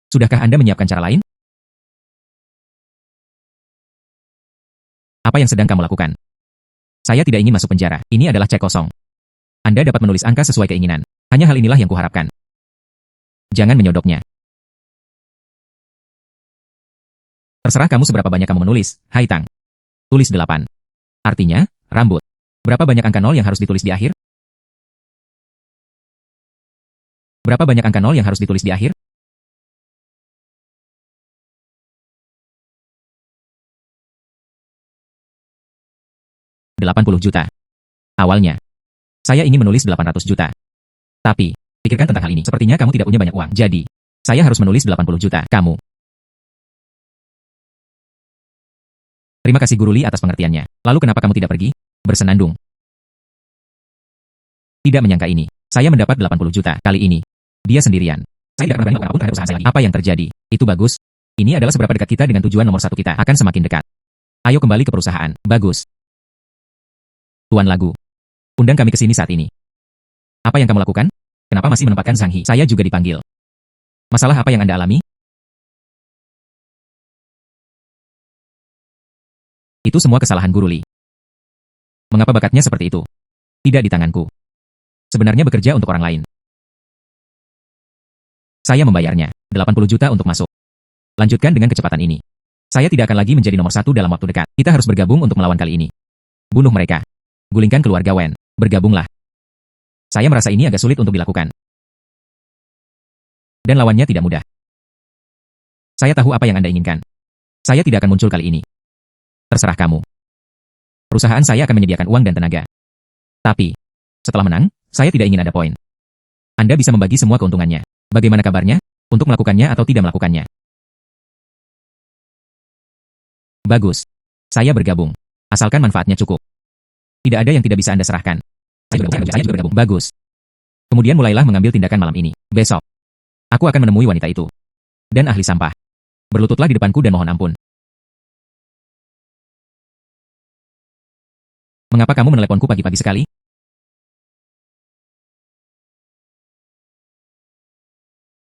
Sudahkah Anda menyiapkan cara lain? Apa yang sedang kamu lakukan? Saya tidak ingin masuk penjara. Ini adalah cek kosong. Anda dapat menulis angka sesuai keinginan. Hanya hal inilah yang kuharapkan. Jangan menyodoknya. Terserah kamu seberapa banyak kamu menulis, Haitang. Tulis 8. Artinya, rambut. Berapa banyak angka 0 yang harus ditulis di akhir? Berapa banyak angka 0 yang harus ditulis di akhir? $80 juta. Awalnya, saya ingin menulis 800 juta. Tapi, pikirkan tentang hal ini. Sepertinya kamu tidak punya banyak uang. Jadi, saya harus menulis 80 juta. Kamu. Terima kasih Guru Li atas pengertiannya. Lalu kenapa kamu tidak pergi? Bersenandung. Tidak menyangka ini. Saya mendapat 80 juta. Kali ini, dia sendirian. Saya tidak pernah berani melakukan apapun terhadap usaha saya lagi. Apa yang terjadi? Itu bagus. Ini adalah seberapa dekat kita dengan tujuan nomor 1 kita. Akan semakin dekat. Ayo kembali ke perusahaan. Bagus. Tuan Lagu. Undang kami ke sini saat ini. Apa yang kamu lakukan? Kenapa masih menempatkan Zhang He? Saya juga dipanggil. Masalah apa yang Anda alami? Itu semua kesalahan Guru Li. Mengapa bakatnya seperti itu? Tidak di tanganku. Sebenarnya bekerja untuk orang lain. Saya membayarnya 80 juta untuk masuk. Lanjutkan dengan kecepatan ini. Saya tidak akan lagi menjadi nomor 1 dalam waktu dekat. Kita harus bergabung untuk melawan kali ini. Bunuh mereka. Gulingkan keluarga Wen. Bergabunglah. Saya merasa ini agak sulit untuk dilakukan. Dan lawannya tidak mudah. Saya tahu apa yang Anda inginkan. Saya tidak akan muncul kali ini. Terserah kamu. Perusahaan saya akan menyediakan uang dan tenaga. Tapi, setelah menang, saya tidak ingin ada poin. Anda bisa membagi semua keuntungannya. Bagaimana kabarnya? Untuk melakukannya atau tidak melakukannya? Bagus. Saya bergabung. Asalkan manfaatnya cukup. Tidak ada yang tidak bisa Anda serahkan. Saya juga bergabung. Bagus. Kemudian mulailah mengambil tindakan malam ini. Besok, aku akan menemui wanita itu. Dan ahli sampah. Berlututlah di depanku dan mohon ampun. Mengapa kamu meneleponku pagi-pagi sekali?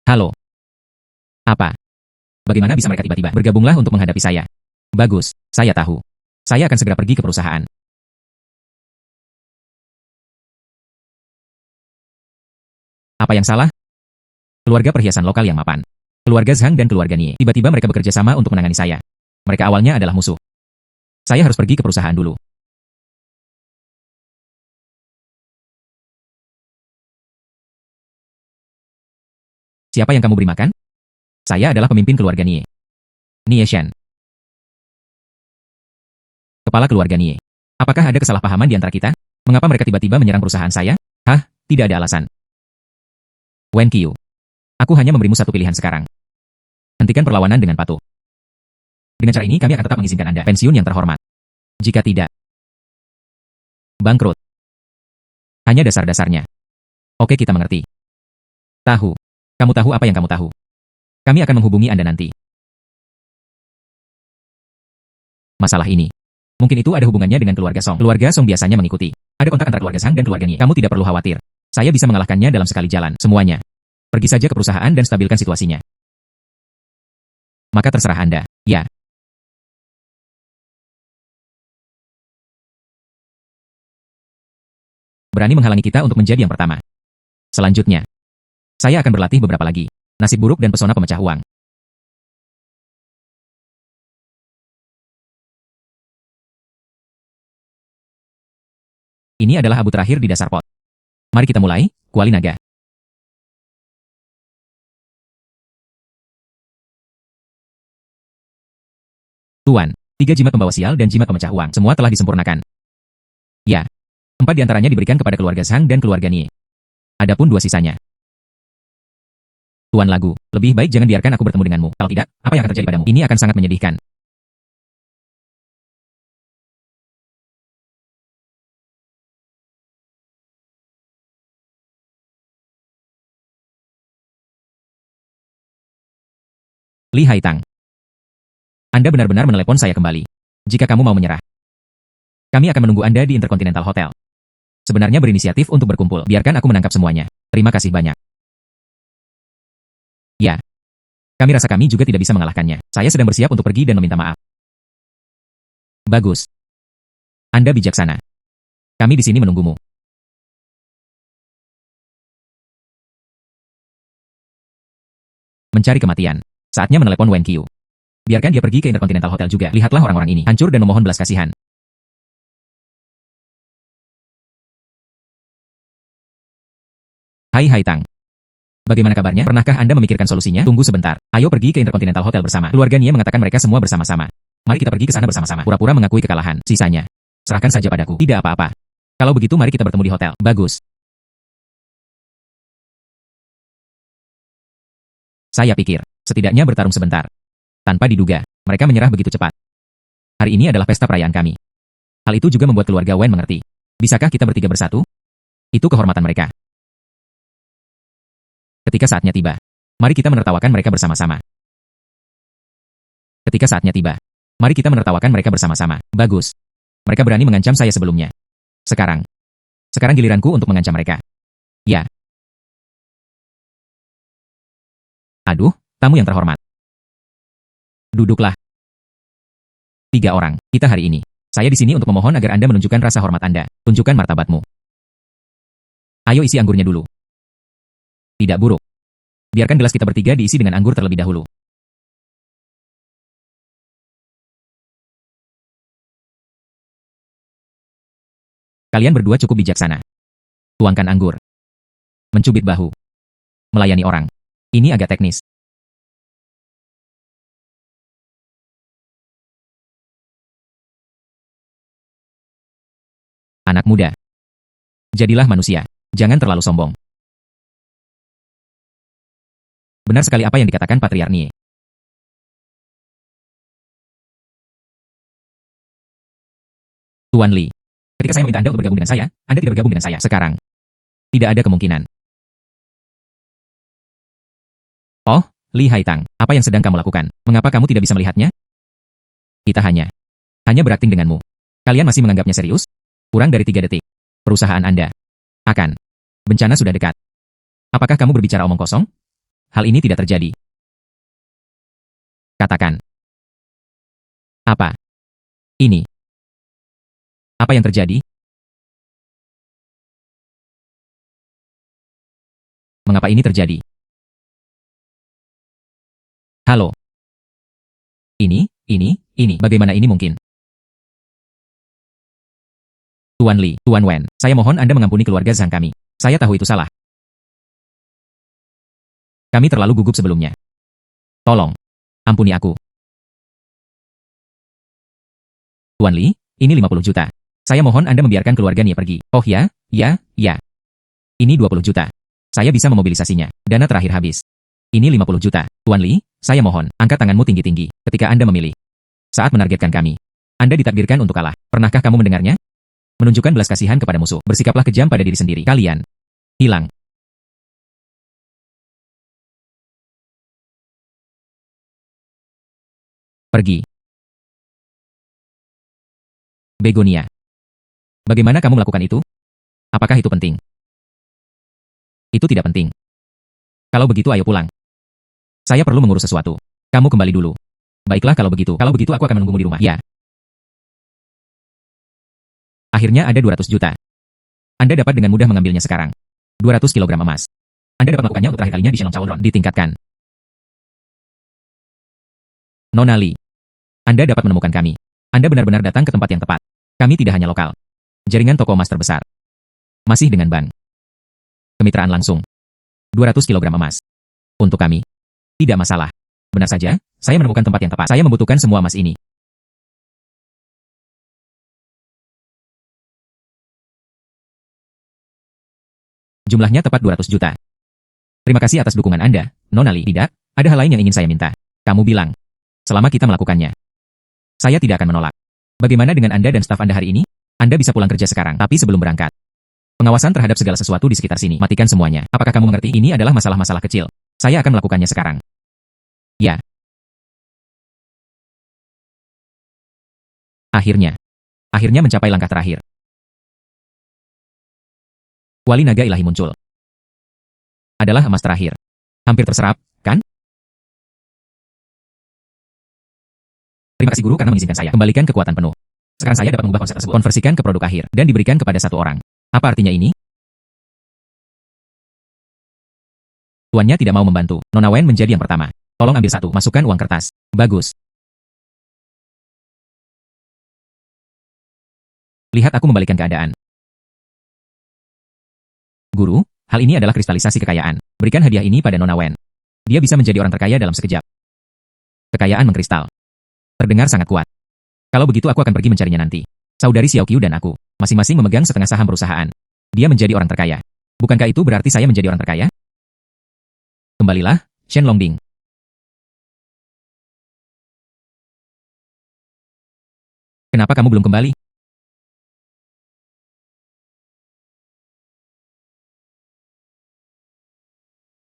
Halo. Apa? Bagaimana bisa mereka tiba-tiba bergabunglah untuk menghadapi saya? Bagus, saya tahu. Saya akan segera pergi ke perusahaan. Apa yang salah? Keluarga perhiasan lokal yang mapan. Keluarga Zhang dan keluarga Nie. Tiba-tiba mereka bekerja sama untuk menangani saya. Mereka awalnya adalah musuh. Saya harus pergi ke perusahaan dulu. Siapa yang kamu beri makan? Saya adalah pemimpin keluarga Nie. Nie Shen. Kepala keluarga Nie. Apakah ada kesalahpahaman di antara kita? Mengapa mereka tiba-tiba menyerang perusahaan saya? Hah? Tidak ada alasan. Wen Qiu. Aku hanya memberimu satu pilihan sekarang. Hentikan perlawanan dengan patuh. Dengan cara ini kami akan tetap mengizinkan Anda pensiun yang terhormat. Jika tidak, bangkrut. Hanya dasar-dasarnya. Oke, kita mengerti. Tahu. Kamu tahu apa yang kamu tahu. Kami akan menghubungi Anda nanti. Masalah ini. Mungkin itu ada hubungannya dengan keluarga Song. Keluarga Song biasanya mengikuti. Ada kontak antara keluarga Zhang dan keluarga Nie. Kamu tidak perlu khawatir. Saya bisa mengalahkannya dalam sekali jalan. Semuanya. Pergi saja ke perusahaan dan stabilkan situasinya. Maka terserah Anda. Ya. Berani menghalangi kita untuk menjadi yang pertama. Selanjutnya, saya akan berlatih beberapa lagi. Nasib buruk dan pesona pemecah uang. Ini adalah abu terakhir di dasar pot. Mari kita mulai, Kuali Naga. Tuan, 3 jimat pembawa sial dan jimat pemecah uang. Semua telah disempurnakan. Ya. 4 diantaranya diberikan kepada keluarga Zhang dan keluarga Nie. Adapun 2 sisanya. Tuan Lagu, lebih baik jangan biarkan aku bertemu denganmu. Kalau tidak, apa yang akan terjadi padamu? Ini akan sangat menyedihkan. Li Haitang. Anda benar-benar menelepon saya kembali. Jika kamu mau menyerah, kami akan menunggu Anda di Intercontinental Hotel. Sebenarnya berinisiatif untuk berkumpul. Biarkan aku menangkap semuanya. Terima kasih banyak. Ya. Kami rasa kami juga tidak bisa mengalahkannya. Saya sedang bersiap untuk pergi dan meminta maaf. Bagus. Anda bijaksana. Kami di sini menunggumu. Mencari kematian. Saatnya menelepon Wen Qiu. Biarkan dia pergi ke Intercontinental Hotel juga. Lihatlah orang-orang ini. Hancur dan memohon belas kasihan. Hai Haitang. Bagaimana kabarnya? Pernahkah Anda memikirkan solusinya? Tunggu sebentar. Ayo pergi ke Intercontinental Hotel bersama. Keluarga Nie mengatakan mereka semua bersama-sama. Mari kita pergi ke sana bersama-sama. Pura-pura mengakui kekalahan. Sisanya, serahkan saja padaku. Tidak apa-apa. Kalau begitu mari kita bertemu di hotel. Bagus. Saya pikir, setidaknya bertarung sebentar. Tanpa diduga, mereka menyerah begitu cepat. Hari ini adalah pesta perayaan kami. Hal itu juga membuat keluarga Wen mengerti. Bisakah kita bertiga bersatu? Itu kehormatan mereka. Ketika saatnya tiba, mari kita menertawakan mereka bersama-sama. Ketika saatnya tiba, mari kita menertawakan mereka bersama-sama. Bagus. Mereka berani mengancam saya sebelumnya. Sekarang giliranku untuk mengancam mereka. Ya. Aduh, tamu yang terhormat. Duduklah. 3 orang, kita hari ini. Saya di sini untuk memohon agar Anda menunjukkan rasa hormat Anda. Tunjukkan martabatmu. Ayo isi anggurnya dulu. Tidak buruk. Biarkan gelas kita bertiga diisi dengan anggur terlebih dahulu. Kalian berdua cukup bijaksana. Tuangkan anggur. Mencubit bahu. Melayani orang. Ini agak teknis. Anak muda. Jadilah manusia. Jangan terlalu sombong. Benar sekali apa yang dikatakan Patriark Nie. Tuan Li. Ketika saya meminta Anda untuk bergabung dengan saya, Anda tidak bergabung dengan saya. Sekarang, tidak ada kemungkinan. Oh, Li Haitang, apa yang sedang kamu lakukan? Mengapa kamu tidak bisa melihatnya? Kita hanya berakting denganmu. Kalian masih menganggapnya serius? Kurang dari 3 detik. Perusahaan Anda akan bencana sudah dekat. Apakah kamu berbicara omong kosong? Hal ini tidak terjadi. Katakan. Apa ini? Apa yang terjadi? Mengapa ini terjadi? Halo. Ini, bagaimana ini mungkin? Tuan Li, Tuan Wen, saya mohon Anda mengampuni keluarga Zhang kami. Saya tahu itu salah. Kami terlalu gugup sebelumnya. Tolong, ampuni aku. Tuan Li, ini 50 juta. Saya mohon Anda membiarkan keluarga Nia pergi. Oh ya. Ini 20 juta. Saya bisa memobilisasinya. Dana terakhir habis. Ini 50 juta. Tuan Li, saya mohon, angkat tanganmu tinggi-tinggi ketika Anda memilih. Saat menargetkan kami, Anda ditakdirkan untuk kalah. Pernahkah kamu mendengarnya? Menunjukkan belas kasihan kepada musuh. Bersikaplah kejam pada diri sendiri. Kalian hilang. Pergi. Begonia. Bagaimana kamu melakukan itu? Apakah itu penting? Itu tidak penting. Kalau begitu ayo pulang. Saya perlu mengurus sesuatu. Kamu kembali dulu. Baiklah kalau begitu. Kalau begitu aku akan menunggumu di rumah. Ya. Akhirnya ada 200 juta. Anda dapat dengan mudah mengambilnya sekarang. 200 kilogram emas. Anda dapat melakukannya untuk terakhir kalinya di Shenlong Cauldron. Ditingkatkan. Nona Li. Anda dapat menemukan kami. Anda benar-benar datang ke tempat yang tepat. Kami tidak hanya lokal. Jaringan toko emas terbesar. Masih dengan bank. Kemitraan langsung. 200 kilogram emas. Untuk kami. Tidak masalah. Benar saja, saya menemukan tempat yang tepat. Saya membutuhkan semua emas ini. Jumlahnya tepat 200 juta. Terima kasih atas dukungan Anda, Nona Li. Tidak, ada hal lain yang ingin saya minta. Kamu bilang. Selama kita melakukannya. Saya tidak akan menolak. Bagaimana dengan Anda dan staf Anda hari ini? Anda bisa pulang kerja sekarang, tapi sebelum berangkat. Pengawasan terhadap segala sesuatu di sekitar sini. Matikan semuanya. Apakah kamu mengerti? Ini adalah masalah-masalah kecil. Saya akan melakukannya sekarang. Ya. Akhirnya mencapai langkah terakhir. Wali naga ilahi muncul. Adalah emas terakhir. Hampir terserap, kan? Terima kasih guru karena mengizinkan saya kembalikan kekuatan penuh. Sekarang saya dapat mengubah konsep tersebut, konversikan ke produk akhir, dan diberikan kepada satu orang. Apa artinya ini? Tuannya tidak mau membantu. Nona Wen menjadi yang pertama. Tolong ambil satu, masukkan uang kertas. Bagus. Lihat aku membalikan keadaan. Guru, hal ini adalah kristalisasi kekayaan. Berikan hadiah ini pada Nona Wen. Dia bisa menjadi orang terkaya dalam sekejap. Kekayaan mengkristal. Terdengar sangat kuat. Kalau begitu aku akan pergi mencarinya nanti. Saudari Xiao Qiu dan aku, masing-masing memegang setengah saham perusahaan. Dia menjadi orang terkaya. Bukankah itu berarti saya menjadi orang terkaya? Kembalilah, Shen Longbing. Kenapa kamu belum kembali?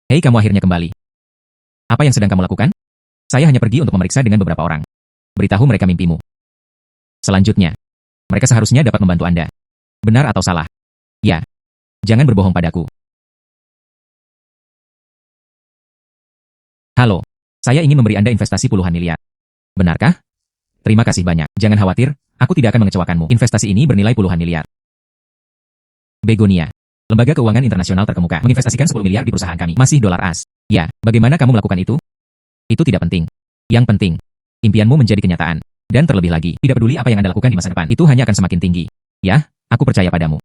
Hei, kamu akhirnya kembali. Apa yang sedang kamu lakukan? Saya hanya pergi untuk memeriksa dengan beberapa orang. Beritahu mereka mimpimu. Selanjutnya, mereka seharusnya dapat membantu Anda. Benar atau salah? Ya. Jangan berbohong padaku. Halo. Saya ingin memberi Anda investasi puluhan miliar. Benarkah? Terima kasih banyak. Jangan khawatir, aku tidak akan mengecewakanmu. Investasi ini bernilai puluhan miliar. Begonia. Lembaga keuangan internasional terkemuka menginvestasikan 10 miliar di perusahaan kami. Masih dolar as. Ya, bagaimana kamu melakukan itu? Itu tidak penting. Yang penting, impianmu menjadi kenyataan. Dan terlebih lagi, tidak peduli apa yang Anda lakukan di masa depan, itu hanya akan semakin tinggi. Ya, aku percaya padamu.